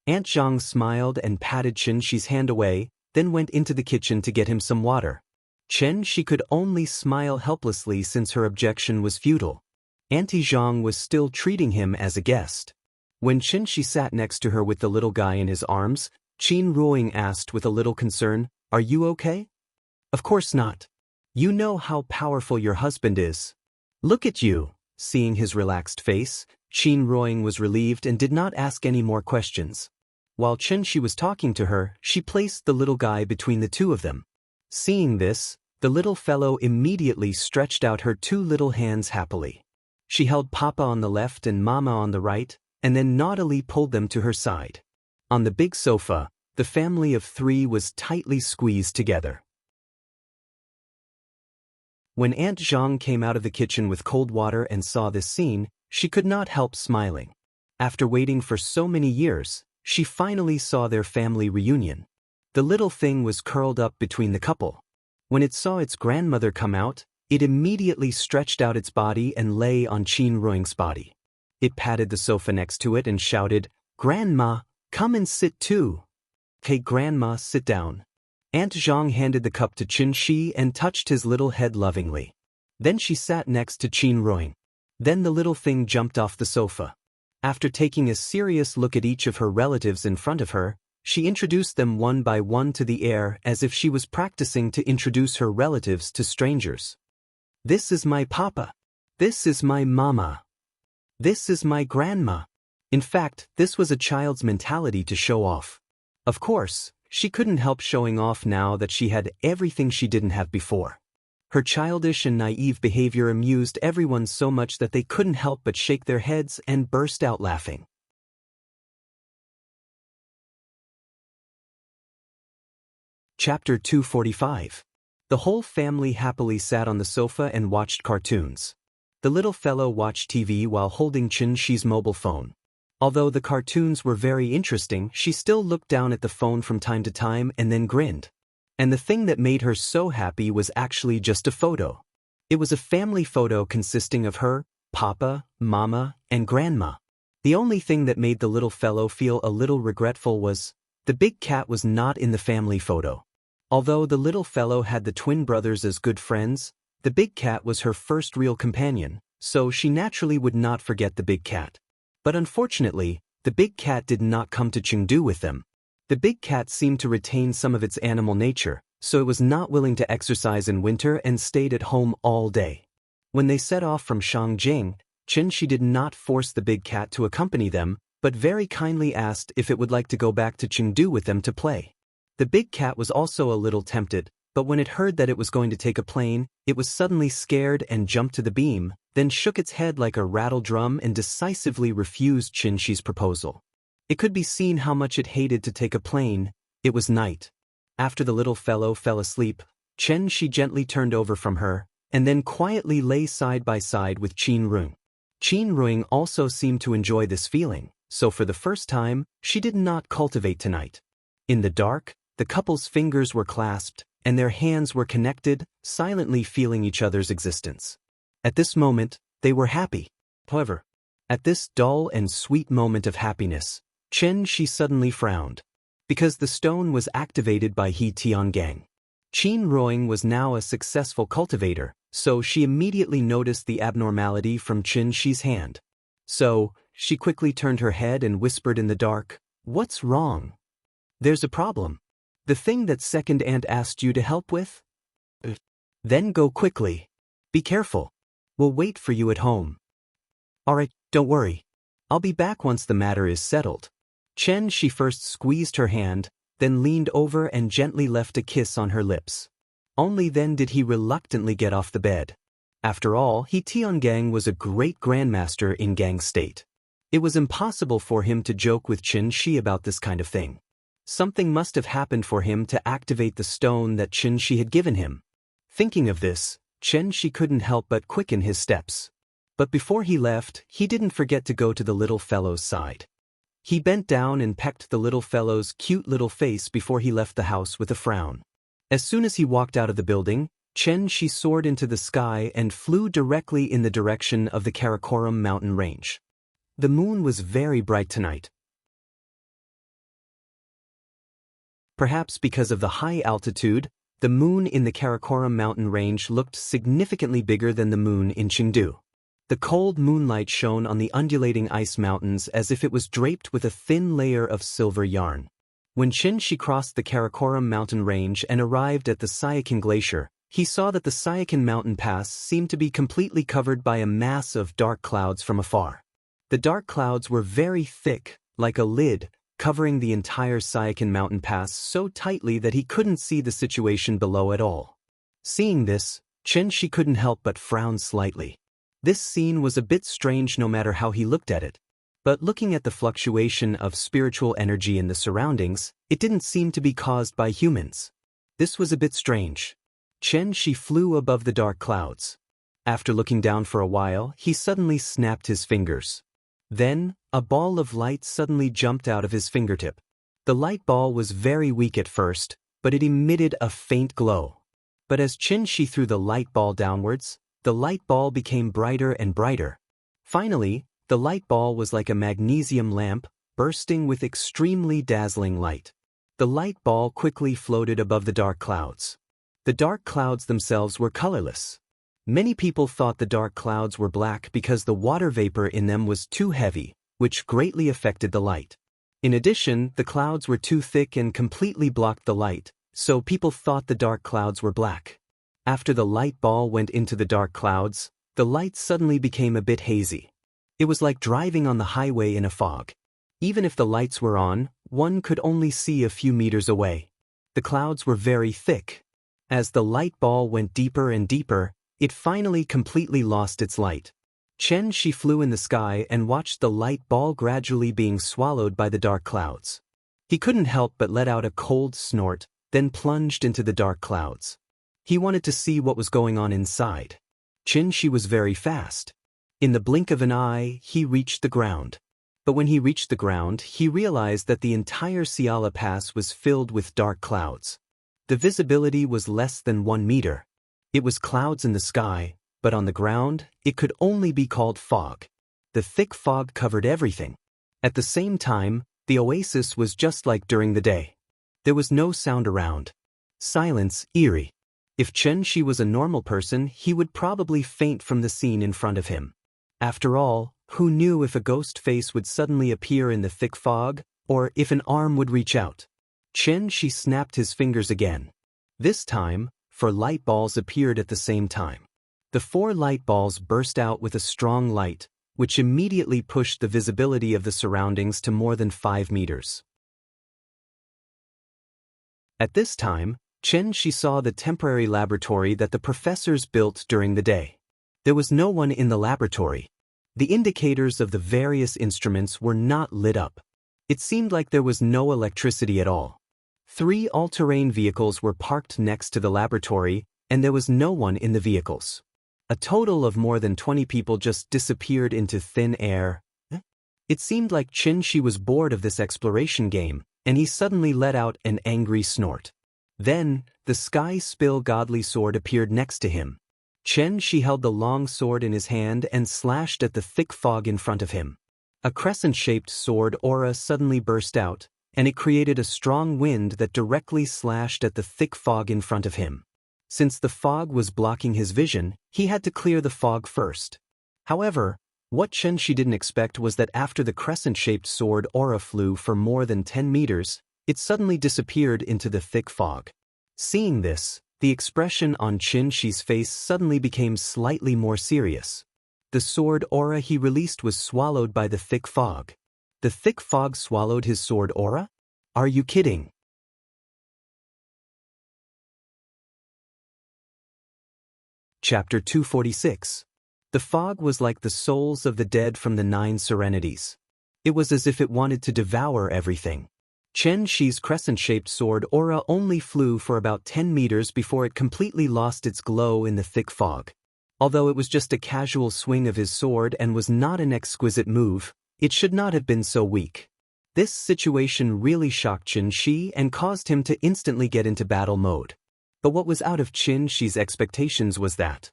S1: Aunt Zhang smiled and patted Chen Shi's hand away, then went into the kitchen to get him some water. She could only smile helplessly since her objection was futile. Auntie Zhang was still treating him as a guest. When she sat next to her with the little guy in his arms, Qin Ruoying asked with a little concern, "Are you okay?" "Of course not. You know how powerful your husband is. Look at you." Seeing his relaxed face, Qin Ruoying was relieved and did not ask any more questions. While she was talking to her, she placed the little guy between the two of them. Seeing this, the little fellow immediately stretched out her two little hands happily. She held Papa on the left and Mama on the right, and then naughtily pulled them to her side. On the big sofa, the family of three was tightly squeezed together. When Aunt Zhang came out of the kitchen with cold water and saw this scene, she could not help smiling. After waiting for so many years, she finally saw their family reunion. The little thing was curled up between the couple. When it saw its grandmother come out, it immediately stretched out its body and lay on Qin Ruoying's body. It patted the sofa next to it and shouted, "Grandma, come and sit too." "Okay, Grandma, sit down." Aunt Zhang handed the cup to Qin Shi and touched his little head lovingly. Then she sat next to Qin Ruoying. Then the little thing jumped off the sofa. After taking a serious look at each of her relatives in front of her, she introduced them one by one to the air as if she was practicing to introduce her relatives to strangers. "This is my papa. This is my mama. This is my grandma." In fact, this was a child's mentality to show off. Of course, she couldn't help showing off now that she had everything she didn't have before. Her childish and naive behavior amused everyone so much that they couldn't help but shake their heads and burst out laughing. Chapter 245. The whole family happily sat on the sofa and watched cartoons. The little fellow watched TV while holding Qin Shi's mobile phone. Although the cartoons were very interesting, she still looked down at the phone from time to time and then grinned. And the thing that made her so happy was actually just a photo. It was a family photo consisting of her, Papa, Mama, and Grandma. The only thing that made the little fellow feel a little regretful was the big cat was not in the family photo. Although the little fellow had the twin brothers as good friends, the big cat was her first real companion, so she naturally would not forget the big cat. But unfortunately, the big cat did not come to Chengdu with them. The big cat seemed to retain some of its animal nature, so it was not willing to exercise in winter and stayed at home all day. When they set off from Shangjing, Qin Shi did not force the big cat to accompany them, but very kindly asked if it would like to go back to Chengdu with them to play. The big cat was also a little tempted, but when it heard that it was going to take a plane, it was suddenly scared and jumped to the beam, then shook its head like a rattle drum and decisively refused Qin Shi's proposal. It could be seen how much it hated to take a plane. It was night. After the little fellow fell asleep, Qin Shi gently turned over from her, and then quietly lay side by side with Qin Ruoying. Qin Ruoying also seemed to enjoy this feeling, so for the first time, she did not cultivate tonight. In the dark, the couple's fingers were clasped, and their hands were connected, silently feeling each other's existence. At this moment, they were happy. However, at this dull and sweet moment of happiness, Qin Shi suddenly frowned. Because the stone was activated by He Tiangang. Qin Ruoying was now a successful cultivator, so she immediately noticed the abnormality from Qin Shi's hand. So, she quickly turned her head and whispered in the dark, "What's wrong?" "There's a problem. The thing that second aunt asked you to help with?" "Then go quickly. Be careful. We'll wait for you at home." "Alright, don't worry. I'll be back once the matter is settled." Qin Shi first squeezed her hand, then leaned over and gently left a kiss on her lips. Only then did he reluctantly get off the bed. After all, He Tiangang was a great grandmaster in Gang State. It was impossible for him to joke with Qin Shi about this kind of thing. Something must have happened for him to activate the stone that Qin Shi had given him. Thinking of this, Qin Shi couldn't help but quicken his steps. But before he left, he didn't forget to go to the little fellow's side. He bent down and pecked the little fellow's cute little face before he left the house with a frown. As soon as he walked out of the building, Qin Shi soared into the sky and flew directly in the direction of the Karakoram mountain range. The moon was very bright tonight. Perhaps because of the high altitude, the moon in the Karakoram mountain range looked significantly bigger than the moon in Chengdu. The cold moonlight shone on the undulating ice mountains as if it was draped with a thin layer of silver yarn. When Qin crossed the Karakoram mountain range and arrived at the Sayakin Glacier, he saw that the Sayakin mountain pass seemed to be completely covered by a mass of dark clouds from afar. The dark clouds were very thick, like a lid, covering the entire Sayakin mountain pass so tightly that he couldn't see the situation below at all. Seeing this, Qin couldn't help but frown slightly. This scene was a bit strange no matter how he looked at it. But looking at the fluctuation of spiritual energy in the surroundings, it didn't seem to be caused by humans. This was a bit strange. Qin flew above the dark clouds. After looking down for a while, he suddenly snapped his fingers. Then, a ball of light suddenly jumped out of his fingertip. The light ball was very weak at first, but it emitted a faint glow. But as Qin threw the light ball downwards, the light ball became brighter and brighter. Finally, the light ball was like a magnesium lamp, bursting with extremely dazzling light. The light ball quickly floated above the dark clouds. The dark clouds themselves were colorless. Many people thought the dark clouds were black because the water vapor in them was too heavy, which greatly affected the light. In addition, the clouds were too thick and completely blocked the light, so people thought the dark clouds were black. After the light ball went into the dark clouds, the light suddenly became a bit hazy. It was like driving on the highway in a fog. Even if the lights were on, one could only see a few meters away. The clouds were very thick. As the light ball went deeper and deeper, it finally completely lost its light. Qin flew in the sky and watched the light ball gradually being swallowed by the dark clouds. He couldn't help but let out a cold snort, then plunged into the dark clouds. He wanted to see what was going on inside. Qin was very fast. In the blink of an eye, he reached the ground. But when he reached the ground, he realized that the entire Siala Pass was filled with dark clouds. The visibility was less than 1 meter. It was clouds in the sky, but on the ground, it could only be called fog. The thick fog covered everything. At the same time, the oasis was just like during the day. There was no sound around. Silence, eerie. If Qin was a normal person, he would probably faint from the scene in front of him. After all, who knew if a ghost face would suddenly appear in the thick fog, or if an arm would reach out? Qin snapped his fingers again. This time, 4 light balls appeared at the same time. The 4 light balls burst out with a strong light, which immediately pushed the visibility of the surroundings to more than 5 meters. At this time, Qin saw the temporary laboratory that the professors built during the day. There was no one in the laboratory. The indicators of the various instruments were not lit up. It seemed like there was no electricity at all. 3 all-terrain vehicles were parked next to the laboratory, and there was no one in the vehicles. A total of more than 20 people just disappeared into thin air. It seemed like Qin was bored of this exploration game, and he suddenly let out an angry snort. Then, the Sky Spill Godly Sword appeared next to him. Qin held the long sword in his hand and slashed at the thick fog in front of him. A crescent-shaped sword aura suddenly burst out, and it created a strong wind that directly slashed at the thick fog in front of him. Since the fog was blocking his vision, he had to clear the fog first. However, what Qin didn't expect was that after the crescent-shaped sword aura flew for more than 10 meters, it suddenly disappeared into the thick fog. Seeing this, the expression on Qin's face suddenly became slightly more serious. The sword aura he released was swallowed by the thick fog. The thick fog swallowed his sword aura? Are you kidding? Chapter 246. The fog was like the souls of the dead from the 9 serenities. It was as if it wanted to devour everything. Qin's crescent-shaped sword aura only flew for about 10 meters before it completely lost its glow in the thick fog. Although it was just a casual swing of his sword and was not an exquisite move, it should not have been so weak. This situation really shocked Qin and caused him to instantly get into battle mode. But what was out of Qin's expectations was that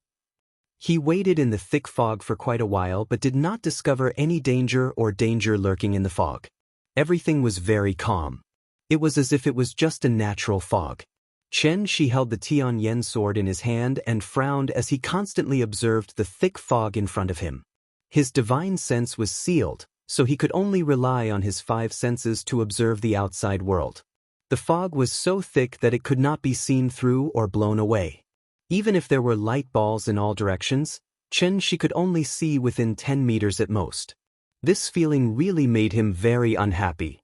S1: he waited in the thick fog for quite a while but did not discover any danger lurking in the fog. Everything was very calm. It was as if it was just a natural fog. Chen Shi held the Tianyan sword in his hand and frowned as he constantly observed the thick fog in front of him. His divine sense was sealed, so he could only rely on his 5 senses to observe the outside world. The fog was so thick that it could not be seen through or blown away. Even if there were light balls in all directions, Chen Shi could only see within 10 meters at most. This feeling really made him very unhappy.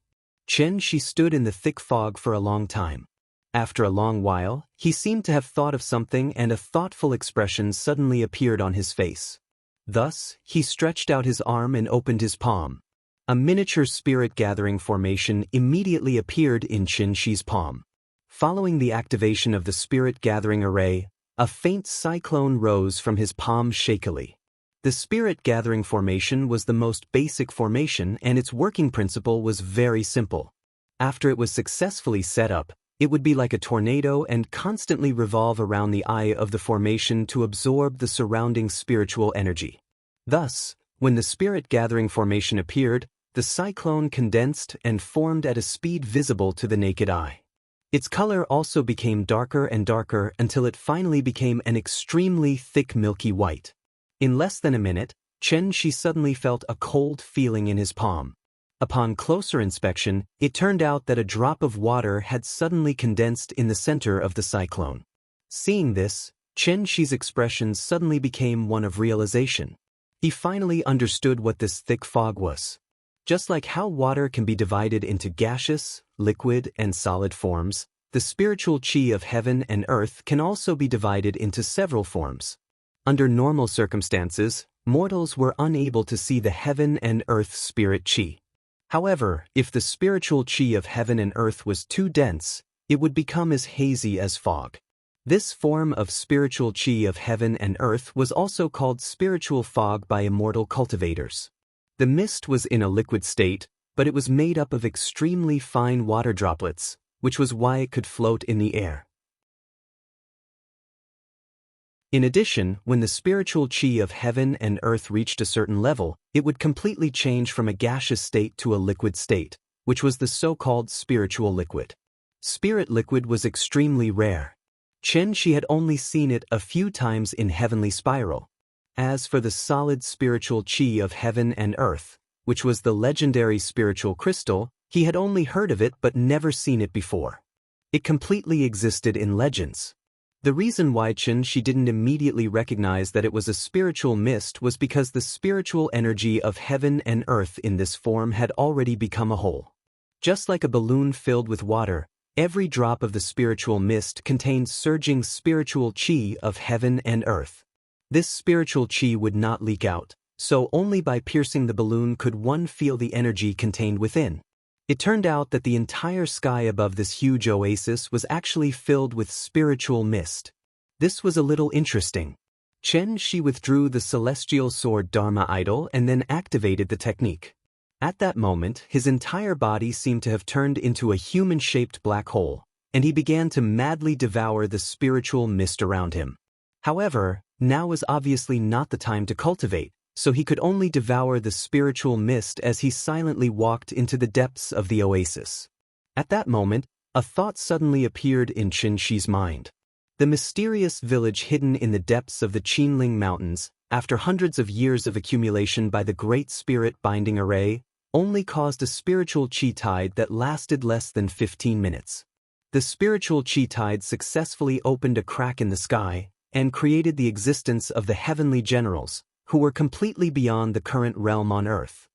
S1: Chen Shi stood in the thick fog for a long time. After a long while, he seemed to have thought of something and a thoughtful expression suddenly appeared on his face. Thus, he stretched out his arm and opened his palm. A miniature spirit-gathering formation immediately appeared in Chen Shi's palm. Following the activation of the spirit-gathering array, a faint cyclone rose from his palm shakily. The spirit-gathering formation was the most basic formation and its working principle was very simple. After it was successfully set up, it would be like a tornado and constantly revolve around the eye of the formation to absorb the surrounding spiritual energy. Thus, when the spirit-gathering formation appeared, the cyclone condensed and formed at a speed visible to the naked eye. Its color also became darker and darker until it finally became an extremely thick milky white. In less than a minute, Chen Shi suddenly felt a cold feeling in his palm. Upon closer inspection, it turned out that a drop of water had suddenly condensed in the center of the cyclone. Seeing this, Chen Shi's expression suddenly became one of realization. He finally understood what this thick fog was. Just like how water can be divided into gaseous, liquid, and solid forms, the spiritual qi of heaven and earth can also be divided into several forms. Under normal circumstances, mortals were unable to see the heaven and earth spirit qi. However, if the spiritual qi of heaven and earth was too dense, it would become as hazy as fog. This form of spiritual qi of heaven and earth was also called spiritual fog by Immortal cultivators. The mist was in a liquid state, but it was made up of extremely fine water droplets, which was why it could float in the air. In addition, when the spiritual qi of heaven and earth reached a certain level, it would completely change from a gaseous state to a liquid state, which was the so-called spiritual liquid. Spirit liquid was extremely rare. Chen Shi had only seen it a few times in Heavenly Spiral. As for the solid spiritual qi of heaven and earth, which was the legendary spiritual crystal, he had only heard of it but never seen it before. It completely existed in legends. The reason why Chen Shi didn't immediately recognize that it was a spiritual mist was because the spiritual energy of heaven and earth in this form had already become a whole. Just like a balloon filled with water, every drop of the spiritual mist contained surging spiritual qi of heaven and earth. This spiritual qi would not leak out, so only by piercing the balloon could one feel the energy contained within. It turned out that the entire sky above this huge oasis was actually filled with spiritual mist. This was a little interesting. Chen Shi withdrew the celestial sword Dharma idol and then activated the technique. At that moment, his entire body seemed to have turned into a human-shaped black hole, and he began to madly devour the spiritual mist around him. However, now was obviously not the time to cultivate, so he could only devour the spiritual mist as he silently walked into the depths of the oasis. At that moment, a thought suddenly appeared in Chen Shi's mind. The mysterious village hidden in the depths of the Qinling Mountains, after hundreds of years of accumulation by the Great Spirit Binding Array, only caused a spiritual qi tide that lasted less than 15 minutes. The spiritual qi tide successfully opened a crack in the sky and created the existence of the heavenly generals, who were completely beyond the current realm on earth.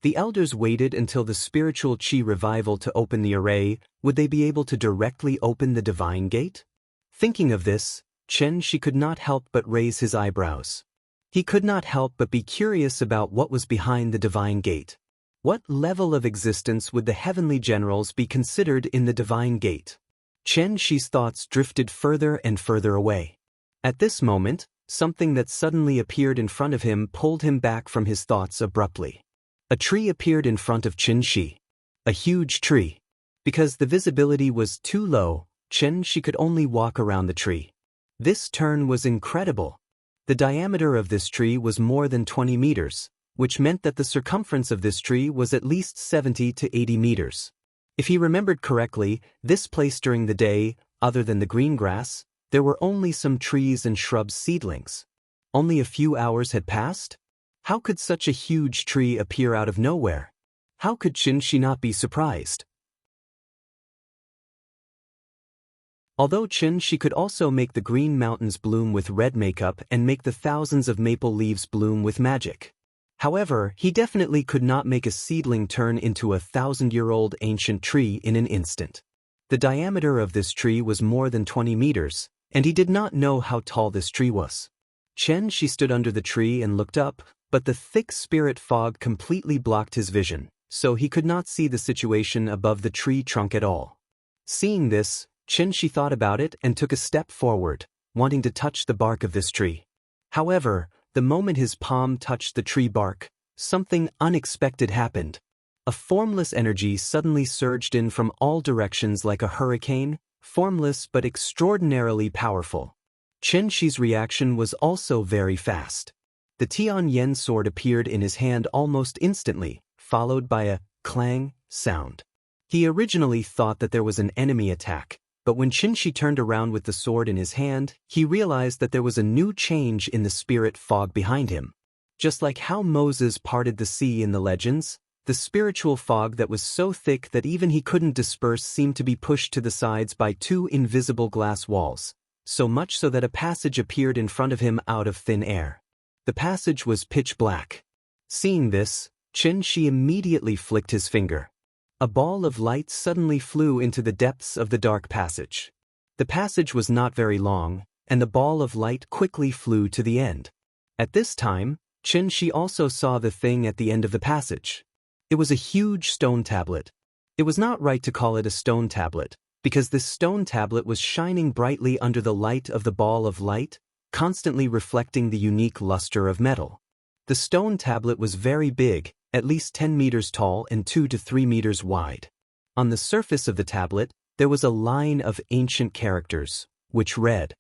S1: The elders waited until the spiritual qi revival to open the array. Would they be able to directly open the divine gate? Thinking of this, Chen Shi could not help but raise his eyebrows. He could not help but be curious about what was behind the divine gate. What level of existence would the heavenly generals be considered in the divine gate? Chen Shi's thoughts drifted further and further away. At this moment, something that suddenly appeared in front of him pulled him back from his thoughts abruptly. A tree appeared in front of Chen Shi. A huge tree. Because the visibility was too low, Chen Shi could only walk around the tree. This turn was incredible. The diameter of this tree was more than 20 meters, which meant that the circumference of this tree was at least 70 to 80 meters. If he remembered correctly, this place during the day, other than the green grass, there were only some trees and shrub seedlings. Only a few hours had passed? How could such a huge tree appear out of nowhere? How could Qin not be surprised? Although Qin could also make the green mountains bloom with red makeup and make the thousands of maple leaves bloom with magic. However, he definitely could not make a seedling turn into a 1,000-year-old ancient tree in an instant. The diameter of this tree was more than 20 meters, and he did not know how tall this tree was. She stood under the tree and looked up, but the thick spirit fog completely blocked his vision, so he could not see the situation above the tree trunk at all. Seeing this, she thought about it and took a step forward, wanting to touch the bark of this tree. However, the moment his palm touched the tree bark, something unexpected happened. A formless energy suddenly surged in from all directions like a hurricane, formless but extraordinarily powerful. Qin's reaction was also very fast. The Tianyan sword appeared in his hand almost instantly, followed by a clang sound. He originally thought that there was an enemy attack, but when Qin turned around with the sword in his hand, he realized that there was a new change in the spirit fog behind him. Just like how Moses parted the sea in the legends, the spiritual fog that was so thick that even he couldn't disperse seemed to be pushed to the sides by two invisible glass walls, so much so that a passage appeared in front of him out of thin air. The passage was pitch black. Seeing this, Qin immediately flicked his finger. A ball of light suddenly flew into the depths of the dark passage. The passage was not very long, and the ball of light quickly flew to the end. At this time, Qin also saw the thing at the end of the passage. It was a huge stone tablet. It was not right to call it a stone tablet, because this stone tablet was shining brightly under the light of the ball of light, constantly reflecting the unique luster of metal. The stone tablet was very big, at least 10 meters tall and 2 to 3 meters wide. On the surface of the tablet, there was a line of ancient characters, which read,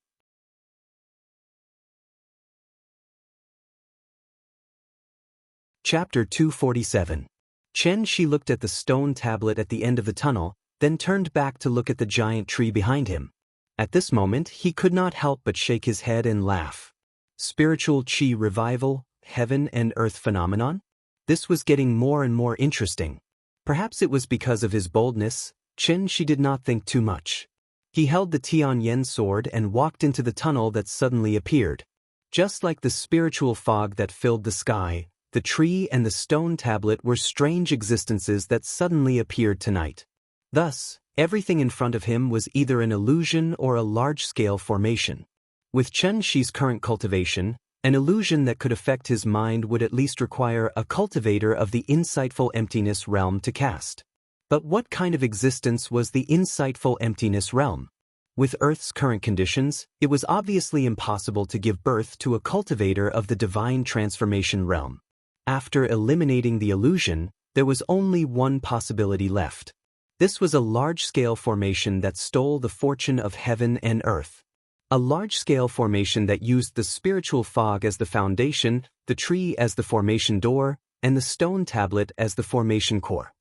S1: Chapter 247. Qin looked at the stone tablet at the end of the tunnel, then turned back to look at the giant tree behind him. At this moment, he could not help but shake his head and laugh. Spiritual Qi revival, heaven and earth phenomenon? This was getting more and more interesting. Perhaps it was because of his boldness, Qin did not think too much. He held the Tianyan sword and walked into the tunnel that suddenly appeared. Just like the spiritual fog that filled the sky, the tree and the stone tablet were strange existences that suddenly appeared tonight. Thus, everything in front of him was either an illusion or a large-scale formation. With Qin's current cultivation, an illusion that could affect his mind would at least require a cultivator of the insightful emptiness realm to cast. But what kind of existence was the insightful emptiness realm? With Earth's current conditions, it was obviously impossible to give birth to a cultivator of the divine transformation realm. After eliminating the illusion, there was only one possibility left. This was a large-scale formation that stole the fortune of heaven and earth. A large-scale formation that used the spiritual fog as the foundation, the tree as the formation door, and the stone tablet as the formation core.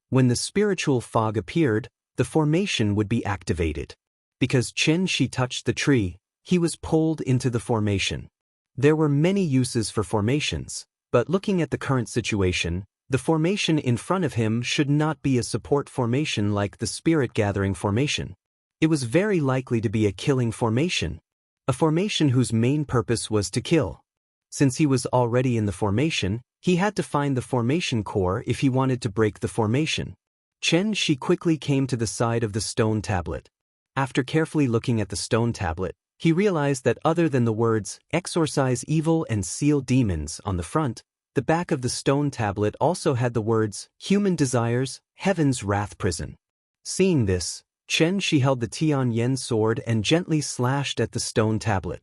S1: When the spiritual fog appeared, the formation would be activated. Because Qin touched the tree, he was pulled into the formation. There were many uses for formations, but looking at the current situation, the formation in front of him should not be a support formation like the spirit-gathering formation. It was very likely to be a killing formation, a formation whose main purpose was to kill. Since he was already in the formation, he had to find the formation core if he wanted to break the formation. Qin quickly came to the side of the stone tablet. After carefully looking at the stone tablet, he realized that other than the words, "Exorcise evil and seal demons" on the front, the back of the stone tablet also had the words, "Human desires, heaven's wrath prison." Seeing this, Qin held the Tianyan sword and gently slashed at the stone tablet.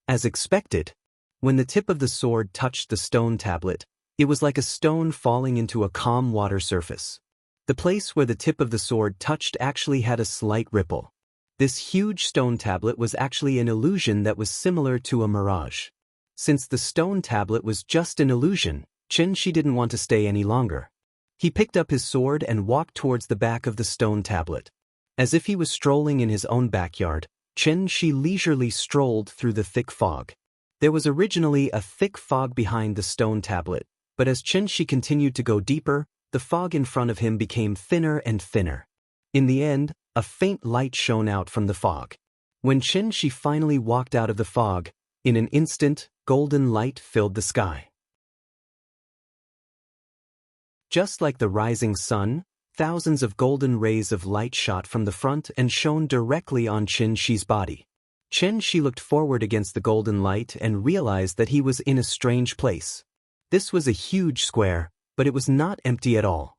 S1: As expected, when the tip of the sword touched the stone tablet, it was like a stone falling into a calm water surface. The place where the tip of the sword touched actually had a slight ripple. This huge stone tablet was actually an illusion that was similar to a mirage. Since the stone tablet was just an illusion, Qin didn't want to stay any longer. He picked up his sword and walked towards the back of the stone tablet. As if he was strolling in his own backyard, Chen Shi leisurely strolled through the thick fog. There was originally a thick fog behind the stone tablet, but as Chen Shi continued to go deeper, the fog in front of him became thinner and thinner. In the end, a faint light shone out from the fog. When Chen Shi finally walked out of the fog, in an instant, golden light filled the sky. Just like the rising sun, thousands of golden rays of light shot from the front and shone directly on Chen Shi's body. Chen Shi looked forward against the golden light and realized that he was in a strange place. This was a huge square, but it was not empty at all.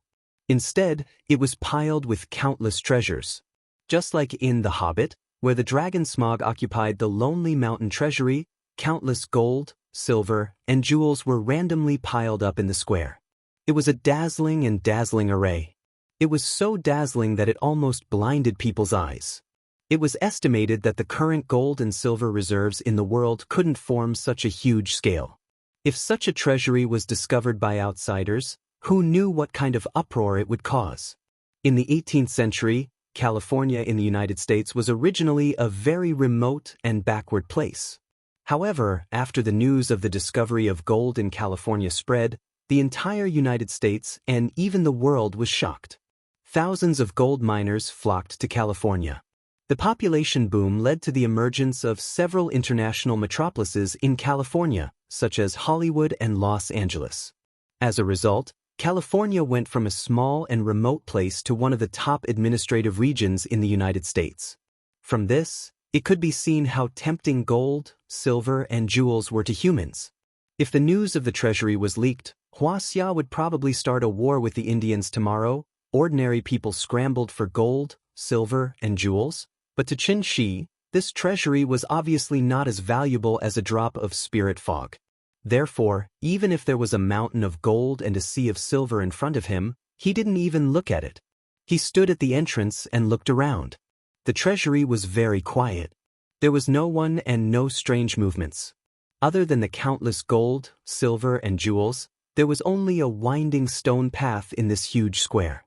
S1: Instead, it was piled with countless treasures. Just like in The Hobbit, where the dragon Smaug occupied the lonely mountain treasury, countless gold, silver, and jewels were randomly piled up in the square. It was a dazzling array. It was so dazzling that it almost blinded people's eyes. It was estimated that the current gold and silver reserves in the world couldn't form such a huge scale. If such a treasury was discovered by outsiders, who knew what kind of uproar it would cause? In the 18th century, California in the United States was originally a very remote and backward place. However, after the news of the discovery of gold in California spread, the entire United States and even the world was shocked. Thousands of gold miners flocked to California. The population boom led to the emergence of several international metropolises in California, such as Hollywood and Los Angeles. As a result, California went from a small and remote place to one of the top administrative regions in the United States. From this, it could be seen how tempting gold, silver, and jewels were to humans. If the news of the treasury was leaked, Huaxia would probably start a war with the Indians tomorrow. Ordinary people scrambled for gold, silver, and jewels, but to Chen Shi, this treasury was obviously not as valuable as a drop of spirit fog. Therefore, even if there was a mountain of gold and a sea of silver in front of him, he didn't even look at it. He stood at the entrance and looked around. The treasury was very quiet. There was no one and no strange movements. Other than the countless gold, silver, and jewels, there was only a winding stone path in this huge square.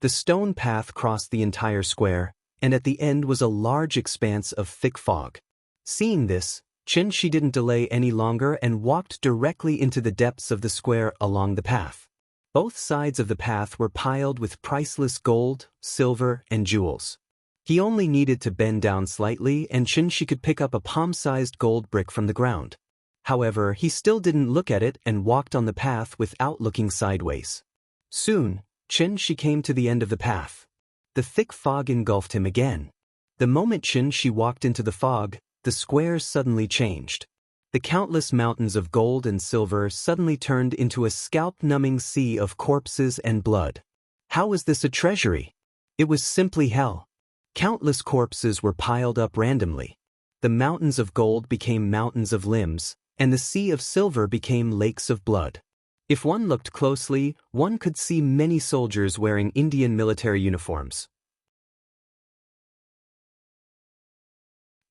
S1: The stone path crossed the entire square, and at the end was a large expanse of thick fog. Seeing this, Chen Shi didn't delay any longer and walked directly into the depths of the square along the path. Both sides of the path were piled with priceless gold, silver, and jewels. He only needed to bend down slightly and Chen Shi could pick up a palm-sized gold brick from the ground. However, he still didn't look at it and walked on the path without looking sideways. Soon, Chen Shi came to the end of the path. The thick fog engulfed him again. The moment Chen Shi walked into the fog, the square suddenly changed. The countless mountains of gold and silver suddenly turned into a scalp-numbing sea of corpses and blood. How was this a treasury? It was simply hell. Countless corpses were piled up randomly. The mountains of gold became mountains of limbs, and the sea of silver became lakes of blood. If one looked closely, one could see many soldiers wearing Indian military uniforms.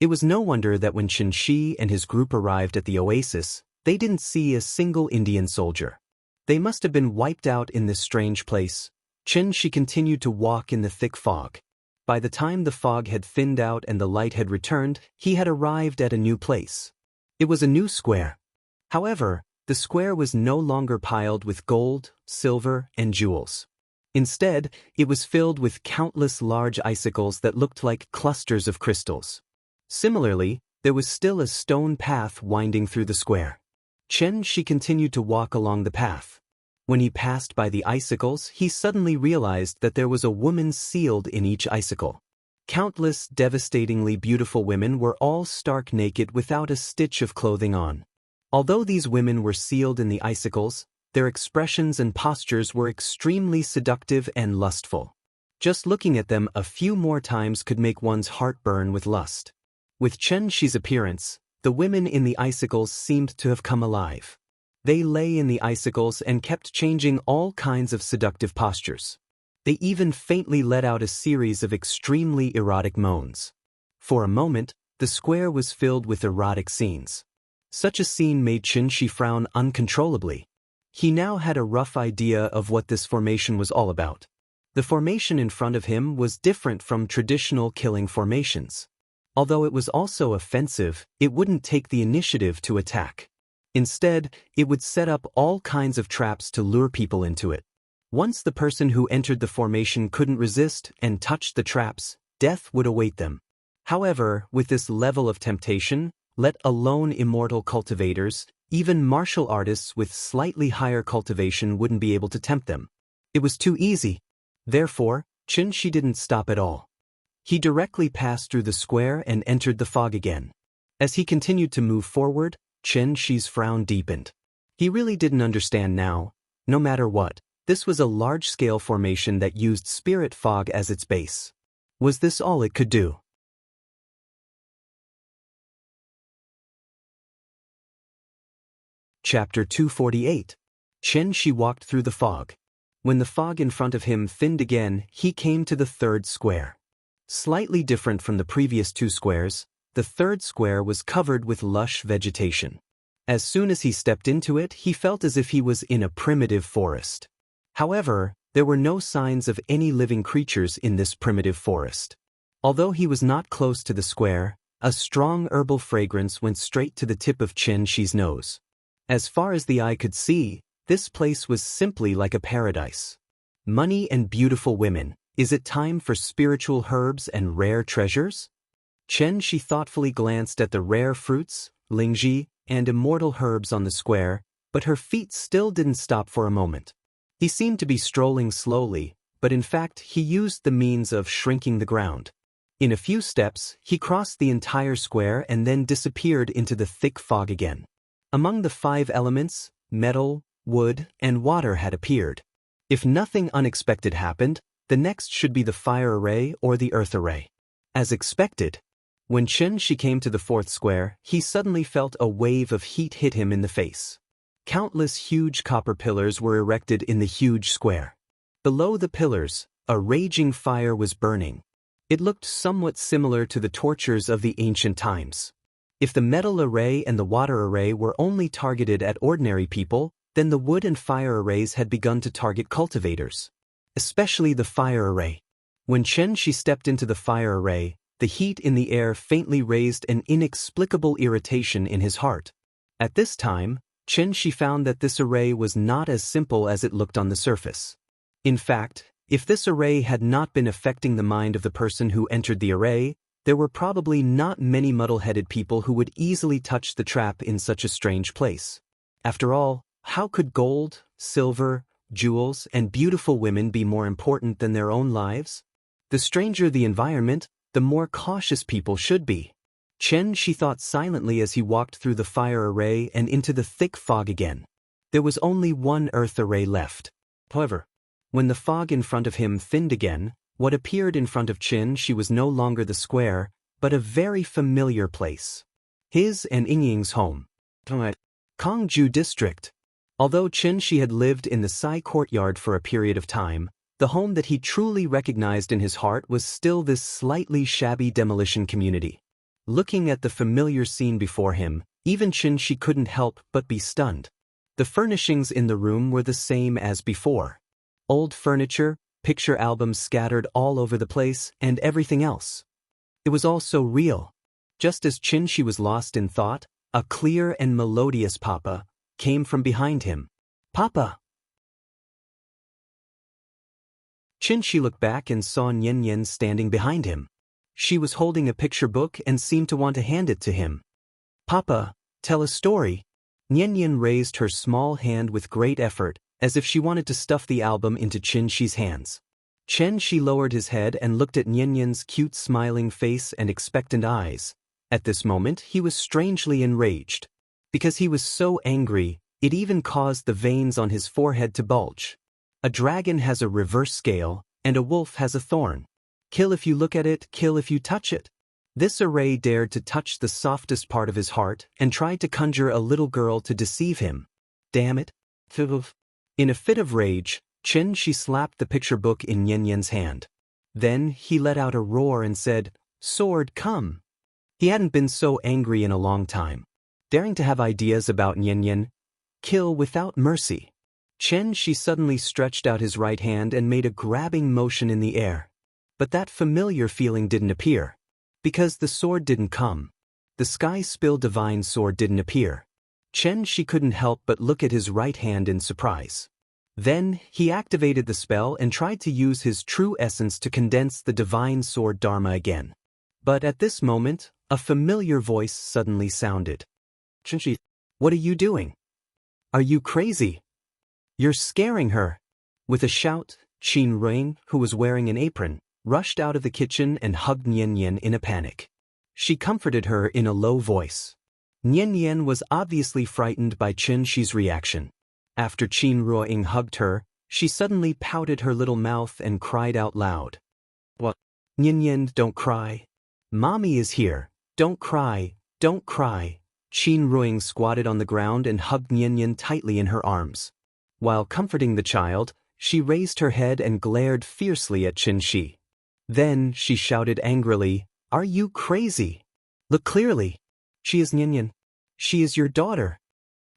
S1: It was no wonder that when Chen Shi and his group arrived at the oasis, they didn't see a single Indian soldier. They must have been wiped out in this strange place. Chen Shi continued to walk in the thick fog. By the time the fog had thinned out and the light had returned, he had arrived at a new place. It was a new square. However, the square was no longer piled with gold, silver, and jewels. Instead, it was filled with countless large icicles that looked like clusters of crystals. Similarly, there was still a stone path winding through the square. Chen Shi continued to walk along the path. When he passed by the icicles, he suddenly realized that there was a woman sealed in each icicle. Countless devastatingly beautiful women were all stark naked without a stitch of clothing on. Although these women were sealed in the icicles, their expressions and postures were extremely seductive and lustful. Just looking at them a few more times could make one's heart burn with lust. With Chen Shi's appearance, the women in the icicles seemed to have come alive. They lay in the icicles and kept changing all kinds of seductive postures. They even faintly let out a series of extremely erotic moans. For a moment, the square was filled with erotic scenes. Such a scene made Chen Shi frown uncontrollably. He now had a rough idea of what this formation was all about. The formation in front of him was different from traditional killing formations. Although it was also offensive, it wouldn't take the initiative to attack. Instead, it would set up all kinds of traps to lure people into it. Once the person who entered the formation couldn't resist and touched the traps, death would await them. However, with this level of temptation, let alone immortal cultivators, even martial artists with slightly higher cultivation wouldn't be able to tempt them. It was too easy. Therefore, Qin didn't stop at all. He directly passed through the square and entered the fog again. As he continued to move forward, Shi's frown deepened. He really didn't understand now. No matter what, this was a large-scale formation that used spirit fog as its base. Was this all it could do? Chapter 248. Shi walked through the fog. When the fog in front of him thinned again, he came to the third square. Slightly different from the previous two squares, the third square was covered with lush vegetation. As soon as he stepped into it, he felt as if he was in a primitive forest. However, there were no signs of any living creatures in this primitive forest. Although he was not close to the square, a strong herbal fragrance went straight to the tip of Shi's nose. As far as the eye could see, this place was simply like a paradise. Money and beautiful women. Is it time for spiritual herbs and rare treasures? Shi thoughtfully glanced at the rare fruits, lingji, and immortal herbs on the square, but her feet still didn't stop for a moment. He seemed to be strolling slowly, but in fact he used the means of shrinking the ground. In a few steps, he crossed the entire square and then disappeared into the thick fog again. Among the 5 elements, metal, wood, and water had appeared. If nothing unexpected happened, the next should be the fire array or the earth array. As expected, when Shi came to the 4th square, he suddenly felt a wave of heat hit him in the face. Countless huge copper pillars were erected in the huge square. Below the pillars, a raging fire was burning. It looked somewhat similar to the tortures of the ancient times. If the metal array and the water array were only targeted at ordinary people, then the wood and fire arrays had begun to target cultivators. Especially the fire array. When Shi stepped into the fire array, the heat in the air faintly raised an inexplicable irritation in his heart. At this time, Shi found that this array was not as simple as it looked on the surface. In fact, if this array had not been affecting the mind of the person who entered the array, there were probably not many muddle-headed people who would easily touch the trap in such a strange place. After all, how could gold, silver, jewels, and beautiful women be more important than their own lives? The stranger the environment, the more cautious people should be. Shi thought silently as he walked through the fire array and into the thick fog again. There was only one earth array left. However, when the fog in front of him thinned again, what appeared in front of Shi was no longer the square, but a very familiar place. His and Yingying's home. Kongju District. Although Shi had lived in the Sai courtyard for a period of time, the home that he truly recognized in his heart was still this slightly shabby demolition community. Looking at the familiar scene before him, even Shi couldn't help but be stunned. The furnishings in the room were the same as before. Old furniture, picture albums scattered all over the place, and everything else. It was all so real. Just as Shi was lost in thought, a clear and melodious papa came from behind him. Papa! Shi looked back and saw Nian standing behind him. She was holding a picture book and seemed to want to hand it to him. Papa, tell a story. Nian raised her small hand with great effort, as if she wanted to stuff the album into Shi's hands. Shi lowered his head and looked at Nian's cute smiling face and expectant eyes. At this moment he was strangely enraged. Because he was so angry, it even caused the veins on his forehead to bulge. A dragon has a reverse scale, and a wolf has a thorn. Kill if you look at it, kill if you touch it. This array dared to touch the softest part of his heart and tried to conjure a little girl to deceive him. Damn it. In a fit of rage, Shi slapped the picture book in Nian's hand. Then he let out a roar and said, "Sword, come!" He hadn't been so angry in a long time. Daring to have ideas about Nian, kill without mercy. Chen Shi suddenly stretched out his right hand and made a grabbing motion in the air. But that familiar feeling didn't appear. Because the sword didn't come. The sky-spill divine sword didn't appear. Chen Shi couldn't help but look at his right hand in surprise. Then, he activated the spell and tried to use his true essence to condense the divine sword Dharma again. But at this moment, a familiar voice suddenly sounded. Chen Shi, what are you doing? Are you crazy? You're scaring her. With a shout, Qin Ruing, who was wearing an apron, rushed out of the kitchen and hugged Nian Yan in a panic. She comforted her in a low voice. Nian Yan was obviously frightened by Chen Shi's reaction. After Qin Ruing hugged her, she suddenly pouted her little mouth and cried out loud. What? Nian Yan, don't cry. Mommy is here. Don't cry, don't cry. Qin Ruing squatted on the ground and hugged Nian Yan tightly in her arms. While comforting the child, she raised her head and glared fiercely at Chen Shi. Then she shouted angrily, "Are you crazy? Look clearly. She is Nian Yan. She is your daughter."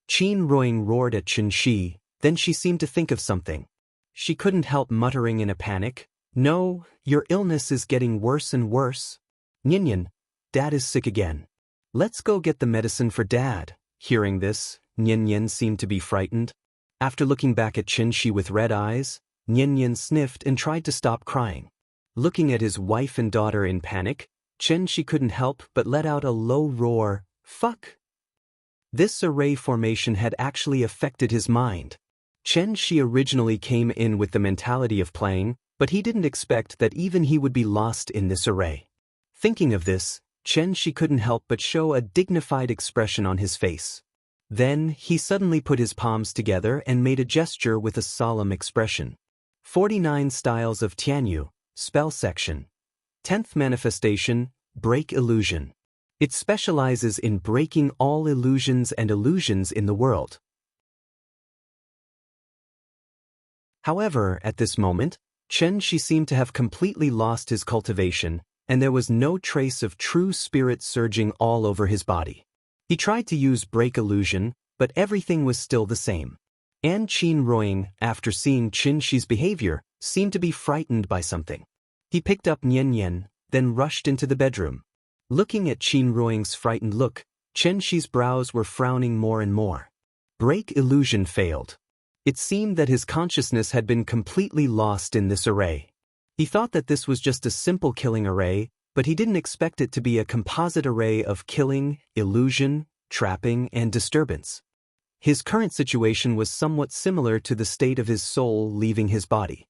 S1: Qin Ruing roared at Chen Shi, then she seemed to think of something. She couldn't help muttering in a panic, "No, your illness is getting worse and worse. Nian Yan, Dad is sick again. Let's go get the medicine for Dad." Hearing this, Nian Yan seemed to be frightened. After looking back at Chen Shi with red eyes, Nian Yan sniffed and tried to stop crying. Looking at his wife and daughter in panic, Chen Shi couldn't help but let out a low roar, "Fuck!" This array formation had actually affected his mind. Chen Shi originally came in with the mentality of playing, but he didn't expect that even he would be lost in this array. Thinking of this, Chen Shi couldn't help but show a dignified expression on his face. Then, he suddenly put his palms together and made a gesture with a solemn expression. 49 Styles of Tianyu, Spell Section. 10th Manifestation, Break Illusion. It specializes in breaking all illusions and illusions in the world. However, at this moment, Chen Shi seemed to have completely lost his cultivation, and there was no trace of true spirit surging all over his body. He tried to use break illusion, but everything was still the same. And Qin Ruing, after seeing Chen Shi's behavior, seemed to be frightened by something. He picked up Nian Yan, then rushed into the bedroom. Looking at Qin Ruing's frightened look, Chen Shi's brows were frowning more and more. Break illusion failed. It seemed that his consciousness had been completely lost in this array. He thought that this was just a simple killing array, but he didn't expect it to be a composite array of killing, illusion, trapping, and disturbance. His current situation was somewhat similar to the state of his soul leaving his body.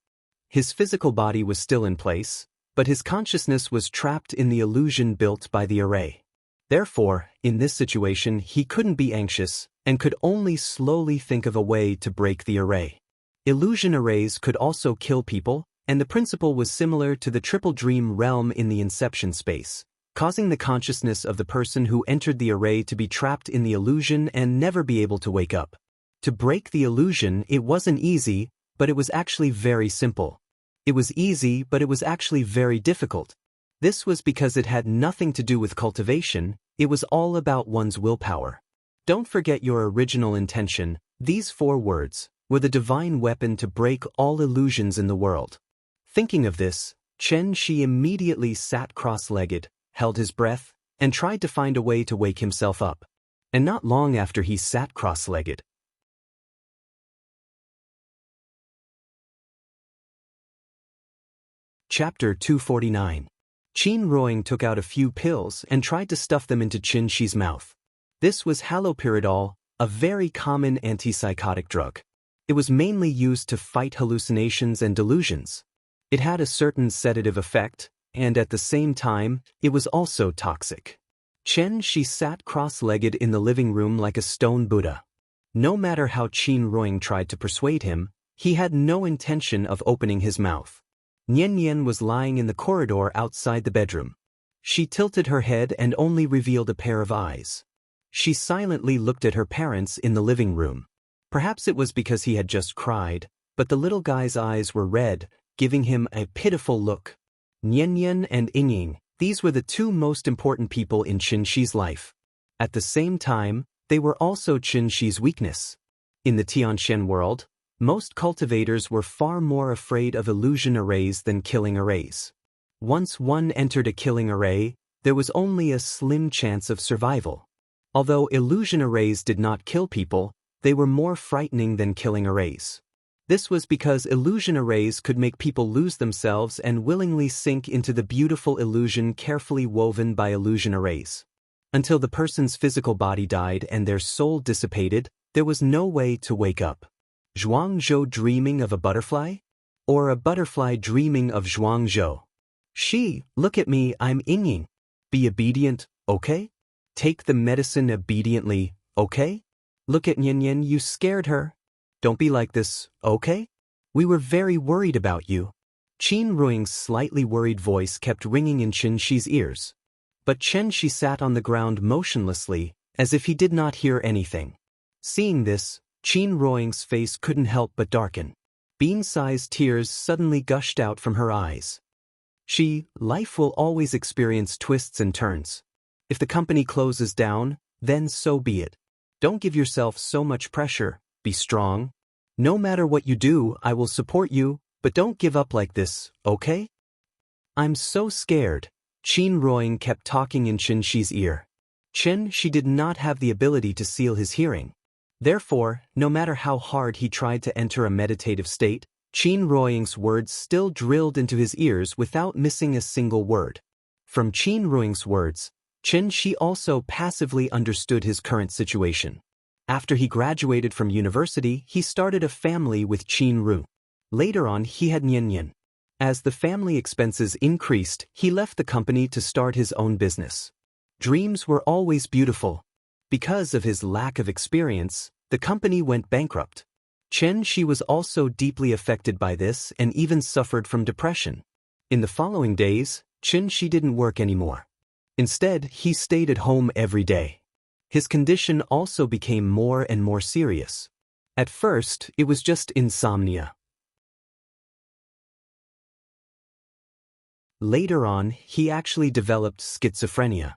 S1: His physical body was still in place, but his consciousness was trapped in the illusion built by the array. Therefore, in this situation he couldn't be anxious, and could only slowly think of a way to break the array. Illusion arrays could also kill people, and the principle was similar to the triple dream realm in the inception space, causing the consciousness of the person who entered the array to be trapped in the illusion and never be able to wake up. To break the illusion, it wasn't easy, but it was actually very simple. It was easy, but it was actually very difficult. This was because it had nothing to do with cultivation, it was all about one's willpower. Don't forget your original intention. These 4 words were the divine weapon to break all illusions in the world. Thinking of this, Chen Shi immediately sat cross-legged, held his breath, and tried to find a way to wake himself up. And not long after he sat cross-legged. Chapter 249. Qin Ruing took out a few pills and tried to stuff them into Chen Shi's mouth. This was haloperidol, a very common antipsychotic drug. It was mainly used to fight hallucinations and delusions. It had a certain sedative effect, and at the same time, it was also toxic. Chen Shi sat cross-legged in the living room like a stone Buddha. No matter how Qin Ruing tried to persuade him, he had no intention of opening his mouth. Nian Yan was lying in the corridor outside the bedroom. She tilted her head and only revealed a pair of eyes. She silently looked at her parents in the living room. Perhaps it was because he had just cried, but the little guy's eyes were red, giving him a pitiful look. Nian Yan and Ying, these were the 2 most important people in Chen Shi's life. At the same time, they were also Chen Shi's weakness. In the Tianxian world, Most cultivators were far more afraid of illusion arrays than killing arrays. Once one entered a killing array, there was only a slim chance of survival. Although illusion arrays did not kill people, they were more frightening than killing arrays. This was because illusion arrays could make people lose themselves and willingly sink into the beautiful illusion carefully woven by illusion arrays. Until the person's physical body died and their soul dissipated, there was no way to wake up. Zhuangzhou dreaming of a butterfly? Or a butterfly dreaming of Zhuangzhou? Look at me, I'm Yingying. Be obedient, okay? Take the medicine obediently, okay? Look at Nian, you scared her. Don't be like this, okay? We were very worried about you. Qin Ruing's slightly worried voice kept ringing in Chen Shi's ears. But Chen Shi sat on the ground motionlessly, as if he did not hear anything. Seeing this, Qin Ruing's face couldn't help but darken. Bean-sized tears suddenly gushed out from her eyes. Life will always experience twists and turns. If the company closes down, then so be it. Don't give yourself so much pressure, be strong. No matter what you do, I will support you, but don't give up like this, okay? I'm so scared. Qin Ruing kept talking in Chen Shi's ear. Chen Shi did not have the ability to seal his hearing. Therefore, no matter how hard he tried to enter a meditative state, Qin Ruing's words still drilled into his ears without missing a single word. From Qin Ruing's words, Chen Shi also passively understood his current situation. After he graduated from university, he started a family with Qin Ru. Later on, he had Nian. As the family expenses increased, he left the company to start his own business. Dreams were always beautiful. Because of his lack of experience, the company went bankrupt. Chen Shi was also deeply affected by this and even suffered from depression. In the following days, Chen Shi didn't work anymore. Instead, he stayed at home every day. His condition also became more and more serious. At first, it was just insomnia. Later on, he actually developed schizophrenia.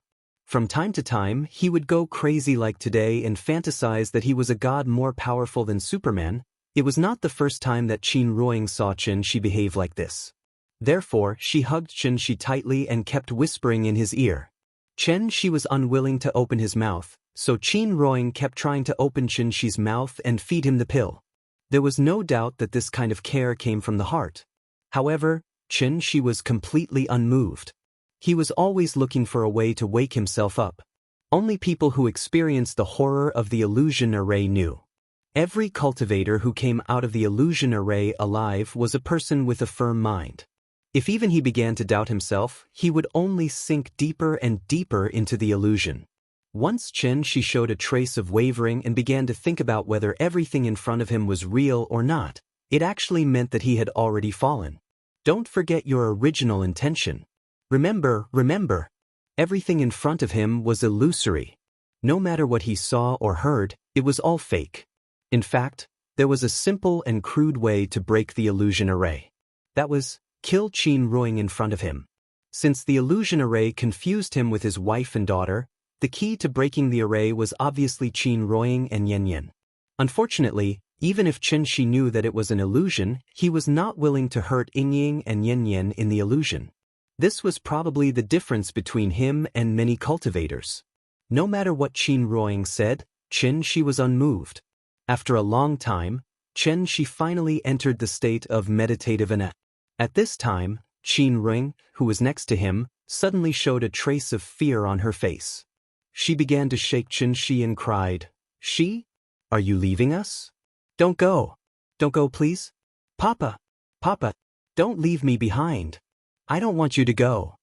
S1: From time to time, he would go crazy like today and fantasize that he was a god more powerful than Superman. It was not the first time that Qin Ruing saw Chen Shi behave like this. Therefore, she hugged Chen Shi tightly and kept whispering in his ear. Chen Shi was unwilling to open his mouth, so Qin Ruing kept trying to open Chen Shi's mouth and feed him the pill. There was no doubt that this kind of care came from the heart. However, Chen Shi was completely unmoved. He was always looking for a way to wake himself up. Only people who experienced the horror of the illusion array knew. Every cultivator who came out of the illusion array alive was a person with a firm mind. If even he began to doubt himself, he would only sink deeper and deeper into the illusion. Once Chen Shi showed a trace of wavering and began to think about whether everything in front of him was real or not, it actually meant that he had already fallen. Don't forget your original intention. Remember, everything in front of him was illusory. No matter what he saw or heard, it was all fake. In fact, there was a simple and crude way to break the illusion array. That was, kill Qin Ruing in front of him. Since the illusion array confused him with his wife and daughter, the key to breaking the array was obviously Qin Ruing and Yan. Unfortunately, even if Chen Shi knew that it was an illusion, he was not willing to hurt Yingying and Yan in the illusion. This was probably the difference between him and many cultivators. No matter what Qin Ruing said, Chen Shi was unmoved. After a long time, Chen Shi finally entered the state of meditative ane. At this time, Qin Ruing, who was next to him, suddenly showed a trace of fear on her face. She began to shake Chen Shi and cried, Are you leaving us? Don't go, please. Papa, don't leave me behind. I don't want you to go.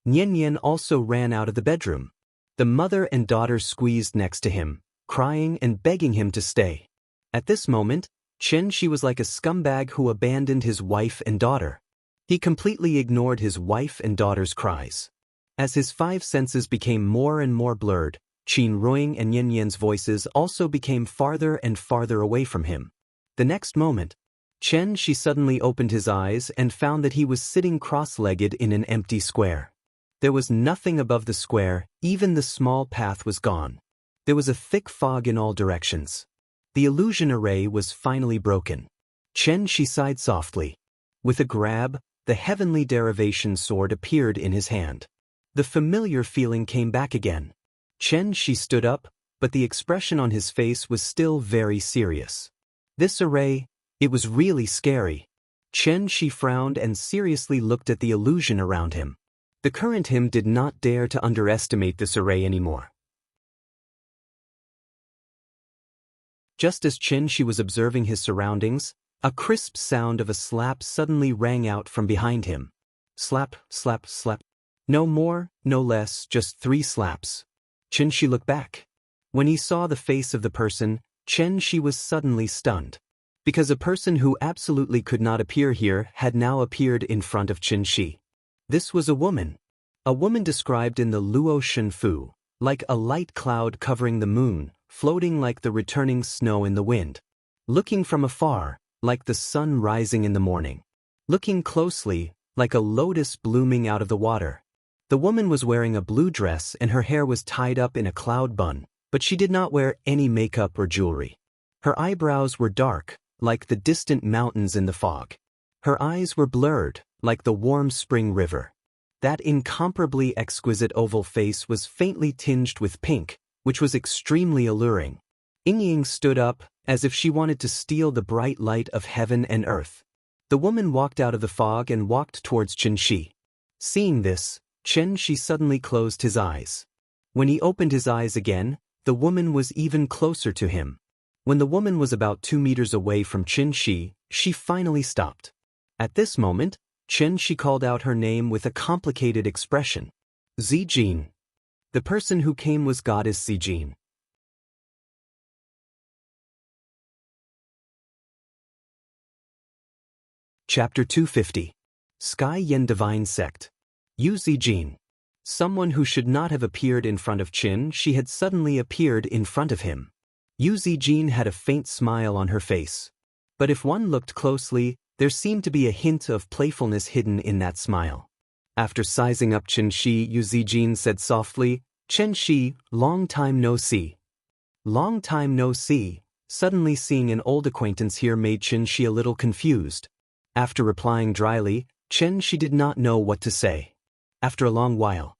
S1: Nian also ran out of the bedroom. The mother and daughter squeezed next to him, crying and begging him to stay. At this moment, Chen Shi was like a scumbag who abandoned his wife and daughter. He completely ignored his wife and daughter's cries. As his five senses became more and more blurred, Qin Ruing and Yan's voices also became farther and farther away from him. The next moment, Chen Shi suddenly opened his eyes and found that he was sitting cross-legged in an empty square. There was nothing above the square, even the small path was gone. There was a thick fog in all directions. The illusion array was finally broken. Chen Shi sighed softly. With a grab, the heavenly derivation sword appeared in his hand. The familiar feeling came back again. Chen Shi stood up, but the expression on his face was still very serious. This array, it was really scary. Chen Shi frowned and seriously looked at the illusion around him. The current him did not dare to underestimate this array anymore. Just as Chen Shi was observing his surroundings, a crisp sound of a slap suddenly rang out from behind him. Slap, slap, slap. No more, no less, just 3 slaps. Chen Shi looked back. When he saw the face of the person, Chen Shi was suddenly stunned. Because a person who absolutely could not appear here had now appeared in front of Chen Shi. This was a woman. A woman described in the Luo Shenfu, like a light cloud covering the moon, floating like the returning snow in the wind. Looking from afar, like the sun rising in the morning. Looking closely, like a lotus blooming out of the water. The woman was wearing a blue dress and her hair was tied up in a cloud bun, but she did not wear any makeup or jewelry. Her eyebrows were dark, like the distant mountains in the fog. Her eyes were blurred, like the warm spring river. That incomparably exquisite oval face was faintly tinged with pink, which was extremely alluring. Ying stood up, as if she wanted to steal the bright light of heaven and earth. The woman walked out of the fog and walked towards Chen Shi. Seeing this, Chen Shi suddenly closed his eyes. When he opened his eyes again, the woman was even closer to him. When the woman was about 2 meters away from Chen Shi, she finally stopped. At this moment, Chen Shi called out her name with a complicated expression. Zijin. The person who came was goddess Zijin. Chapter 250. Sky Yen Divine Sect. Yu Zijin. Someone who should not have appeared in front of Chen Shi had suddenly appeared in front of him. Yu Zijin had a faint smile on her face. But if one looked closely, there seemed to be a hint of playfulness hidden in that smile. After sizing up Chen Shi, Yu Zijin said softly, "Chen Shi, long time no see." Long time no see. Suddenly seeing an old acquaintance here made Chen Shi a little confused. After replying dryly, Chen Shi did not know what to say. After a long while,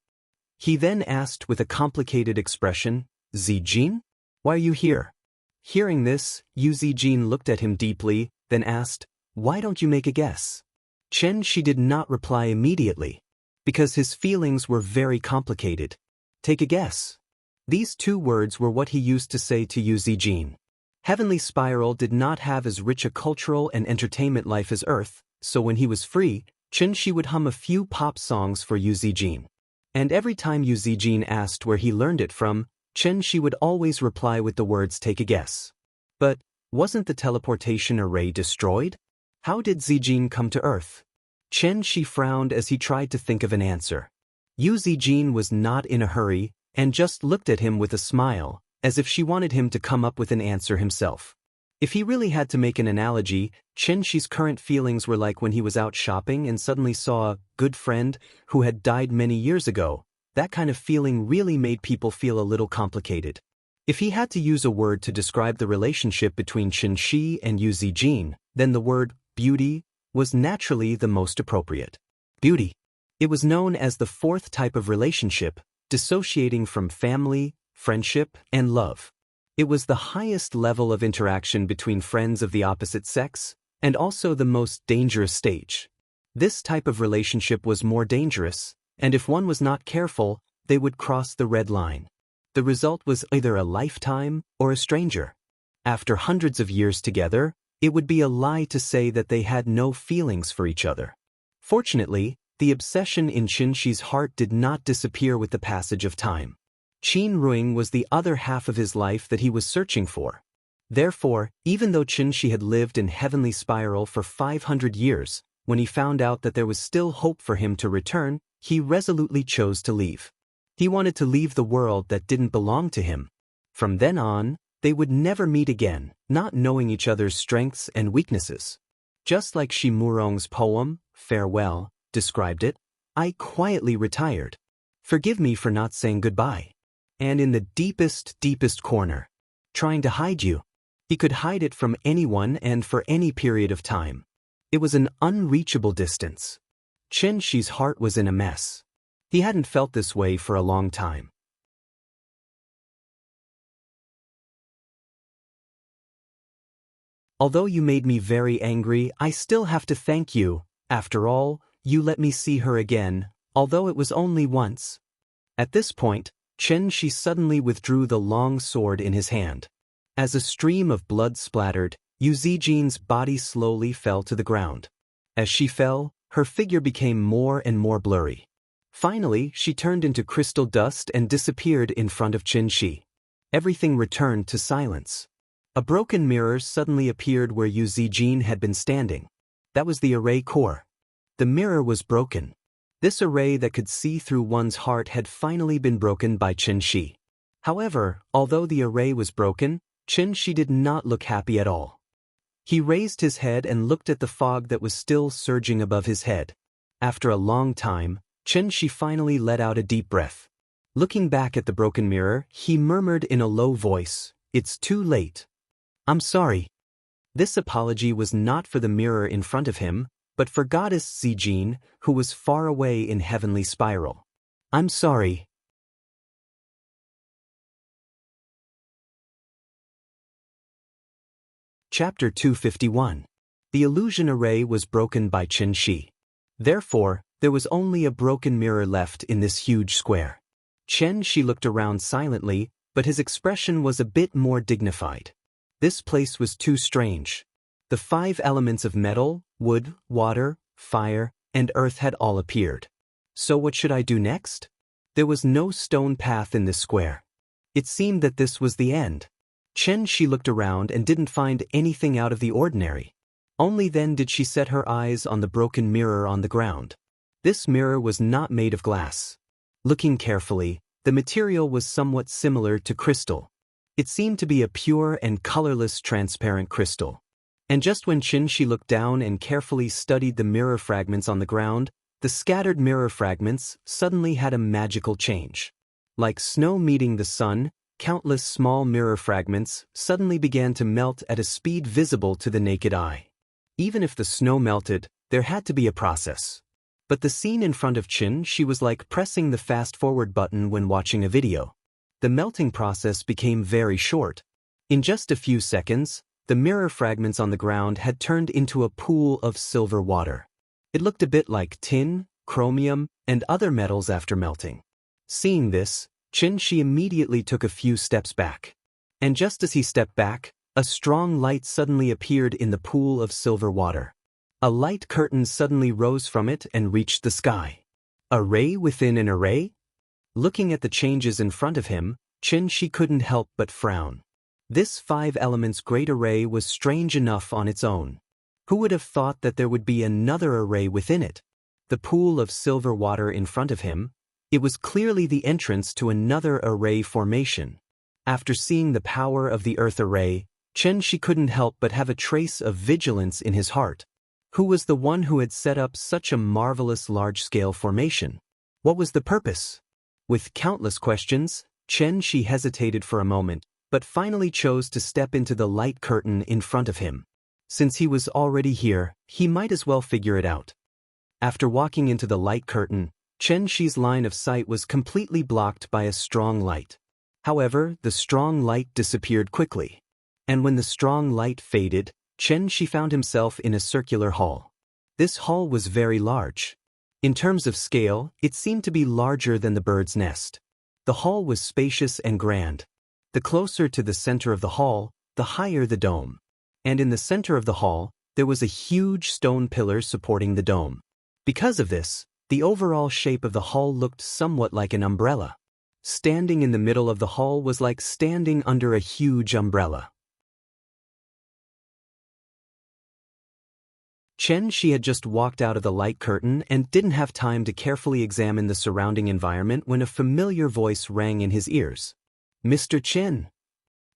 S1: he then asked with a complicated expression, "Zijin? Why are you here?" Hearing this, Yu Zijin looked at him deeply, then asked, "Why don't you make a guess?" Chen Shi did not reply immediately, because his feelings were very complicated. Take a guess. These 2 words were what he used to say to Yu Zijin. Heavenly Spiral did not have as rich a cultural and entertainment life as Earth, so when he was free, Chen Shi would hum a few pop songs for Yu Zijin. And every time Yu Zijin asked where he learned it from, Chen Shi would always reply with the words "take a guess." But, wasn't the teleportation array destroyed? How did Zijin come to Earth? Chen Shi frowned as he tried to think of an answer. Yu Zijin was not in a hurry, and just looked at him with a smile, as if she wanted him to come up with an answer himself. If he really had to make an analogy, Chen Shi's current feelings were like when he was out shopping and suddenly saw a good friend who had died many years ago. That kind of feeling really made people feel a little complicated. If he had to use a word to describe the relationship between Chen Shi and Yu Zijin, then the word beauty was naturally the most appropriate. Beauty. It was known as the 4th type of relationship, dissociating from family, friendship, and love. It was the highest level of interaction between friends of the opposite sex, and also the most dangerous stage. This type of relationship was more dangerous, and if one was not careful, they would cross the red line. The result was either a lifetime or a stranger. After hundreds of years together, it would be a lie to say that they had no feelings for each other. Fortunately, the obsession in Chen Shi's heart did not disappear with the passage of time. Qin Ruing was the other half of his life that he was searching for. Therefore, even though Chen Shi had lived in Heavenly Spiral for 500 years, when he found out that there was still hope for him to return, he resolutely chose to leave. He wanted to leave the world that didn't belong to him. From then on, they would never meet again, not knowing each other's strengths and weaknesses. Just like Shi Murong's poem, Farewell, described it, I quietly retired. Forgive me for not saying goodbye. And in the deepest corner, trying to hide you. He could hide it from anyone and for any period of time. It was an unreachable distance. Chen Shi's heart was in a mess. He hadn't felt this way for a long time. Although you made me very angry, I still have to thank you. After all, you let me see her again, although it was only once. At this point, Chen Shi suddenly withdrew the long sword in his hand. As a stream of blood splattered, Yu Zijin's body slowly fell to the ground. As she fell, her figure became more and more blurry. Finally, she turned into crystal dust and disappeared in front of Chen Shi. Everything returned to silence. A broken mirror suddenly appeared where Yu Zijin had been standing. That was the array core. The mirror was broken. This array that could see through one's heart had finally been broken by Chen Shi. However, although the array was broken, Chen Shi did not look happy at all. He raised his head and looked at the fog that was still surging above his head. After a long time, Chen Shi finally let out a deep breath. Looking back at the broken mirror, he murmured in a low voice, "It's too late. I'm sorry." This apology was not for the mirror in front of him, but for Goddess Zijin, who was far away in heavenly spiral. "I'm sorry." Chapter 251. The illusion array was broken by Chen Shi. Therefore, there was only a broken mirror left in this huge square. Chen Shi looked around silently, but his expression was a bit more dignified. This place was too strange. The 5 elements of metal, wood, water, fire, and earth had all appeared. So what should I do next? There was no stone path in this square. It seemed that this was the end. Chen Shi looked around and didn't find anything out of the ordinary. Only then did she set her eyes on the broken mirror on the ground. This mirror was not made of glass. Looking carefully, the material was somewhat similar to crystal. It seemed to be a pure and colorless transparent crystal. And just when Chen Shi looked down and carefully studied the mirror fragments on the ground, the scattered mirror fragments suddenly had a magical change. Like snow meeting the sun, countless small mirror fragments suddenly began to melt at a speed visible to the naked eye. Even if the snow melted, there had to be a process. But the scene in front of Chen Shi was like pressing the fast-forward button when watching a video. The melting process became very short. In just a few seconds, the mirror fragments on the ground had turned into a pool of silver water. It looked a bit like tin, chromium, and other metals after melting. Seeing this, Chen Shi immediately took a few steps back. And just as he stepped back, a strong light suddenly appeared in the pool of silver water. A light curtain suddenly rose from it and reached the sky. Array within an array? Looking at the changes in front of him, Chen Shi couldn't help but frown. This 5 elements great array was strange enough on its own. Who would have thought that there would be another array within it? The pool of silver water in front of him, it was clearly the entrance to another array formation. After seeing the power of the earth array, Chen Shi couldn't help but have a trace of vigilance in his heart. Who was the one who had set up such a marvelous large-scale formation? What was the purpose? With countless questions, Chen Shi hesitated for a moment, but finally chose to step into the light curtain in front of him. Since he was already here, he might as well figure it out. After walking into the light curtain, Chen Shi's line of sight was completely blocked by a strong light. However, the strong light disappeared quickly. And when the strong light faded, Chen Shi found himself in a circular hall. This hall was very large. In terms of scale, it seemed to be larger than the bird's nest. The hall was spacious and grand. The closer to the center of the hall, the higher the dome. And in the center of the hall, there was a huge stone pillar supporting the dome. Because of this, the overall shape of the hall looked somewhat like an umbrella. Standing in the middle of the hall was like standing under a huge umbrella. Chen Shi had just walked out of the light curtain and didn't have time to carefully examine the surrounding environment when a familiar voice rang in his ears. "Mr. Chen."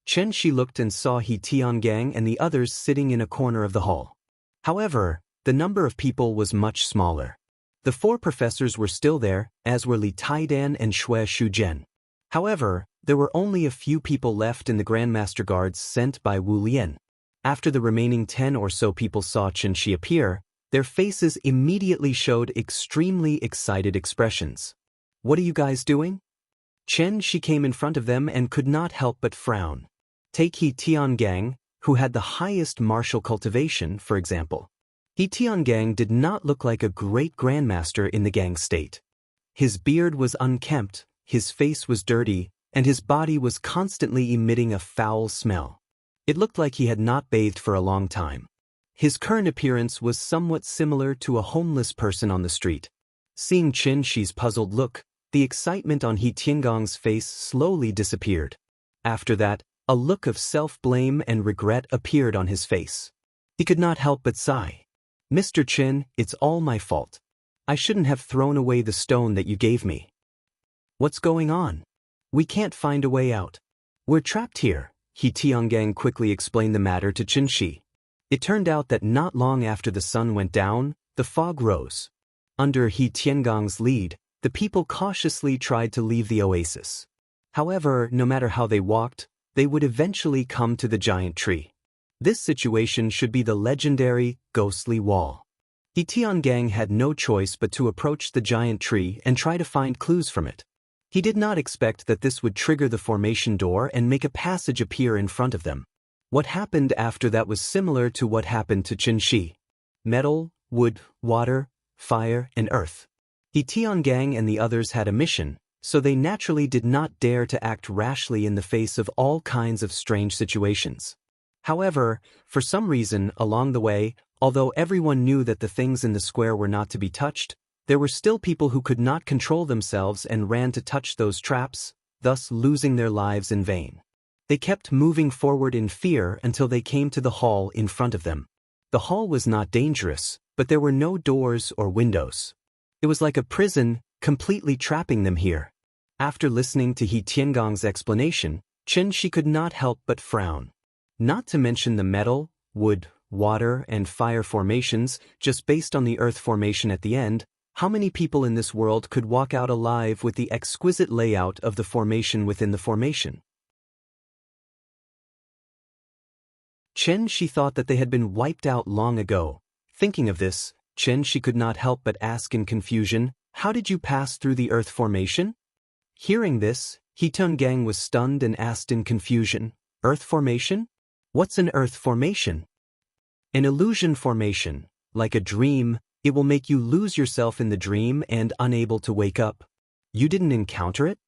S1: Chen Shi looked and saw He Tiangang and the others sitting in a corner of the hall. However, the number of people was much smaller. The 4 professors were still there, as were Li Taidan and Xue Shuzhen. However, there were only a few people left in the Grandmaster Guards sent by Wu Lian. After the remaining 10 or so people saw Chen Shi appear, their faces immediately showed extremely excited expressions. "What are you guys doing?" Chen Shi came in front of them and could not help but frown. Take He Tiangang, who had the highest martial cultivation, for example. He Tiangang did not look like a great grandmaster in the gang state. His beard was unkempt, his face was dirty, and his body was constantly emitting a foul smell. It looked like he had not bathed for a long time. His current appearance was somewhat similar to a homeless person on the street. Seeing Chen Shi's puzzled look, the excitement on He Tiangang's face slowly disappeared. After that, a look of self-blame and regret appeared on his face. He could not help but sigh. "Mr. Chen, it's all my fault. I shouldn't have thrown away the stone that you gave me." "What's going on? We can't find a way out. We're trapped here," He Tiangang quickly explained the matter to Chen Shi. It turned out that not long after the sun went down, the fog rose. Under He Tiangang's lead, the people cautiously tried to leave the oasis. However, no matter how they walked, they would eventually come to the giant tree. This situation should be the legendary, ghostly wall. He Tiangang had no choice but to approach the giant tree and try to find clues from it. He did not expect that this would trigger the formation door and make a passage appear in front of them. What happened after that was similar to what happened to Chen Shi. Metal, wood, water, fire, and earth. He Tiangang and the others had a mission, so they naturally did not dare to act rashly in the face of all kinds of strange situations. However, for some reason along the way, although everyone knew that the things in the square were not to be touched, there were still people who could not control themselves and ran to touch those traps, thus losing their lives in vain. They kept moving forward in fear until they came to the hall in front of them. The hall was not dangerous, but there were no doors or windows. It was like a prison, completely trapping them here. After listening to He Tiangang's explanation, Chen Shi could not help but frown. Not to mention the metal, wood, water, and fire formations, just based on the earth formation at the end, how many people in this world could walk out alive with the exquisite layout of the formation within the formation? Chen Shi thought that they had been wiped out long ago. Thinking of this, Chen Shi could not help but ask in confusion, "How did you pass through the earth formation?" Hearing this, He Tiangang was stunned and asked in confusion, "Earth formation? What's an earth formation?" "An illusion formation, like a dream. It will make you lose yourself in the dream and unable to wake up." "You didn't encounter it?"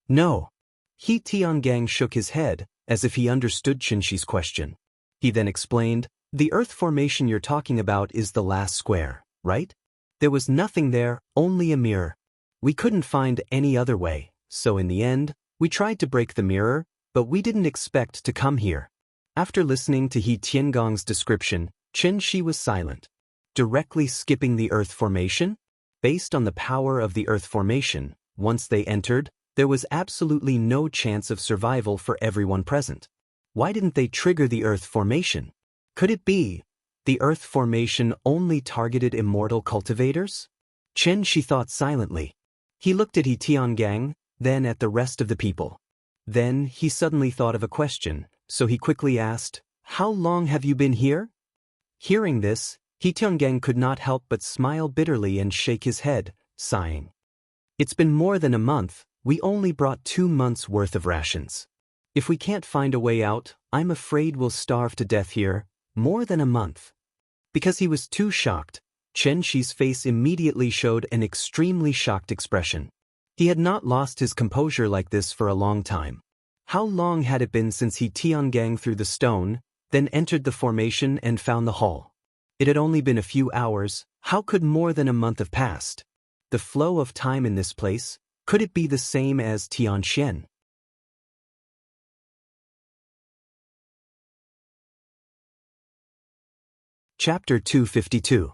S1: "No." He Tiangang shook his head, as if he understood Chen Shi's question. He then explained, "The earth formation you're talking about is the last square, right? There was nothing there, only a mirror. We couldn't find any other way, so in the end, we tried to break the mirror, but we didn't expect to come here." After listening to He Tiangang's description, Chen Shi was silent. Directly skipping the earth formation? Based on the power of the earth formation, once they entered, there was absolutely no chance of survival for everyone present. Why didn't they trigger the earth formation? Could it be the earth formation only targeted immortal cultivators? Chen Shi thought silently. He looked at He Tiangang, then at the rest of the people. Then he suddenly thought of a question, so he quickly asked, "How long have you been here?" Hearing this, He Tiangang could not help but smile bitterly and shake his head, sighing. "It's been more than a month. We only brought 2 months' worth of rations. If we can't find a way out, I'm afraid we'll starve to death here." More than a month. Because he was too shocked, Chen Shi's face immediately showed an extremely shocked expression. He had not lost his composure like this for a long time. How long had it been since He Tiangang threw the stone, then entered the formation and found the hall? It had only been a few hours. How could more than a month have passed? The flow of time in this place, could it be the same as Tianxian? Chapter 252.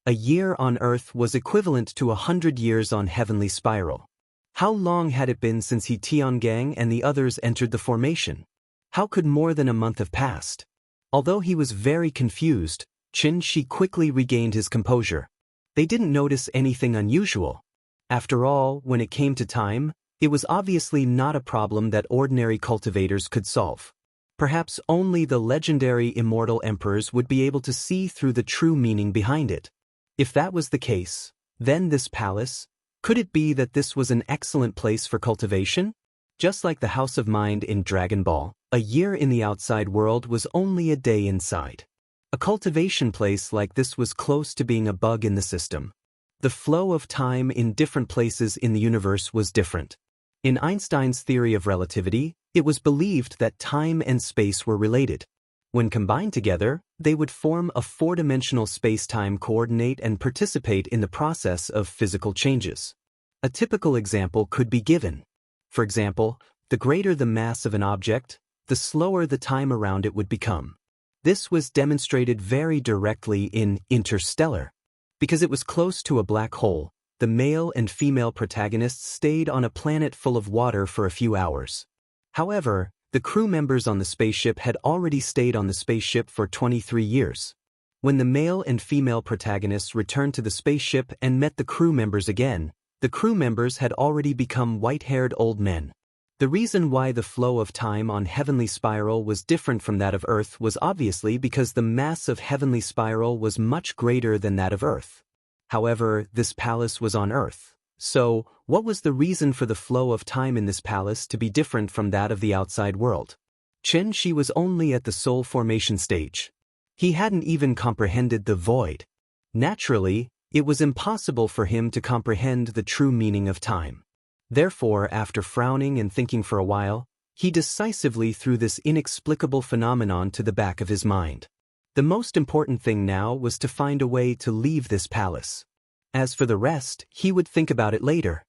S1: A year on Earth was equivalent to 100 years on Heavenly Spiral. How long had it been since He Tiangang and the others entered the formation? How could more than a month have passed? Although he was very confused, Chen Shi quickly regained his composure. They didn't notice anything unusual. After all, when it came to time, It was obviously not a problem that ordinary cultivators could solve. Perhaps only the legendary immortal emperors would be able to see through the true meaning behind it. If that was the case, then this palace, could it be that this was an excellent place for cultivation? Just like the House of Mind in Dragon Ball, a year in the outside world was only a day inside. A cultivation place like this was close to being a bug in the system. The flow of time in different places in the universe was different. In Einstein's theory of relativity, it was believed that time and space were related. When combined together, they would form a four-dimensional space-time coordinate and participate in the process of physical changes. A typical example could be given. For example, the greater the mass of an object, the slower the time around it would become. This was demonstrated very directly in Interstellar. Because it was close to a black hole, the male and female protagonists stayed on a planet full of water for a few hours. However, the crew members on the spaceship had already stayed on the spaceship for 23 years. When the male and female protagonists returned to the spaceship and met the crew members again, the crew members had already become white-haired old men. The reason why the flow of time on Heavenly Spiral was different from that of Earth was obviously because the mass of Heavenly Spiral was much greater than that of Earth. However, this palace was on Earth. So, what was the reason for the flow of time in this palace to be different from that of the outside world? Chen Shi was only at the soul formation stage. He hadn't even comprehended the void. Naturally, it was impossible for him to comprehend the true meaning of time. Therefore, after frowning and thinking for a while, he decisively threw this inexplicable phenomenon to the back of his mind. The most important thing now was to find a way to leave this palace. As for the rest, he would think about it later.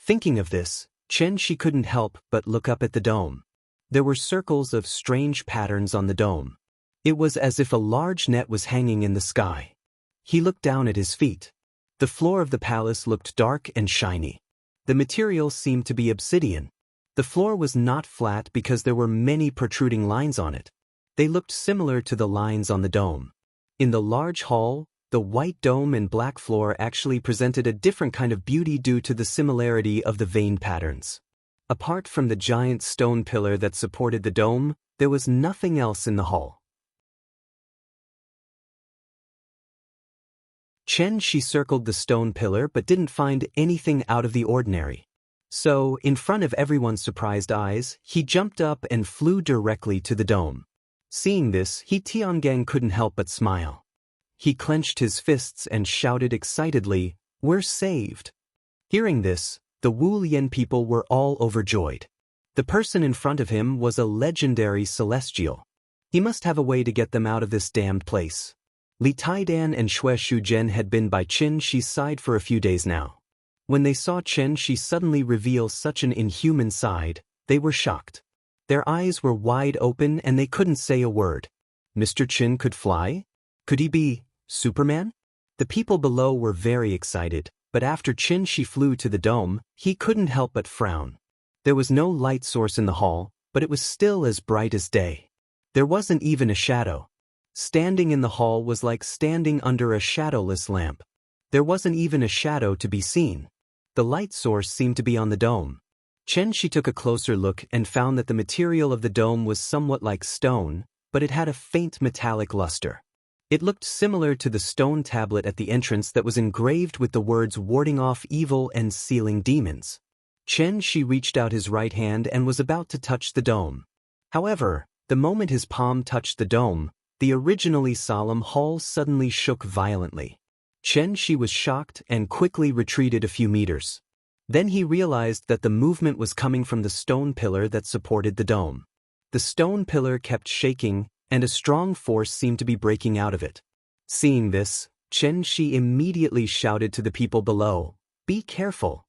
S1: Thinking of this, Chen Shi couldn't help but look up at the dome. There were circles of strange patterns on the dome. It was as if a large net was hanging in the sky. He looked down at his feet. The floor of the palace looked dark and shiny. The material seemed to be obsidian. The floor was not flat because there were many protruding lines on it. They looked similar to the lines on the dome. In the large hall, the white dome and black floor actually presented a different kind of beauty due to the similarity of the vein patterns. Apart from the giant stone pillar that supported the dome, there was nothing else in the hall. Chen Shi circled the stone pillar but didn't find anything out of the ordinary. So, in front of everyone's surprised eyes, he jumped up and flew directly to the dome. Seeing this, He Tiangang couldn't help but smile. He clenched his fists and shouted excitedly, "We're saved!" Hearing this, the Wu Lian people were all overjoyed. The person in front of him was a legendary celestial. He must have a way to get them out of this damned place. Li Taidan and Xue Shuzhen had been by Chen Shi's side for a few days now. When they saw Chen Shi suddenly reveal such an inhuman side, they were shocked. Their eyes were wide open and they couldn't say a word. Mr. Chen could fly? Could he be Superman? The people below were very excited, but after Chen Shi flew to the dome, he couldn't help but frown. There was no light source in the hall, but it was still as bright as day. There wasn't even a shadow. Standing in the hall was like standing under a shadowless lamp. There wasn't even a shadow to be seen. The light source seemed to be on the dome. Chen Shi took a closer look and found that the material of the dome was somewhat like stone, but it had a faint metallic luster. It looked similar to the stone tablet at the entrance that was engraved with the words warding off evil and sealing demons. Chen Shi reached out his right hand and was about to touch the dome. However, the moment his palm touched the dome, the originally solemn hall suddenly shook violently. Chen Shi was shocked and quickly retreated a few meters. Then he realized that the movement was coming from the stone pillar that supported the dome. The stone pillar kept shaking, and a strong force seemed to be breaking out of it. Seeing this, Chen Shi immediately shouted to the people below, "Be careful!"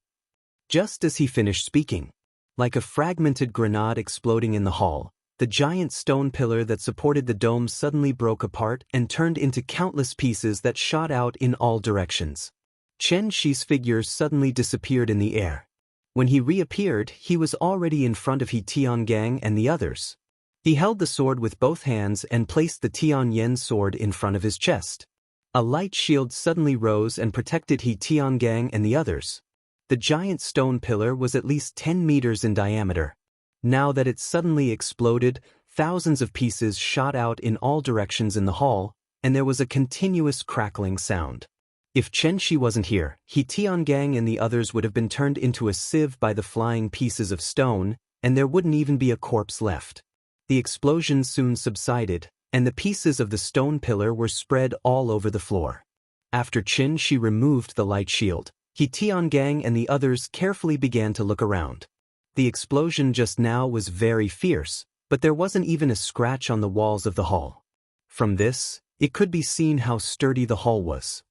S1: Just as he finished speaking, like a fragmented grenade exploding in the hall, the giant stone pillar that supported the dome suddenly broke apart and turned into countless pieces that shot out in all directions. Chen Shi's figure suddenly disappeared in the air. When he reappeared, he was already in front of He Tiangang and the others. He held the sword with both hands and placed the Tianyan sword in front of his chest. A light shield suddenly rose and protected He Tiangang and the others. The The giant stone pillar was at least 10 meters in diameter. Now that it suddenly exploded, thousands of pieces shot out in all directions in the hall, and there was a continuous crackling sound. If Chen Shi wasn't here, He Tiangang and the others would have been turned into a sieve by the flying pieces of stone, and there wouldn't even be a corpse left. The explosion soon subsided, and the pieces of the stone pillar were spread all over the floor. After Chen Shi removed the light shield, He Tiangang and the others carefully began to look around. The explosion just now was very fierce, but there wasn't even a scratch on the walls of the hall. From this, it could be seen how sturdy the hall was.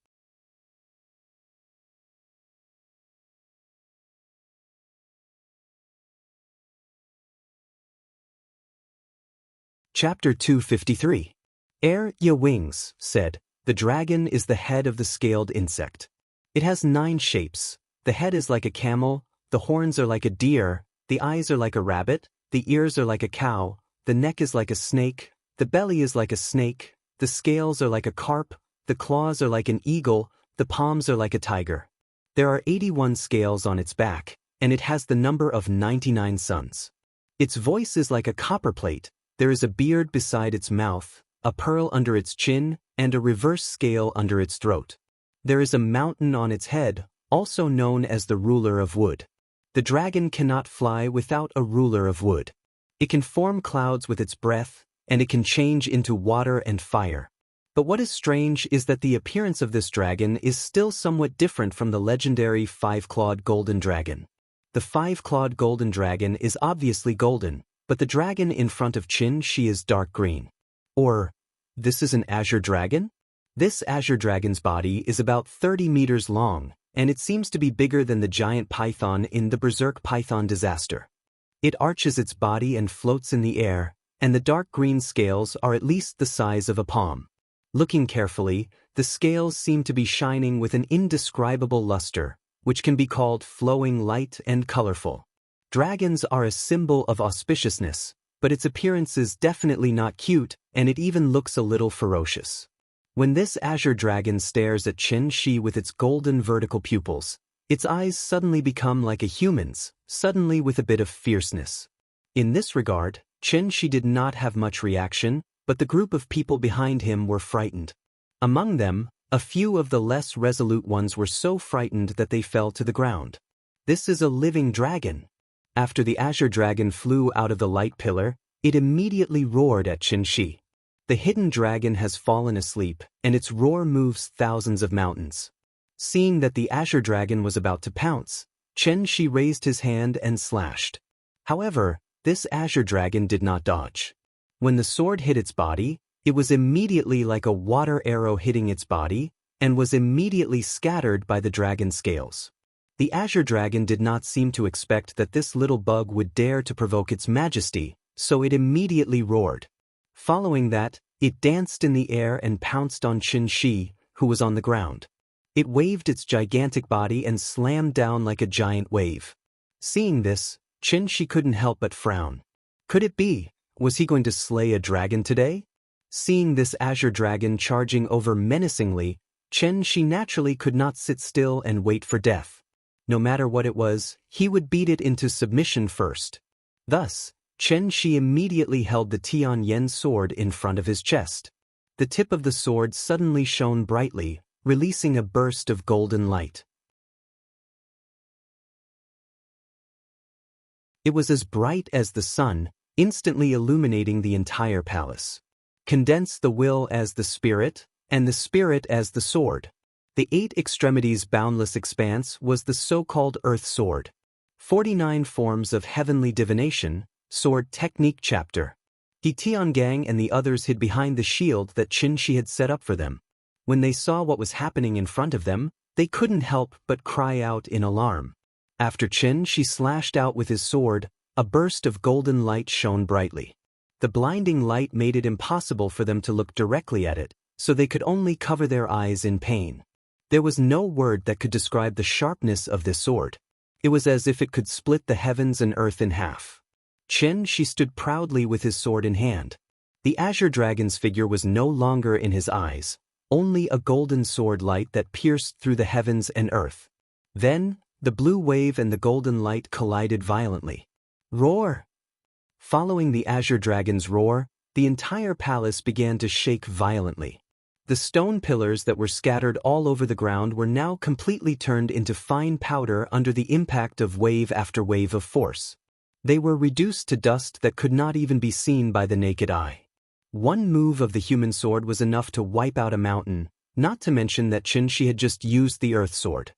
S1: Chapter 253. Ere Ye Wings said, "The dragon is the head of the scaled insect. It has 9 shapes. The head is like a camel, the horns are like a deer, the eyes are like a rabbit, the ears are like a cow, the neck is like a snake, the belly is like a snake, the scales are like a carp, the claws are like an eagle, the palms are like a tiger. There are 81 scales on its back, and it has the number of 99 suns. Its voice is like a copper plate. There is a beard beside its mouth, a pearl under its chin, and a reverse scale under its throat. There is a mountain on its head, also known as the ruler of wood. The dragon cannot fly without a ruler of wood. It can form clouds with its breath, and it can change into water and fire. But what is strange is that the appearance of this dragon is still somewhat different from the legendary 5-clawed golden dragon. The 5-clawed golden dragon is obviously golden, but the dragon in front of Chen Shi is dark green. Or, this is an azure dragon? This azure dragon's body is about 30 meters long, and it seems to be bigger than the giant python in the Berserk Python disaster. It arches its body and floats in the air, and the dark green scales are at least the size of a palm. Looking carefully, the scales seem to be shining with an indescribable luster, which can be called flowing light and colorful. Dragons are a symbol of auspiciousness, but its appearance is definitely not cute, and it even looks a little ferocious. When this azure dragon stares at Chen Shi with its golden vertical pupils, its eyes suddenly become like a human's, suddenly with a bit of fierceness. In this regard, Chen Shi did not have much reaction, but the group of people behind him were frightened. Among them, a few of the less resolute ones were so frightened that they fell to the ground. This is a living dragon. After the azure dragon flew out of the light pillar, it immediately roared at Chen Shi. The hidden dragon has fallen asleep, and its roar moves thousands of mountains. Seeing that the azure dragon was about to pounce, Chen Shi raised his hand and slashed. However, this azure dragon did not dodge. When the sword hit its body, it was immediately like a water arrow hitting its body, and was immediately scattered by the dragon's scales. The azure dragon did not seem to expect that this little bug would dare to provoke its majesty, so it immediately roared. Following that, it danced in the air and pounced on Chen Shi, who was on the ground. It waved its gigantic body and slammed down like a giant wave. Seeing this, Chen Shi couldn't help but frown. Could it be? Was he going to slay a dragon today? Seeing this azure dragon charging over menacingly, Chen Shi naturally could not sit still and wait for death. No matter what it was, he would beat it into submission first. Thus, Chen Shi immediately held the Tian Yen sword in front of his chest. The tip of the sword suddenly shone brightly, releasing a burst of golden light. It was as bright as the sun, instantly illuminating the entire palace. Condense the will as the spirit, and the spirit as the sword. The 8 extremities boundless expanse was the so-called Earth Sword. 49 forms of heavenly divination, sword technique chapter. He Tiangang and the others hid behind the shield that Chen Shi had set up for them. When they saw what was happening in front of them, they couldn't help but cry out in alarm. After Chen Shi slashed out with his sword, a burst of golden light shone brightly. The blinding light made it impossible for them to look directly at it, so they could only cover their eyes in pain. There was no word that could describe the sharpness of this sword. It was as if it could split the heavens and earth in half. Chen Shi stood proudly with his sword in hand. The azure dragon's figure was no longer in his eyes, only a golden sword light that pierced through the heavens and earth. Then, The blue wave and the golden light collided violently. Roar! Following the azure dragon's roar, the entire palace began to shake violently. The stone pillars that were scattered all over the ground were now completely turned into fine powder under the impact of wave after wave of force. They were reduced to dust that could not even be seen by the naked eye. One move of the human sword was enough to wipe out a mountain, not to mention that Qin had just used the earth sword.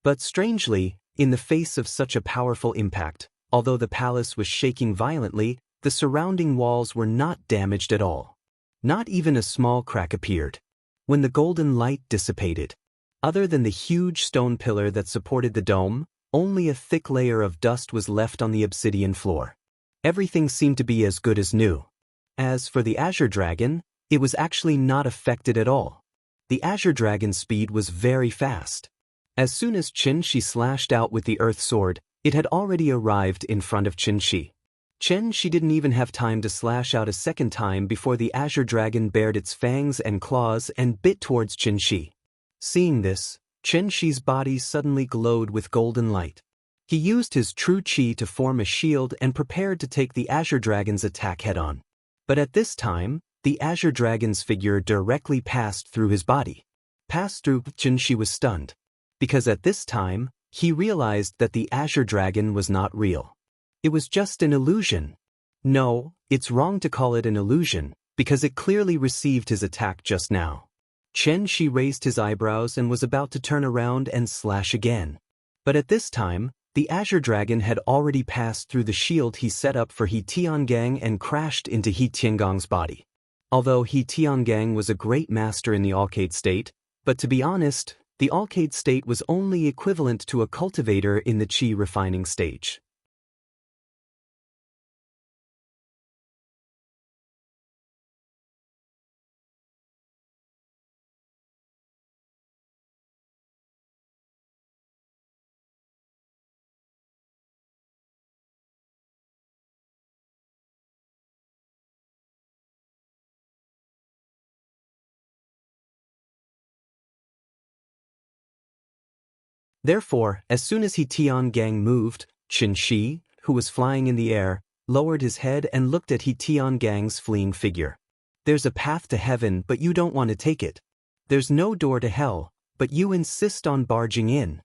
S1: But strangely, in the face of such a powerful impact, although the palace was shaking violently, the surrounding walls were not damaged at all. Not even a small crack appeared. When the golden light dissipated, other than the huge stone pillar that supported the dome, only a thick layer of dust was left on the obsidian floor. Everything seemed to be as good as new. As for the azure dragon, it was actually not affected at all. The azure dragon's speed was very fast. As soon as Qin slashed out with the earth sword, it had already arrived in front of Qin Shi. Qin didn't even have time to slash out a second time before the azure dragon bared its fangs and claws and bit towards Qin Shi. Seeing this, Qin Shi's body suddenly glowed with golden light. He used his true qi to form a shield and prepared to take the azure dragon's attack head-on. But at this time, the azure dragon's figure directly passed through his body. Passed through, Qin Shi was stunned. Because at this time, he realized that the azure dragon was not real. It was just an illusion. No, it's wrong to call it an illusion, because it clearly received his attack just now. Qin Shi raised his eyebrows and was about to turn around and slash again. But at this time, the azure dragon had already passed through the shield he set up for He Tiangang and crashed into He Tiangong's body. Although He Tiangang was a great master in the Alcade state, but to be honest, the Alcade state was only equivalent to a cultivator in the qi refining stage. Therefore, as soon as He Tiangang moved, Qin Shi, who was flying in the air, lowered his head and looked at He Tiangang's fleeing figure. There's a path to heaven, but you don't want to take it. There's no door to hell, but you insist on barging in.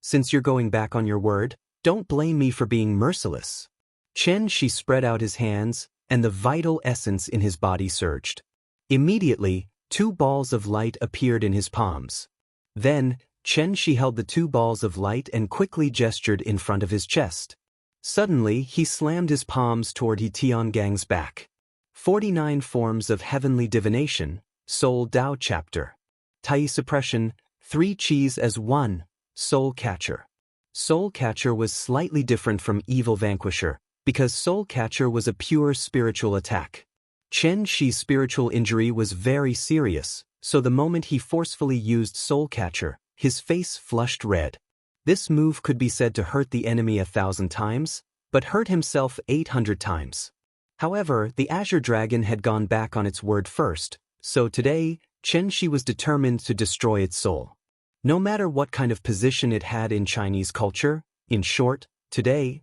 S1: Since you're going back on your word, don't blame me for being merciless. Qin Shi spread out his hands, and the vital essence in his body surged. Immediately, 2 balls of light appeared in his palms. Then, Qin Shi held the 2 balls of light and quickly gestured in front of his chest. Suddenly, he slammed his palms toward He Tiangang's back. 49 Forms of Heavenly Divination, Soul Dao Chapter. Tai Suppression, 3 Qis as 1, Soul Catcher. Soul Catcher was slightly different from Evil Vanquisher, because Soul Catcher was a pure spiritual attack. Qin Shi's spiritual injury was very serious, so the moment he forcefully used Soul Catcher, his face flushed red. This move could be said to hurt the enemy 1,000 times, but hurt himself 800 times. However, the azure dragon had gone back on its word first, so today, Qin Shi was determined to destroy its soul. No matter what kind of position it had in Chinese culture, in short, today,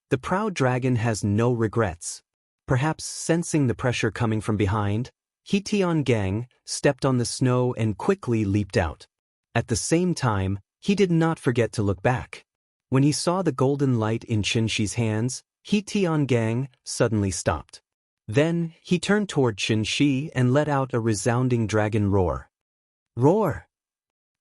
S1: the proud dragon has no regrets. Perhaps sensing the pressure coming from behind, He Tiangang stepped on the snow and quickly leaped out. At the same time, he did not forget to look back. When he saw the golden light in Qin Shi's hands, He Tiangang suddenly stopped. Then, he turned toward Qin Shi and let out a resounding dragon roar. Roar!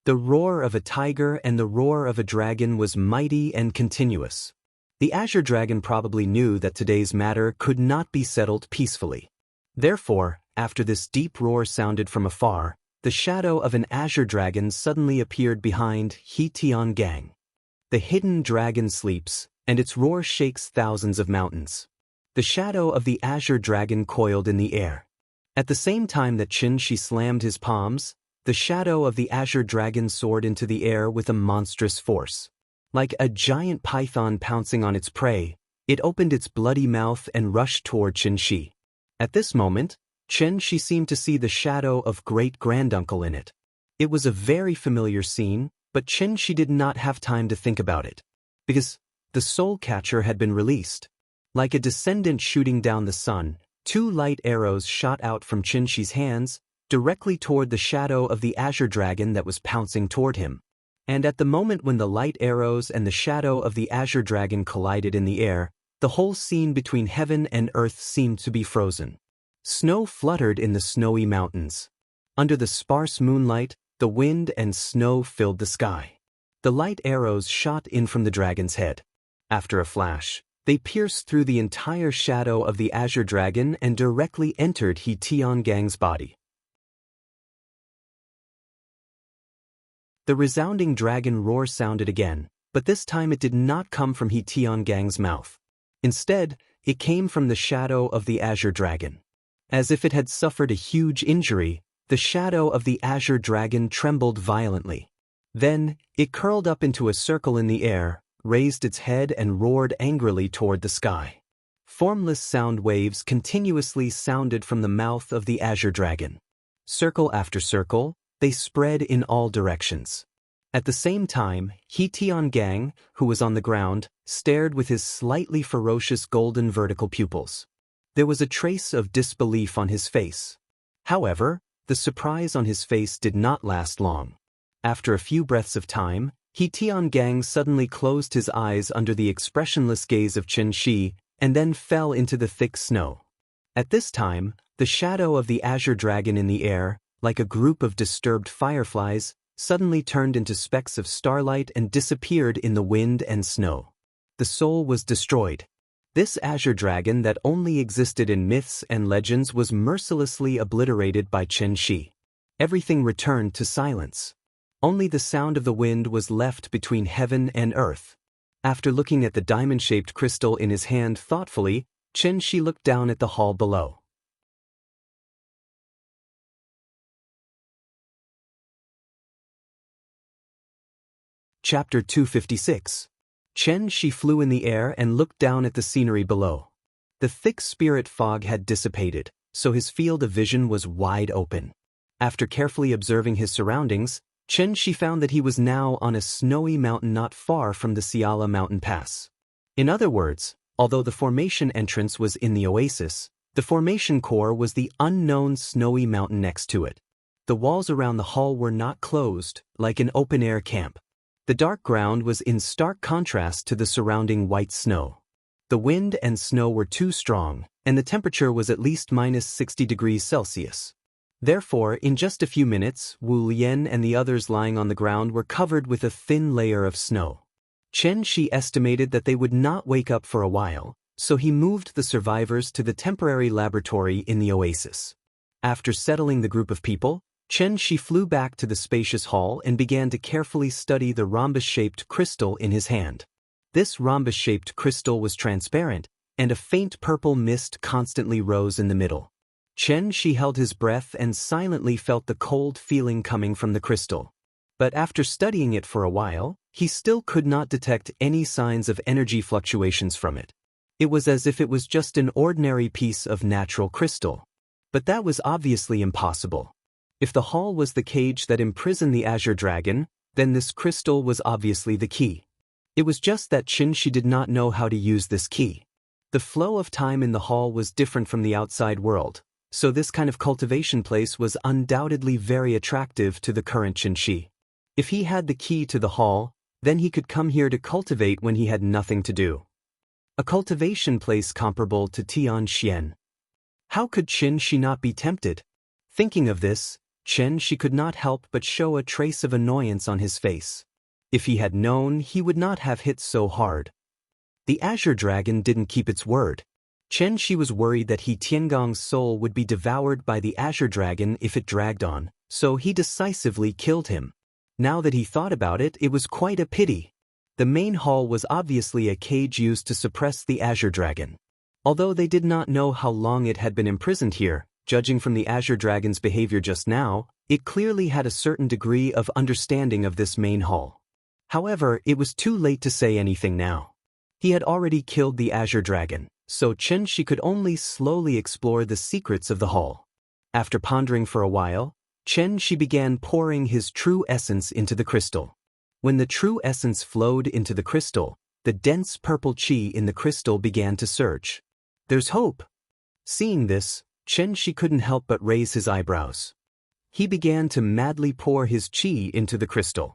S1: The roar of a tiger and the roar of a dragon was mighty and continuous. The azure dragon probably knew that today's matter could not be settled peacefully. Therefore, after this deep roar sounded from afar, the shadow of an azure dragon suddenly appeared behind He Tiangang. The hidden dragon sleeps, and its roar shakes thousands of mountains. The shadow of the azure dragon coiled in the air. At the same time that Qin Shi slammed his palms, the shadow of the azure dragon soared into the air with a monstrous force. Like a giant python pouncing on its prey, it opened its bloody mouth and rushed toward Qin Shi. At this moment, Qin Shi seemed to see the shadow of great-granduncle in it. It was a very familiar scene, But Chen Shi did not have time to think about it. Because the soul catcher had been released. Like a descendant shooting down the sun, 2 light arrows shot out from Chen Shi's hands, directly toward the shadow of the azure dragon that was pouncing toward him. And at the moment when the light arrows and the shadow of the azure dragon collided in the air, the whole scene between heaven and earth seemed to be frozen. Snow fluttered in the snowy mountains. Under the sparse moonlight, the wind and snow filled the sky. The light arrows shot in from the dragon's head. After a flash, they pierced through the entire shadow of the azure dragon and directly entered He Tiangang's body. The resounding dragon roar sounded again, but this time it did not come from He Tiangang's mouth. Instead, it came from the shadow of the azure dragon. As if it had suffered a huge injury, the shadow of the azure dragon trembled violently. Then, it curled up into a circle in the air, raised its head and roared angrily toward the sky. Formless sound waves continuously sounded from the mouth of the azure dragon. Circle after circle, they spread in all directions. At the same time, He Tiangang, who was on the ground, stared with his slightly ferocious golden vertical pupils. There was a trace of disbelief on his face. However, the surprise on his face did not last long. After a few breaths of time, He Tiangang suddenly closed his eyes under the expressionless gaze of Chen Shi, and then fell into the thick snow. At this time, the shadow of the azure dragon in the air, like a group of disturbed fireflies, suddenly turned into specks of starlight and disappeared in the wind and snow. The soul was destroyed. This azure dragon that only existed in myths and legends was mercilessly obliterated by Chen Shi. Everything returned to silence. Only the sound of the wind was left between heaven and earth. After looking at the diamond-shaped crystal in his hand thoughtfully, Chen Shi looked down at the hall below. Chapter 256. Chen Shi flew in the air and looked down at the scenery below. The thick spirit fog had dissipated, so his field of vision was wide open. After carefully observing his surroundings, Chen Shi found that he was now on a snowy mountain not far from the Siala mountain pass. In other words, although the formation entrance was in the oasis, the formation core was the unknown snowy mountain next to it. The walls around the hall were not closed, like an open-air camp. The dark ground was in stark contrast to the surrounding white snow. The wind and snow were too strong, and the temperature was at least minus 60 degrees Celsius. Therefore, in just a few minutes, Wu Lian and the others lying on the ground were covered with a thin layer of snow. Chen Shi estimated that they would not wake up for a while, so he moved the survivors to the temporary laboratory in the oasis. After settling the group of people, Chen Shi flew back to the spacious hall and began to carefully study the rhombus-shaped crystal in his hand. This rhombus-shaped crystal was transparent, and a faint purple mist constantly rose in the middle. Chen Shi held his breath and silently felt the cold feeling coming from the crystal. But after studying it for a while, he still could not detect any signs of energy fluctuations from it. It was as if it was just an ordinary piece of natural crystal. But that was obviously impossible. If the hall was the cage that imprisoned the azure dragon, then this crystal was obviously the key. It was just that Chen Shi did not know how to use this key. The flow of time in the hall was different from the outside world, so this kind of cultivation place was undoubtedly very attractive to the current Chen Shi. If he had the key to the hall, then he could come here to cultivate when he had nothing to do. A cultivation place comparable to Tian Xian. How could Chen Shi not be tempted? Thinking of this, Chen Shi could not help but show a trace of annoyance on his face. If he had known, he would not have hit so hard. The azure dragon didn't keep its word. Chen Shi was worried that He Tiangang's soul would be devoured by the azure dragon if it dragged on, so he decisively killed him. Now that he thought about it, it was quite a pity. The main hall was obviously a cage used to suppress the azure dragon. Although they did not know how long it had been imprisoned here, judging from the azure dragon's behavior just now, it clearly had a certain degree of understanding of this main hall. However, it was too late to say anything now. He had already killed the azure dragon, so Chen Shi could only slowly explore the secrets of the hall. After pondering for a while, Chen Shi began pouring his true essence into the crystal. When the true essence flowed into the crystal, the dense purple qi in the crystal began to surge. There's hope. Seeing this, Chen Shi couldn't help but raise his eyebrows. He began to madly pour his qi into the crystal.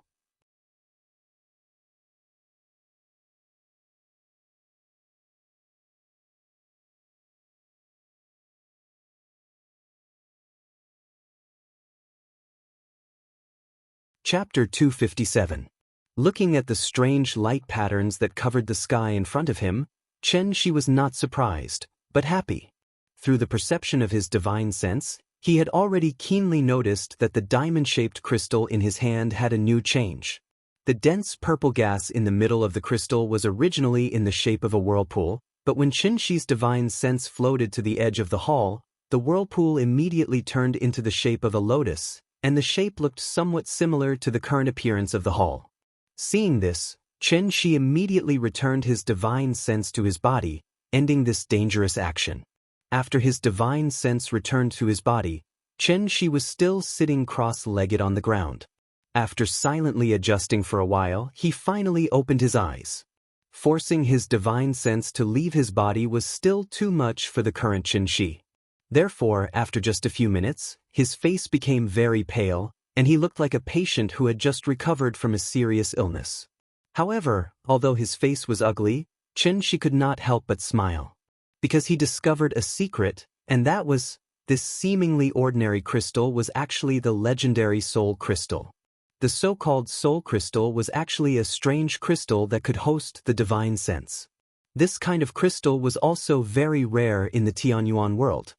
S1: Chapter 257. Looking at the strange light patterns that covered the sky in front of him, Chen Shi was not surprised, but happy. Through the perception of his divine sense, he had already keenly noticed that the diamond-shaped crystal in his hand had a new change. The dense purple gas in the middle of the crystal was originally in the shape of a whirlpool, but when Chen Shi's divine sense floated to the edge of the hall, the whirlpool immediately turned into the shape of a lotus, and the shape looked somewhat similar to the current appearance of the hall. Seeing this, Chen Shi immediately returned his divine sense to his body, ending this dangerous action. After his divine sense returned to his body, Chen Shi was still sitting cross-legged on the ground. After silently adjusting for a while, he finally opened his eyes. Forcing his divine sense to leave his body was still too much for the current Chen Shi. Therefore, after just a few minutes, his face became very pale, and he looked like a patient who had just recovered from a serious illness. However, although his face was ugly, Chen Shi could not help but smile. Because he discovered a secret, and that was, this seemingly ordinary crystal was actually the legendary soul crystal. The so-called soul crystal was actually a strange crystal that could host the divine sense. This kind of crystal was also very rare in the Tianyuan world.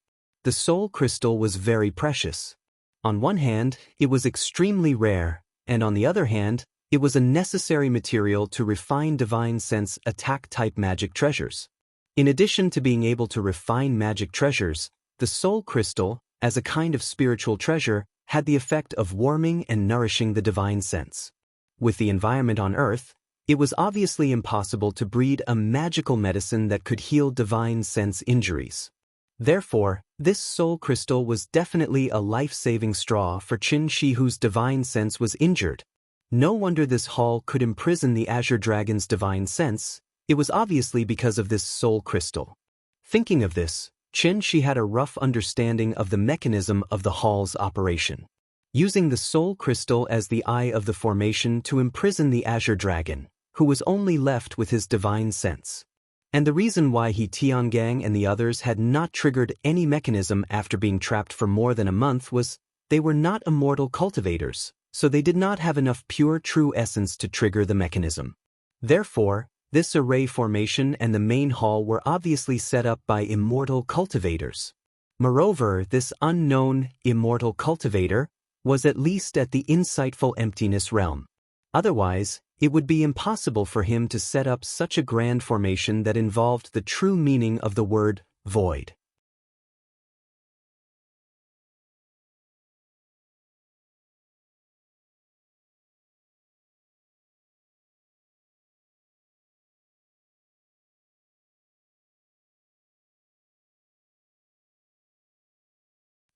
S1: The soul crystal was very precious. On one hand, it was extremely rare, and on the other hand, it was a necessary material to refine divine sense attack-type magic treasures. In addition to being able to refine magic treasures, the soul crystal, as a kind of spiritual treasure, had the effect of warming and nourishing the divine sense. With the environment on Earth, it was obviously impossible to breed a magical medicine that could heal divine sense injuries. Therefore, this soul crystal was definitely a life-saving straw for Chen Shi, whose divine sense was injured. No wonder this hall could imprison the Azure Dragon's divine sense. It was obviously because of this soul crystal. Thinking of this, Chen Shi had a rough understanding of the mechanism of the hall's operation. Using the soul crystal as the eye of the formation to imprison the Azure Dragon, who was only left with his divine sense. And the reason why Tiangang and the others had not triggered any mechanism after being trapped for more than a month was, they were not immortal cultivators, so they did not have enough pure true essence to trigger the mechanism. Therefore, this array formation and the main hall were obviously set up by immortal cultivators. Moreover, this unknown, immortal cultivator was at least at the insightful emptiness realm. Otherwise, it would be impossible for him to set up such a grand formation that involved the true meaning of the word void.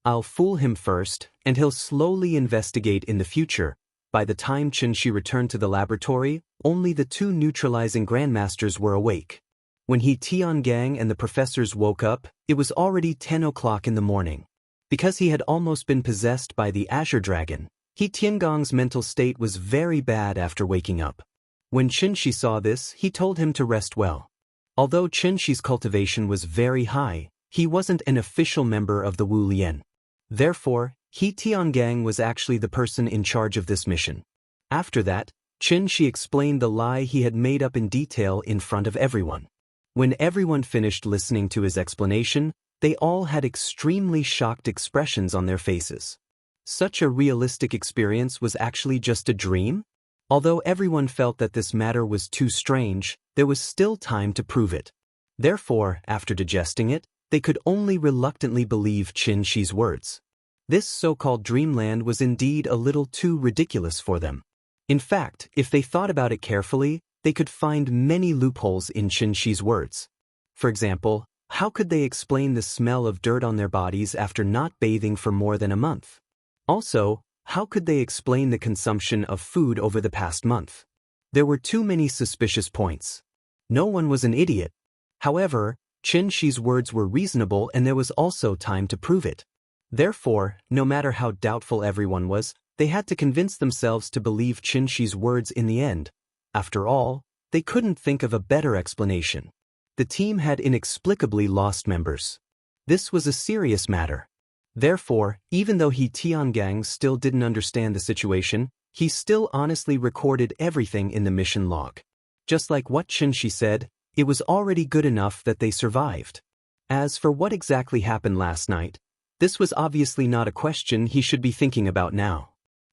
S1: I'll fool him first, and he'll slowly investigate in the future. By the time Chen Shi returned to the laboratory, only the two neutralizing grandmasters were awake. When Tiangang and the professors woke up, it was already 10 o'clock in the morning. Because he had almost been possessed by the Azure Dragon, Tiangang's mental state was very bad after waking up. When Chen Shi saw this, he told him to rest well. Although Chen Shi's cultivation was very high, he wasn't an official member of the Wu Lian. Therefore, Tiangang was actually the person in charge of this mission. After that, Chen Shi explained the lie he had made up in detail in front of everyone. When everyone finished listening to his explanation, they all had extremely shocked expressions on their faces. Such a realistic experience was actually just a dream? Although everyone felt that this matter was too strange, there was still time to prove it. Therefore, after digesting it, they could only reluctantly believe Chen Shi's words. This so-called dreamland was indeed a little too ridiculous for them. In fact, if they thought about it carefully, they could find many loopholes in Chen Shi's words. For example, how could they explain the smell of dirt on their bodies after not bathing for more than a month? Also, how could they explain the consumption of food over the past month? There were too many suspicious points. No one was an idiot. However, Qin Shi's words were reasonable and there was also time to prove it. Therefore, no matter how doubtful everyone was, they had to convince themselves to believe Qin Shi's words in the end. After all, they couldn't think of a better explanation. The team had inexplicably lost members. This was a serious matter. Therefore, even though He Tiangang still didn't understand the situation, he still honestly recorded everything in the mission log. Just like what Qin Shi said, it was already good enough that they survived. As for what exactly happened last night, this was obviously not a question he should be thinking about now.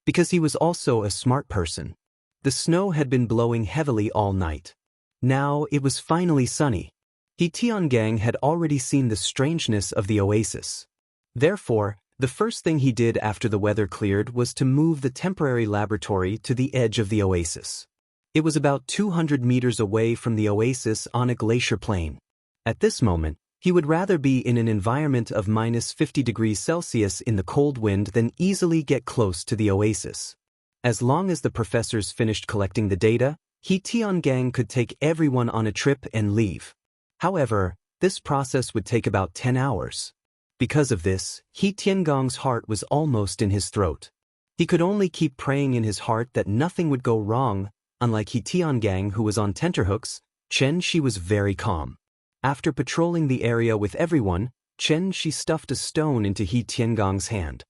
S1: Because he was also a smart person. The snow had been blowing heavily all night. Now it was finally sunny. He Tiangang had already seen the strangeness of the oasis. Therefore, the first thing he did after the weather cleared was to move the temporary laboratory to the edge of the oasis. It was about 200 meters away from the oasis on a glacier plain. At this moment, he would rather be in an environment of -50 degrees Celsius in the cold wind than easily get close to the oasis. As long as the professors finished collecting the data, He Tiangang could take everyone on a trip and leave. However, this process would take about 10 hours. Because of this, He Tiangang's heart was almost in his throat. He could only keep praying in his heart that nothing would go wrong. Unlike He Tiangang, who was on tenterhooks, Qin Shi was very calm. After patrolling the area with everyone, Qin Shi stuffed a stone into He Tiangang's hand.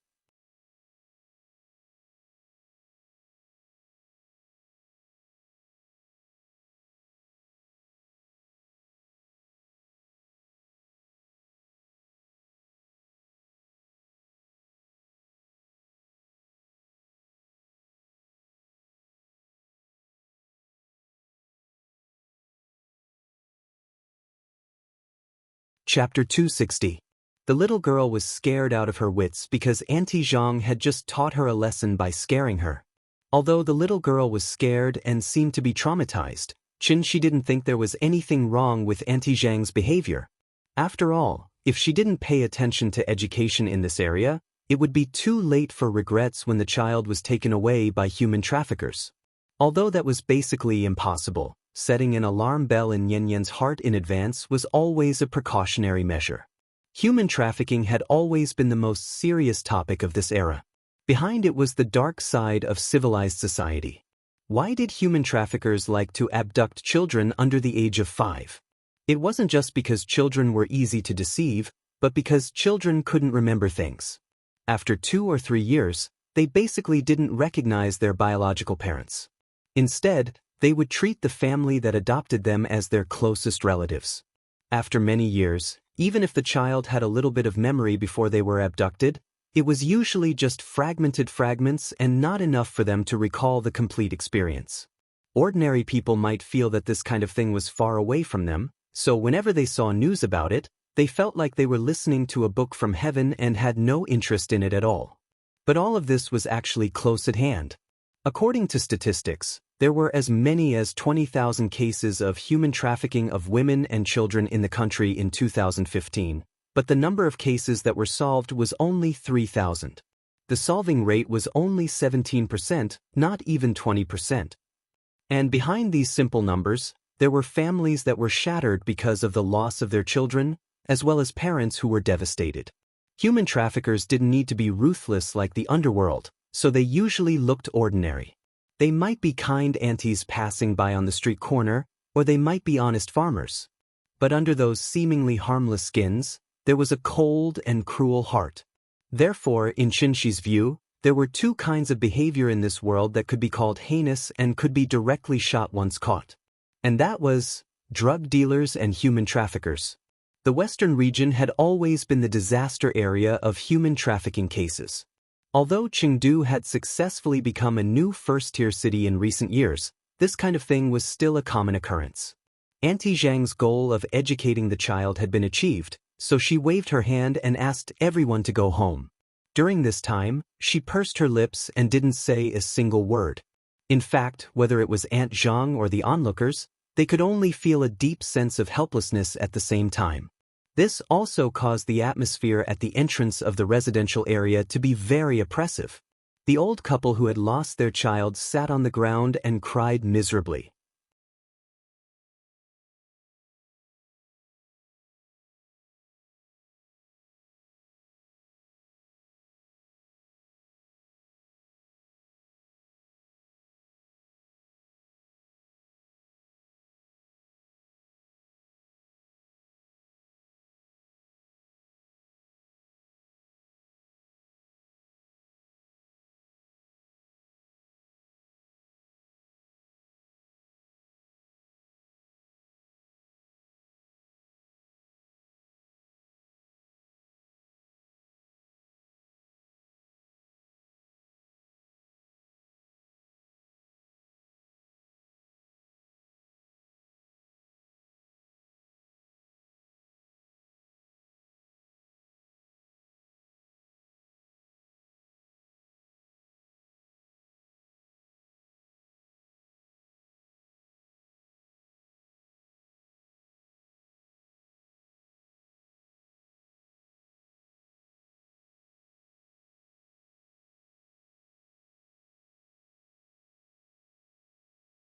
S1: Chapter 260. The little girl was scared out of her wits because Auntie Zhang had just taught her a lesson by scaring her. Although the little girl was scared and seemed to be traumatized, Qin Shi didn't think there was anything wrong with Auntie Zhang's behavior. After all, if she didn't pay attention to education in this area, it would be too late for regrets when the child was taken away by human traffickers. Although that was basically impossible, setting an alarm bell in Yan Yan's heart in advance was always a precautionary measure. Human trafficking had always been the most serious topic of this era. Behind it was the dark side of civilized society. Why did human traffickers like to abduct children under the age of 5? It wasn't just because children were easy to deceive, but because children couldn't remember things. After 2 or 3 years, they basically didn't recognize their biological parents. Instead, they would treat the family that adopted them as their closest relatives. After many years, even if the child had a little bit of memory before they were abducted, it was usually just fragmented fragments and not enough for them to recall the complete experience. Ordinary people might feel that this kind of thing was far away from them, so whenever they saw news about it, they felt like they were listening to a book from heaven and had no interest in it at all. But all of this was actually close at hand. According to statistics, there were as many as 20,000 cases of human trafficking of women and children in the country in 2015, but the number of cases that were solved was only 3,000. The solving rate was only 17%, not even 20%. And behind these simple numbers, there were families that were shattered because of the loss of their children, as well as parents who were devastated. Human traffickers didn't need to be ruthless like the underworld, so they usually looked ordinary. They might be kind aunties passing by on the street corner, or they might be honest farmers. But under those seemingly harmless skins, there was a cold and cruel heart. Therefore, in Qin Shi's view, there were 2 kinds of behavior in this world that could be called heinous and could be directly shot once caught. And that was drug dealers and human traffickers. The Western region had always been the disaster area of human trafficking cases. Although Chengdu had successfully become a new first-tier city in recent years, this kind of thing was still a common occurrence. Auntie Zhang's goal of educating the child had been achieved, so she waved her hand and asked everyone to go home. During this time, she pursed her lips and didn't say a single word. In fact, whether it was Aunt Zhang or the onlookers, they could only feel a deep sense of helplessness at the same time. This also caused the atmosphere at the entrance of the residential area to be very oppressive. The old couple who had lost their child sat on the ground and cried miserably.